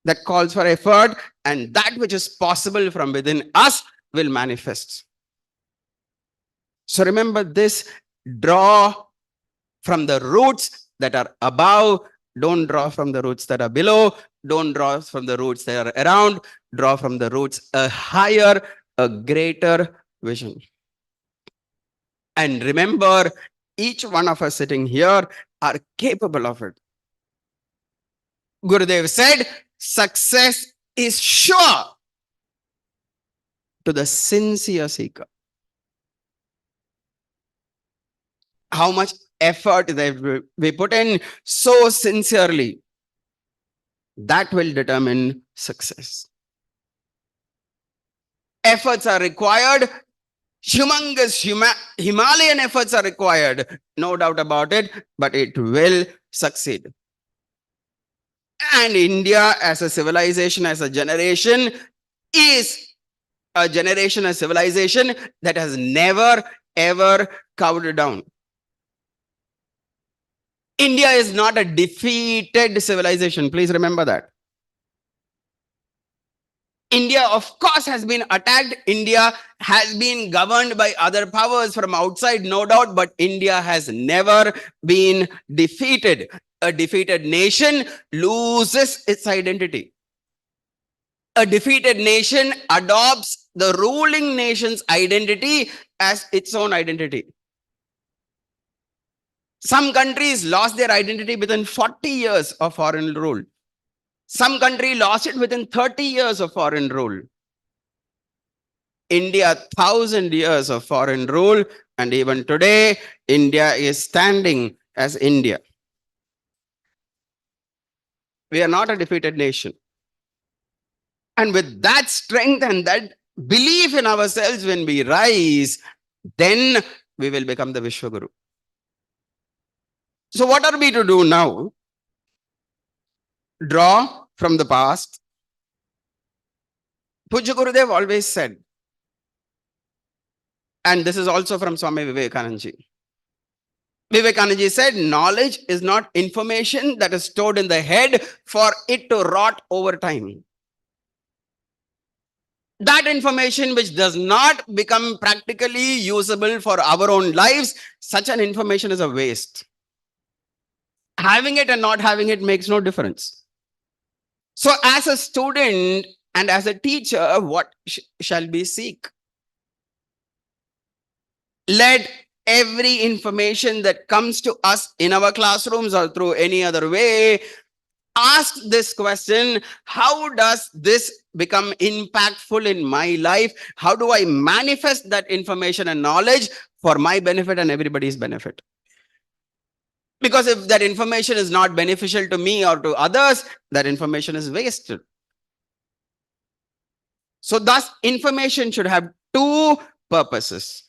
that calls for effort, and that which is possible from within us will manifest. So remember this, draw from the roots that are above, don't draw from the roots that are below, don't draw from the roots that are around, draw from the roots a higher, a greater vision. And remember, each one of us sitting here are capable of it. Gurudev said, success is sure to the sincere seeker. How much effort we put in so sincerely. That will determine success. Efforts are required. Humongous Himalayan efforts are required. No doubt about it, but it will succeed. And India as a civilization, as a generation, is a generation, a civilization that has never ever cowered down. India is not a defeated civilization. Please remember that. India, of course, has been attacked. India has been governed by other powers from outside, no doubt, but India has never been defeated. A defeated nation loses its identity. A defeated nation adopts the ruling nation's identity as its own identity. Some countries lost their identity within 40 years of foreign rule. Some country lost it within 30 years of foreign rule. India, 1,000 years of foreign rule, and even today, India is standing as India. We are not a defeated nation. And with that strength and that belief in ourselves, when we rise, then we will become the Vishwaguru. So what are we to do now? Draw from the past. Pujya Gurudev always said, and this is also from Swami Vivekananda. Vivekananda said, knowledge is not information that is stored in the head for it to rot over time. That information which does not become practically usable for our own lives, such an information is a waste. Having it and not having it makes no difference. So as a student and as a teacher, what shall we seek? Let every information that comes to us in our classrooms or through any other way, ask this question: how does this become impactful in my life? How do I manifest that information and knowledge for my benefit and everybody's benefit? Because if that information is not beneficial to me or to others, that information is wasted. So thus, information should have two purposes.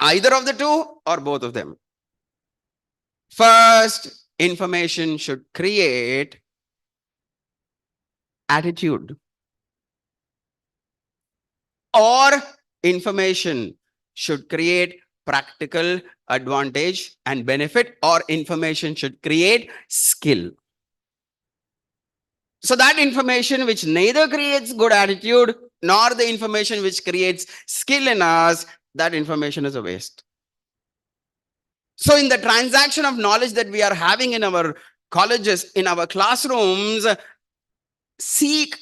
Either of the two or both of them. First, information should create attitude. Or information should create practical advantage and benefit, or information should create skill. So that information which neither creates good attitude nor the information which creates skill in us, that information is a waste. So in the transaction of knowledge that we are having in our colleges, in our classrooms, seek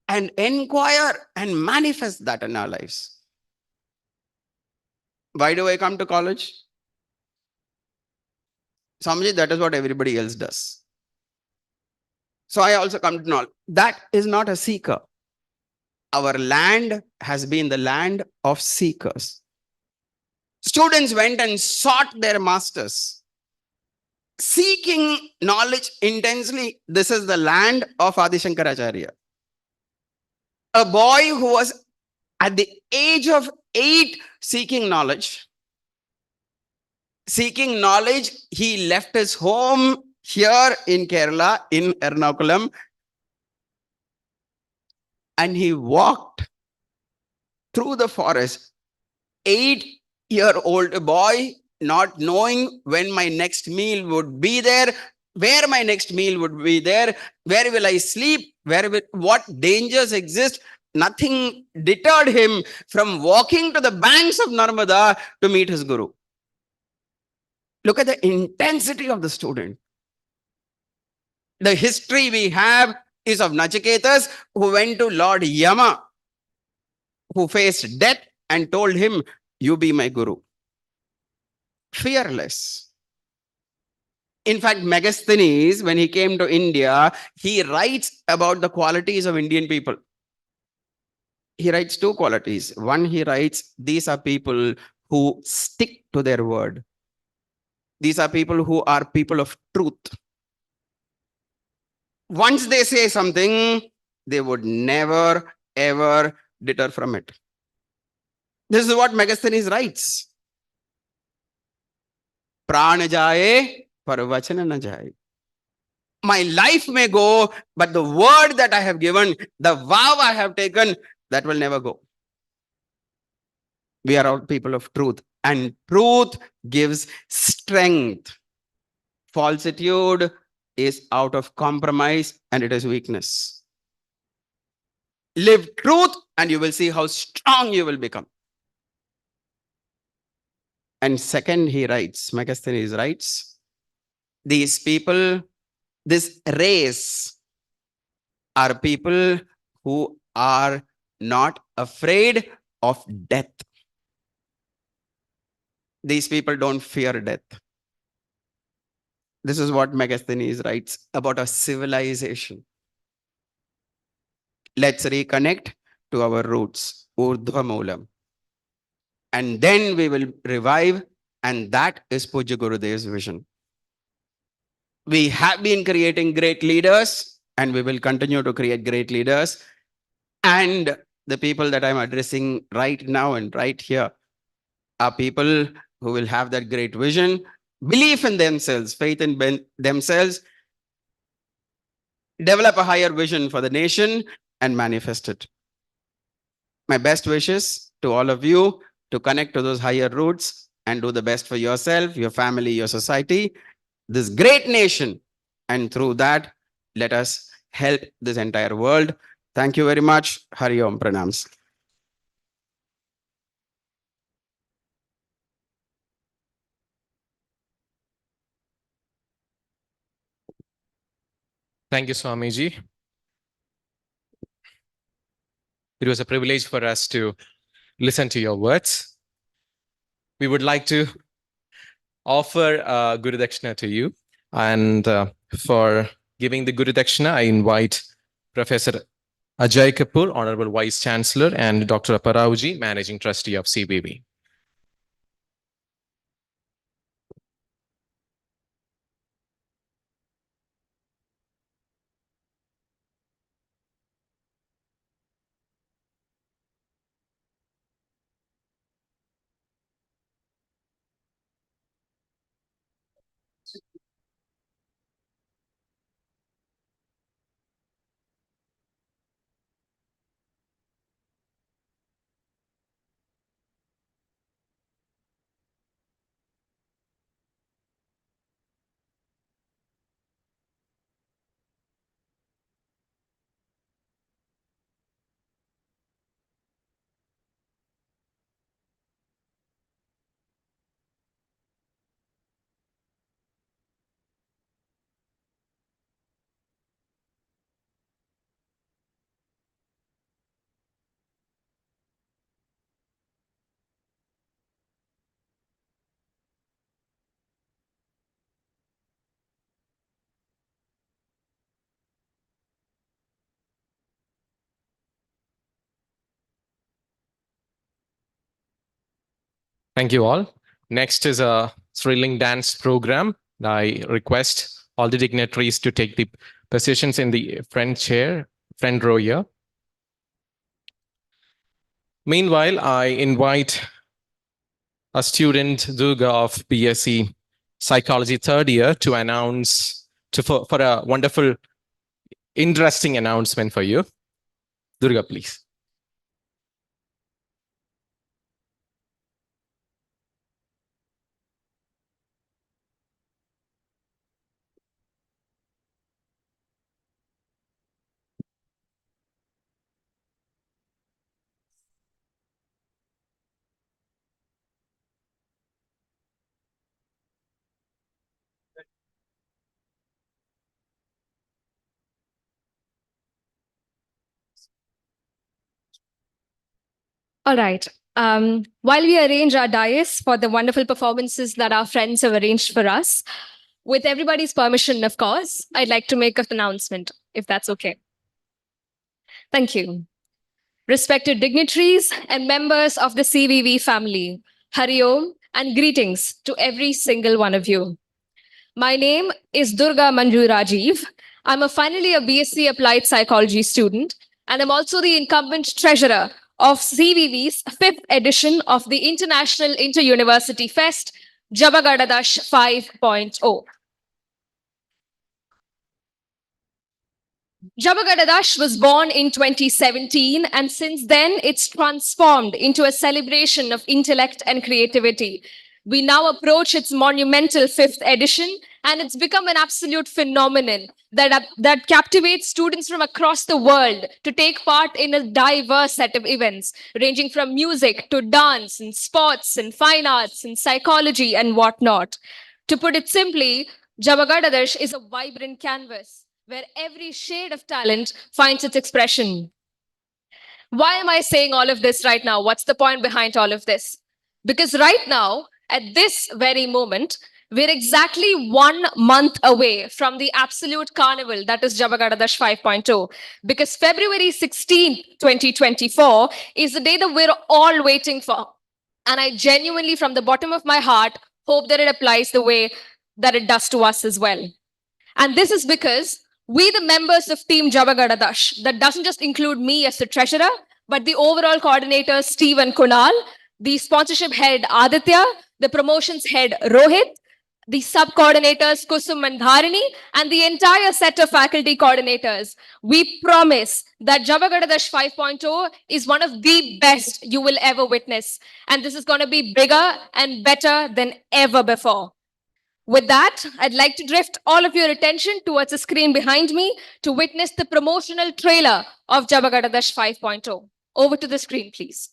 and inquire and manifest that in our lives. Why do I come to college? Swamiji, that is what everybody else does. So I also come to knowledge. That is not a seeker. Our land has been the land of seekers. Students went and sought their masters, seeking knowledge intensely. This is the land of Adi Shankaracharya. A boy who was at the age of 8 seeking knowledge, he left his home here in Kerala, in Ernakulam, and he walked through the forest. 8-year-old boy, not knowing when my next meal would be there, where my next meal would be there, where will I sleep, what dangers exist. Nothing deterred him from walking to the banks of Narmada to meet his guru. Look at the intensity of the student. The history we have is of Nachiketas, who went to Lord Yama, who faced death and told him, "You be my guru." Fearless. In fact, Megasthenes, when he came to India, he writes about the qualities of Indian people. He writes 2 qualities. One, he writes, these are people who stick to their word. These are people who are people of truth. Once they say something, they would never ever deter from it. This is what Megasthenes writes. Prana jaye, par vachana na jaye. My life may go, but the word that I have given, the vow I have taken, that will never go. We are all people of truth, and truth gives strength. Falsitude is out of compromise and it is weakness. Live truth and you will see how strong you will become. And second, he writes, Megasthenes writes, these people, this race are people who are not afraid of death. These people don't fear death. This is what Megasthenes writes about a civilization. Let's reconnect to our roots, Urdhva Moolam. And then we will revive, and that is Pujya Gurudev's vision. We have been creating great leaders, and we will continue to create great leaders. And the people that I'm addressing right now and right here are people who will have that great vision, belief in themselves, faith in themselves, develop a higher vision for the nation and manifest it. My best wishes to all of you to connect to those higher roots and do the best for yourself, your family, your society, this great nation. And through that, let us help this entire world. Thank you very much. Hari Om Pranams.
Thank you, Swamiji. It was a privilege for us to listen to your words. We would like to offer Guru Dakshina to you. And for giving the Guru Dakshina, I invite Professor Ajay Kapoor, Honorable Vice Chancellor, and Dr. Aparauji, Managing Trustee of CBB. Thank you all. Next is a thrilling dance program. I request all the dignitaries to take the positions in the front row here. Meanwhile, I invite a student, Durga of BSc Psychology third year, to announce, for a wonderful, interesting announcement for you. Durga, please.
All right. While we arrange our dais for the wonderful performances that our friends have arranged for us, with everybody's permission, of course, I'd like to make an announcement, if that's okay. Thank you. Respected dignitaries and members of the CVV family, Hari Om and greetings to every single one of you. My name is Durga Manju Rajiv, I'm a final year BSc Applied Psychology student, and I'm also the incumbent treasurer of CVV's 5th edition of the International Inter-University Fest, Jabagadadash 5.0. Jabagadadash was born in 2017, and since then it's transformed into a celebration of intellect and creativity. We now approach its monumental 5th edition, and it's become an absolute phenomenon that captivates students from across the world to take part in a diverse set of events, ranging from music to dance and sports and fine arts and psychology and whatnot. To put it simply, Jabagadadash is a vibrant canvas where every shade of talent finds its expression. Why am I saying all of this right now? What's the point behind all of this? Because right now, at this very moment, we're exactly 1 month away from the absolute carnival that is Jabagadadash 5.0. Because February 16th, 2024 is the day that we're all waiting for. And I genuinely, from the bottom of my heart, hope that it applies the way that it does to us as well. And this is because we, the members of Team Jabagadadash, that doesn't just include me as the treasurer, but the overall coordinators, Steve and Kunal, the sponsorship head, Aditya, the promotions head, Rohit, the sub-coordinators, Kusum and Dharini, and the entire set of faculty coordinators. We promise that Jabagadadash 5.0 is one of the best you will ever witness. And this is going to be bigger and better than ever before. With that, I'd like to drift all of your attention towards the screen behind me to witness the promotional trailer of Jabagadadash 5.0. Over to the screen, please.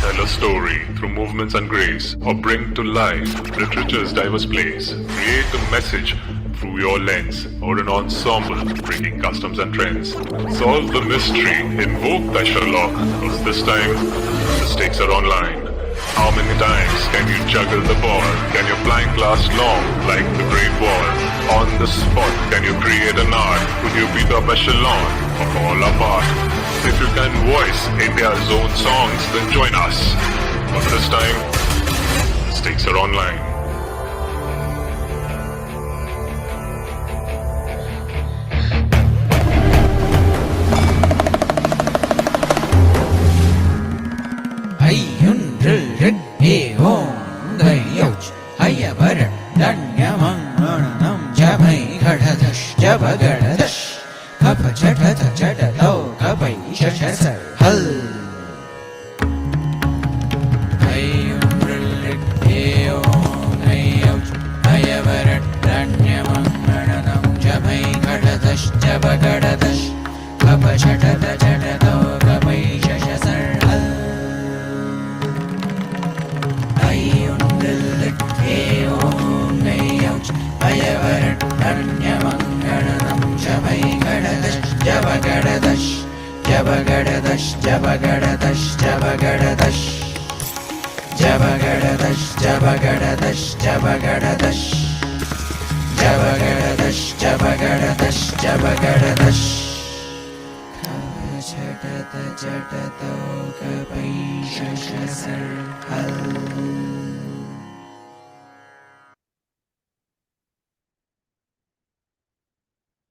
Tell a story through movements and grace, or bring to life literature's diverse plays. Create a message through your lens, or an ensemble breaking customs and trends. Solve the mystery, invoke the Sherlock, because this time the stakes are online. How many times can you juggle the ball? Can your plank last long like the Great Wall? On the spot, can you create an art? Could you be the echelon or fall apart? If you can voice India's own songs, then join us. But this time, the stakes are online.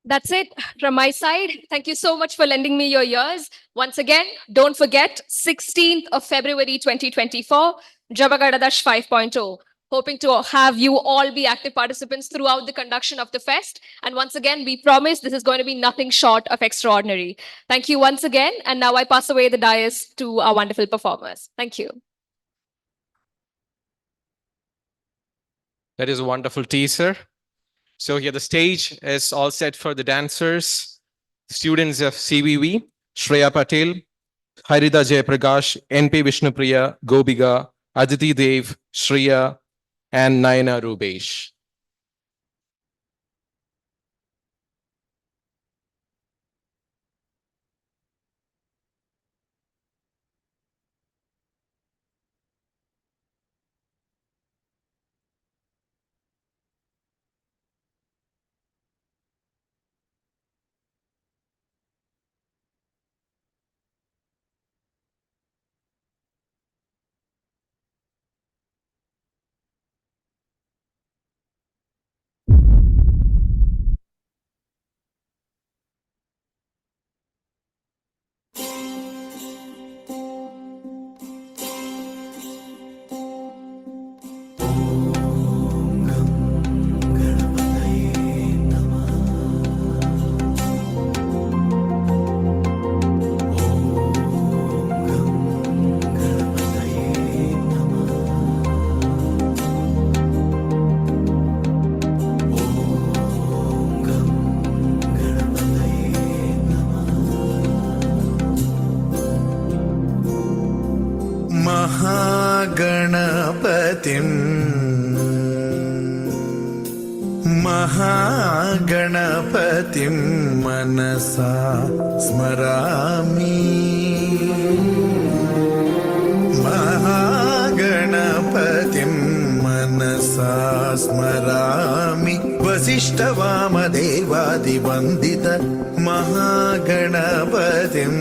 That's it from my side. Thank you so much for lending me your ears. Once again, don't forget, 16th of February 2024, Jabagadadash 5.0. hoping to have you all be active participants throughout the conduction of the fest. And once again, we promise this is going to be nothing short of extraordinary. Thank you once again. And now I pass away the dais to our wonderful performers. Thank you.
That is a wonderful teaser. So here the stage is all set for the dancers, students of CVV, Shreya Patel, Harida Jayaprakash, NP Vishnupriya, Gobiga, Aditi Dev, Shreya, and Nayana Rubesh.
महागणपतिं मनसा स्मरामि महागणपतिं मनसा स्मरामि वसिष्ठवामदेवादिवन्दित महागणपतिम्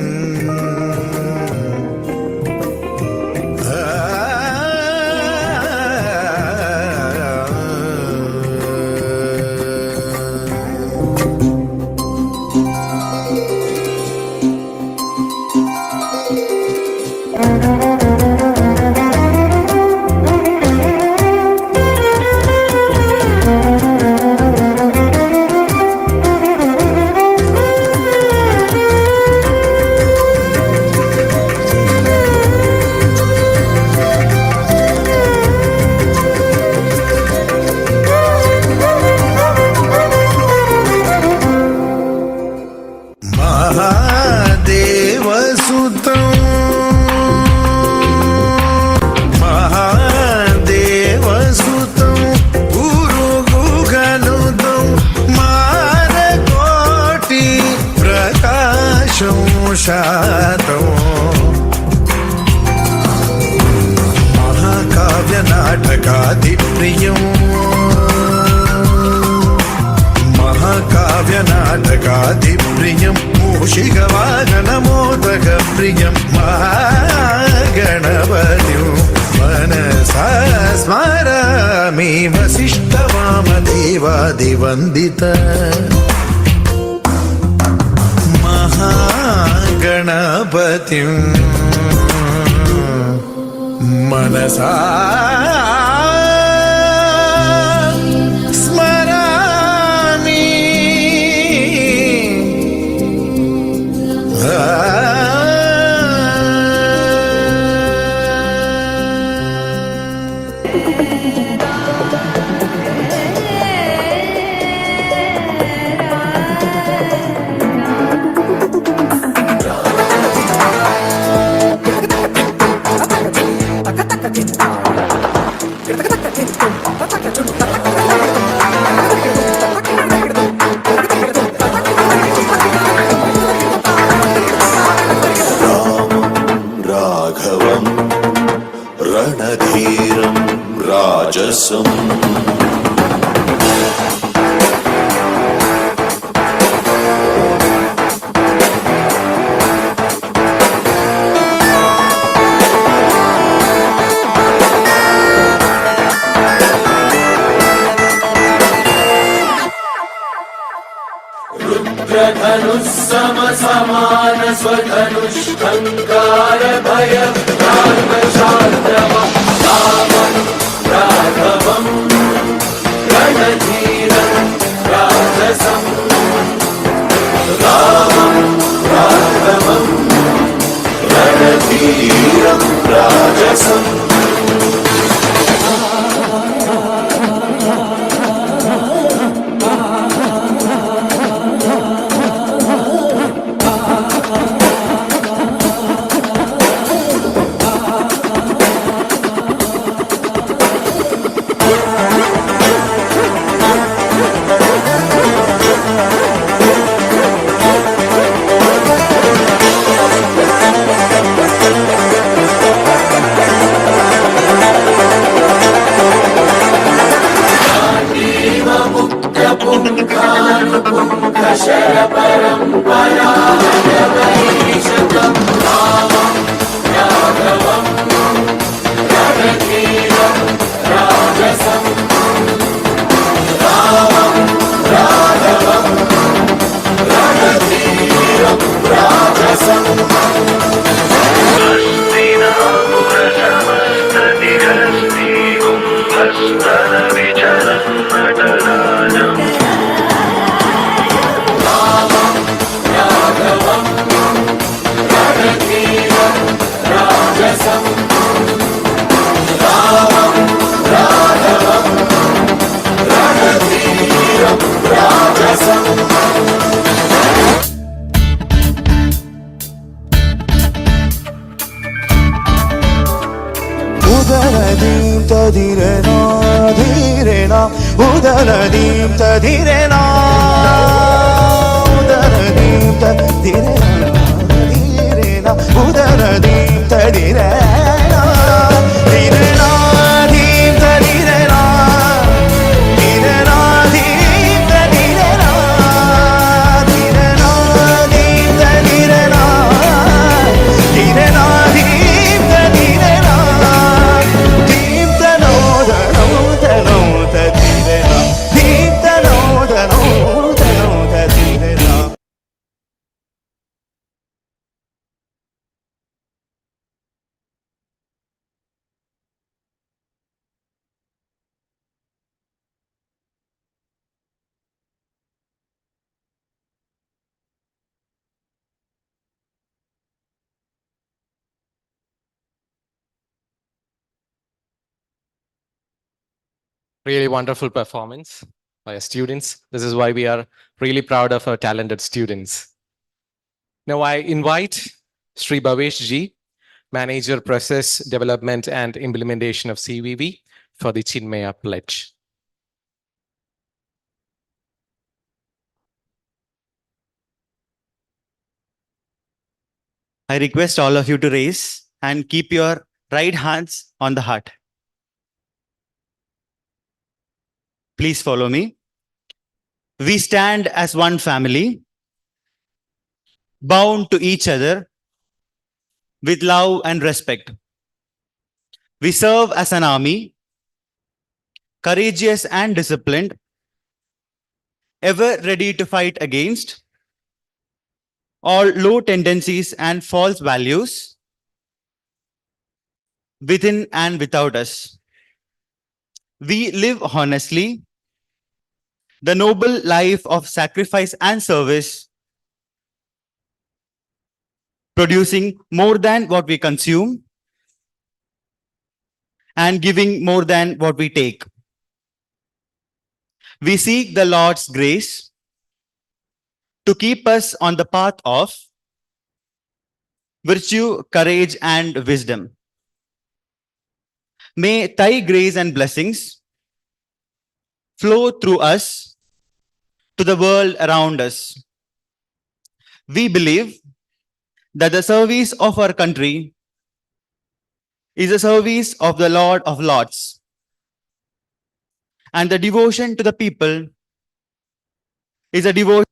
महाकाव्यनाटकादिप्रियं महाकाव्यनाटकादिप्रियं मूषिकवाहनमोदकप्रियं महागणपतिं मनसा स्मरामि वसिष्ठवामदेवादिवन्दित महागणपतिं मनसा स्मरामि रणधीरं राजसम्
रुद्रधनुस्समसमान स्वधनुष्कङ्कार भय शान्तव रामं राघवम्
Udaradīm tadirena, udaradīm tadirena, direna, udaradīm tadirena, direna, dim tadirena, direna, dim tadirena, direna, dim tadirena, direna, dim tadirena, dim tanoda, tanoda, tadirena, dim tanoda, tanoda, tadirena.
Really wonderful performance by our students. This is why we are really proud of our talented students. Now I invite Sri Bhavesh ji, Manager Process Development and Implementation of CVV, for the Chinmaya Pledge.
I request all of you to raise and keep your right hands on the heart. Please follow me. We stand as one family, bound to each other with love and respect. We serve as an army, courageous and disciplined, ever ready to fight against all low tendencies and false values within and without us. We live honestly, the noble life of sacrifice and service, producing more than what we consume and giving more than what we take. We seek the Lord's grace to keep us on the path of virtue, courage, and wisdom. May Thy grace and blessings flow through us to the world around us. We believe that the service of our country is a service of the Lord of Lords, and the devotion to the people is a devotion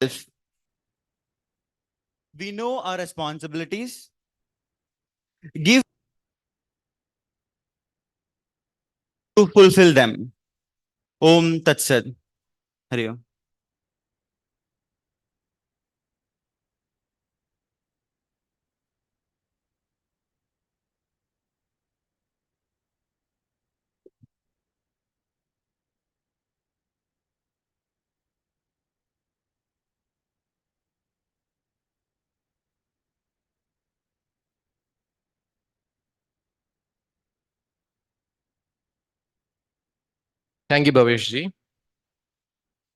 to self. We know our responsibilities. Give to fulfill them. Om Tat Sat. Hari Om.
Thank you, Bhaveshji.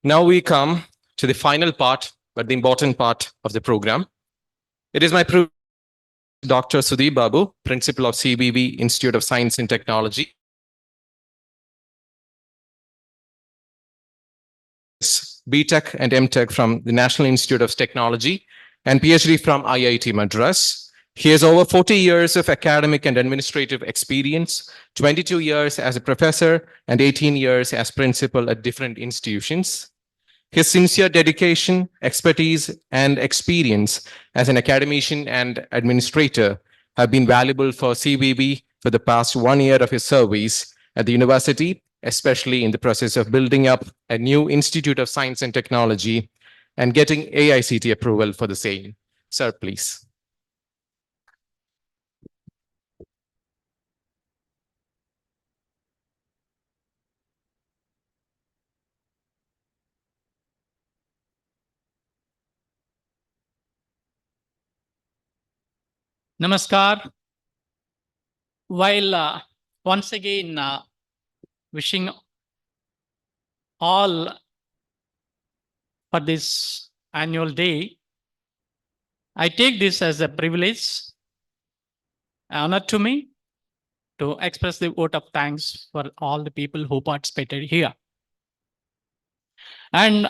Now we come to the final part, but the important part of the program. It is my privilege, Dr. Sudeep Babu, Principal of CBB Institute of Science and Technology, BTech and MTech from the National Institute of Technology, and PhD from IIT Madras. He has over 40 years of academic and administrative experience, 22 years as a professor, and 18 years as principal at different institutions. His sincere dedication, expertise, and experience as an academician and administrator have been valuable for CBB for the past 1 year of his service at the university, especially in the process of building up a new Institute of Science and Technology and getting AICT approval for the same. Sir, please.
Namaskar. While once again wishing all for this annual day, I take this as a privilege, honor to me to express the vote of thanks for all the people who participated here. And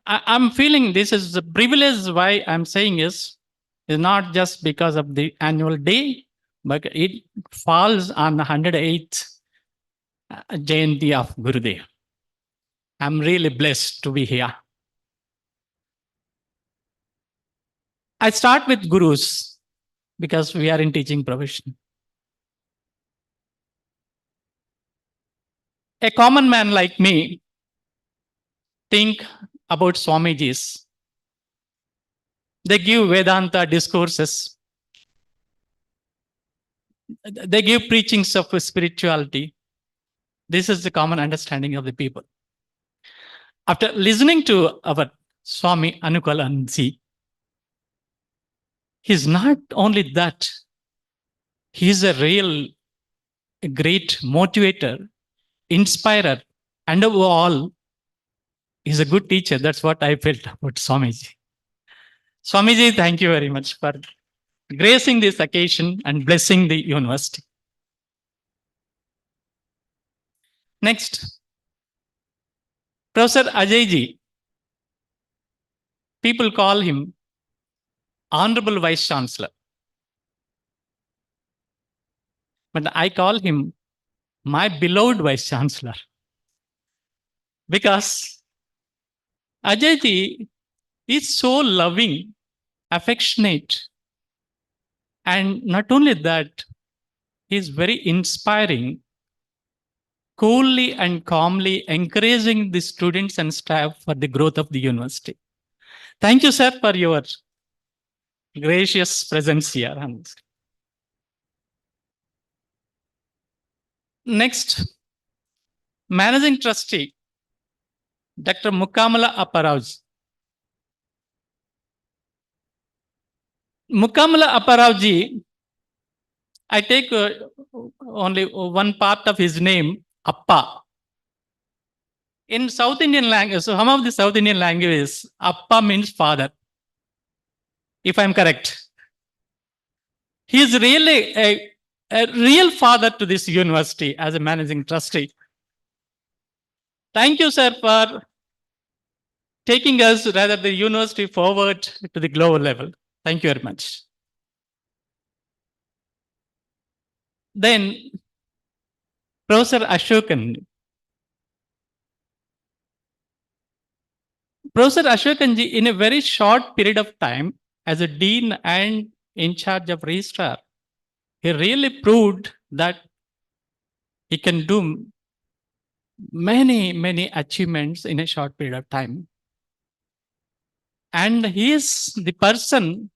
I'm feeling this is a privilege. Why I'm saying is not just because of the annual day, but it falls on the 108th Jayanti of Gurudev. I'm really blessed to be here. I start with gurus because we are in teaching profession. A common man like me think about Swamijis. They give Vedanta discourses. They give preachings of spirituality. This is the common understanding of the people. After listening to our Swami Ernakulam, he's not only that, he's a real great motivator, inspirer, and above all, he's a good teacher. That's what I felt about Swamiji. Swamiji, thank you very much for gracing this occasion and blessing the university. Next, Professor Ajayji. People call him Honorable Vice Chancellor. But I call him my beloved Vice Chancellor. Because Ajayji is so loving, affectionate, and not only that, he is very inspiring, coolly and calmly encouraging the students and staff for the growth of the university. Thank you, sir, for your gracious presence here. Next, Managing Trustee, Dr. Mukamala Apparauji. Mukamala Apparauji, I take only one part of his name, Appa. In South Indian language, so some of the South Indian languages, Appa means father, if I'm correct. He is really a real father to this university as a managing trustee. Thank you, sir, for taking us, rather the university, forward to the global level. Thank you very much. Then, Professor Ashokan. Professor Ashokanji, in a very short period of time, as a dean and in charge of registrar, he really proved that he can do many, many achievements in a short period of time. And he is the person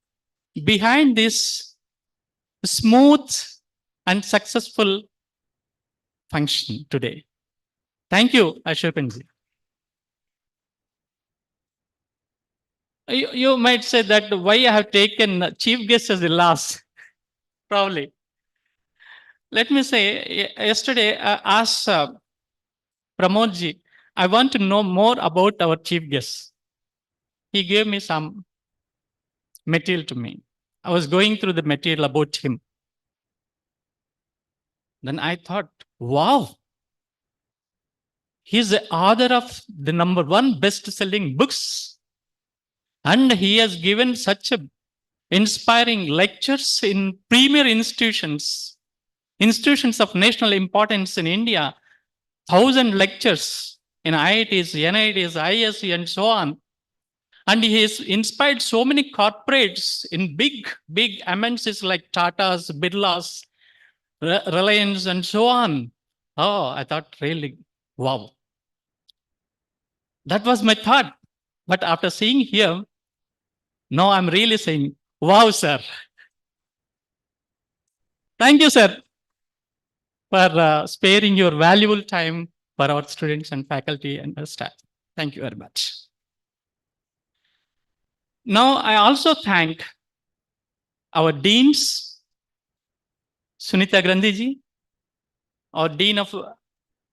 behind this smooth and successful function today. Thank you, Ashokanji. You might say that why I have taken chief guest as the last, probably. Let me say, yesterday, as Pramodji, I want to know more about our chief guest. He gave me some material to me. I was going through the material about him. Then I thought, wow, he's the author of the #1 best-selling books. And he has given such a inspiring lectures in premier institutions of national importance in India, 1,000 lectures in IITs, NITs, ISC, and so on. And he has inspired so many corporates in big MNCs like Tata's, Birla's, Reliance, and so on. Oh, I thought really, wow. That was my thought. But after seeing here, now I'm really saying, wow, sir. Thank you, sir, for sparing your valuable time for our students and faculty and staff. Thank you very much. Now, I also thank our deans, Sunita Grandhiji, our Dean of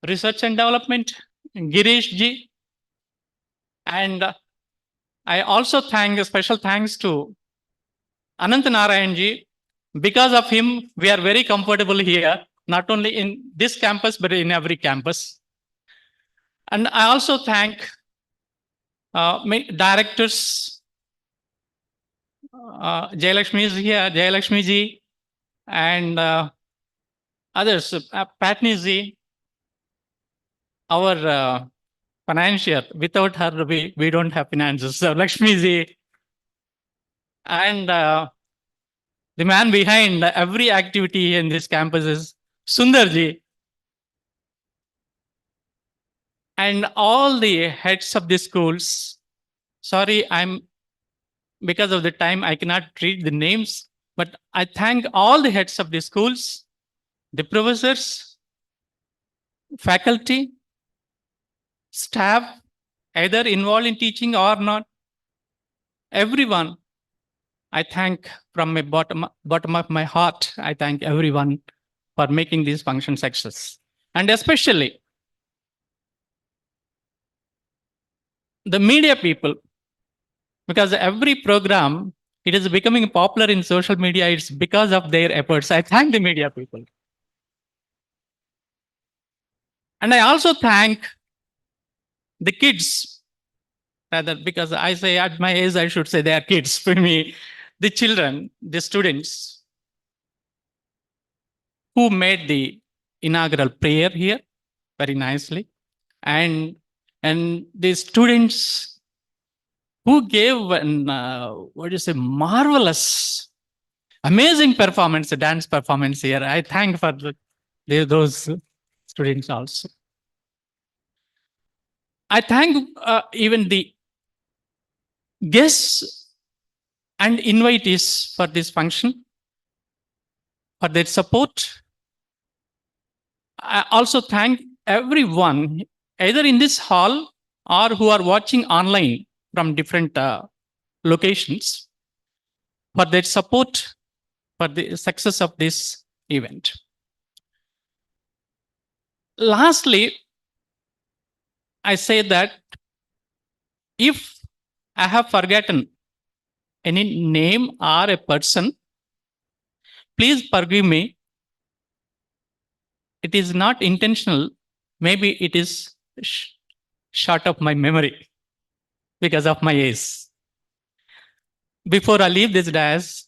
Research and Development, Girish Ji, and I also thank a special thanks to Anant Narayan Ji. Because of him, we are very comfortable here, not only in this campus, but in every campus. And I also thank directors, Jayalakshmi is here, Jayalakshmi Ji, and others, Patni Ji, our financier. Without her, we don't have finances. So Lakshmi Ji, and the man behind every activity in this campus is Sundar Ji. And all the heads of the schools. Sorry, because of the time, I cannot read the names, but I thank all the heads of the schools, the professors, faculty, staff, either involved in teaching or not. Everyone, I thank from my bottom of my heart. I thank everyone for making these functions success. And especially the media people, because every program, it is becoming popular in social media. It's because of their efforts. I thank the media people. And I also thank the kids, rather, because I say at my age, I should say they are kids for me, the children, the students who made the inaugural prayer here very nicely. And the students who gave an, marvelous, amazing performance, a dance performance here. I thank for those students also. I thank even the guests and invitees for this function, for their support. I also thank everyone, either in this hall or who are watching online from different locations, for their support for the success of this event. Lastly, I say that if I have forgotten any name or a person, please forgive me. It is not intentional. Maybe it is short of my memory because of my age. Before I leave this dais,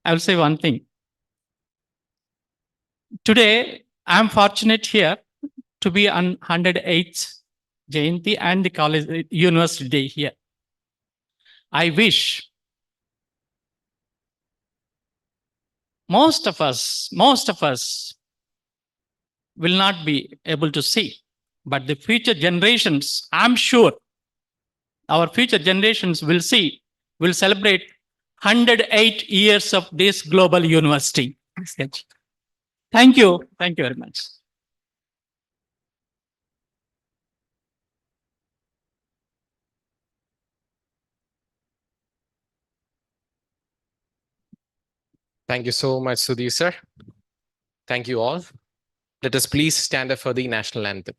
I will say one thing. Today, I am fortunate here to be on 108th Jayanti and the college university day here. I wish most of us will not be able to see, but the future generations, I'm sure our future generations will see, will celebrate 108 years of this global university. Thank you. Thank you very much.
Thank you so much, Sudhir sir. Thank you all. Let us please stand up for the national anthem.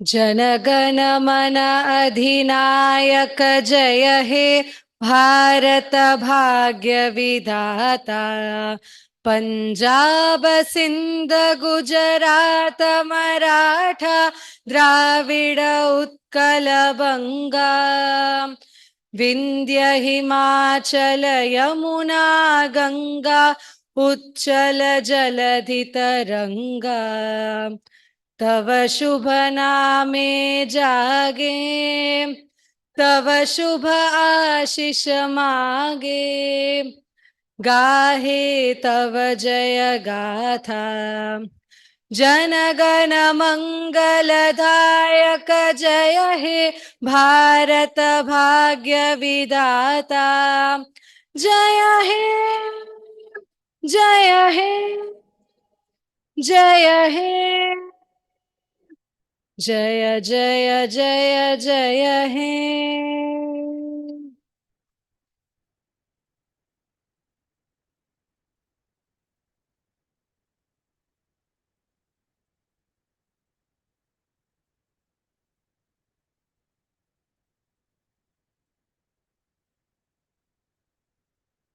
जनगण मन अधिनायक जय हे भारत भाग्य विधाता पंजाब सिंध गुजरात मराठा द्राविड उत्कल बंगा विंध्य हिमाचल यमुना गंगा उच्चल जलधि तरंगा तव शुभ नामे जागे तव शुभ आशीष मागे गाहे तव जय गाथा जनगण मंगलदायक जय हे भारत भाग्य विधाता जय हे जय हे जय हे जय जय जय जय हे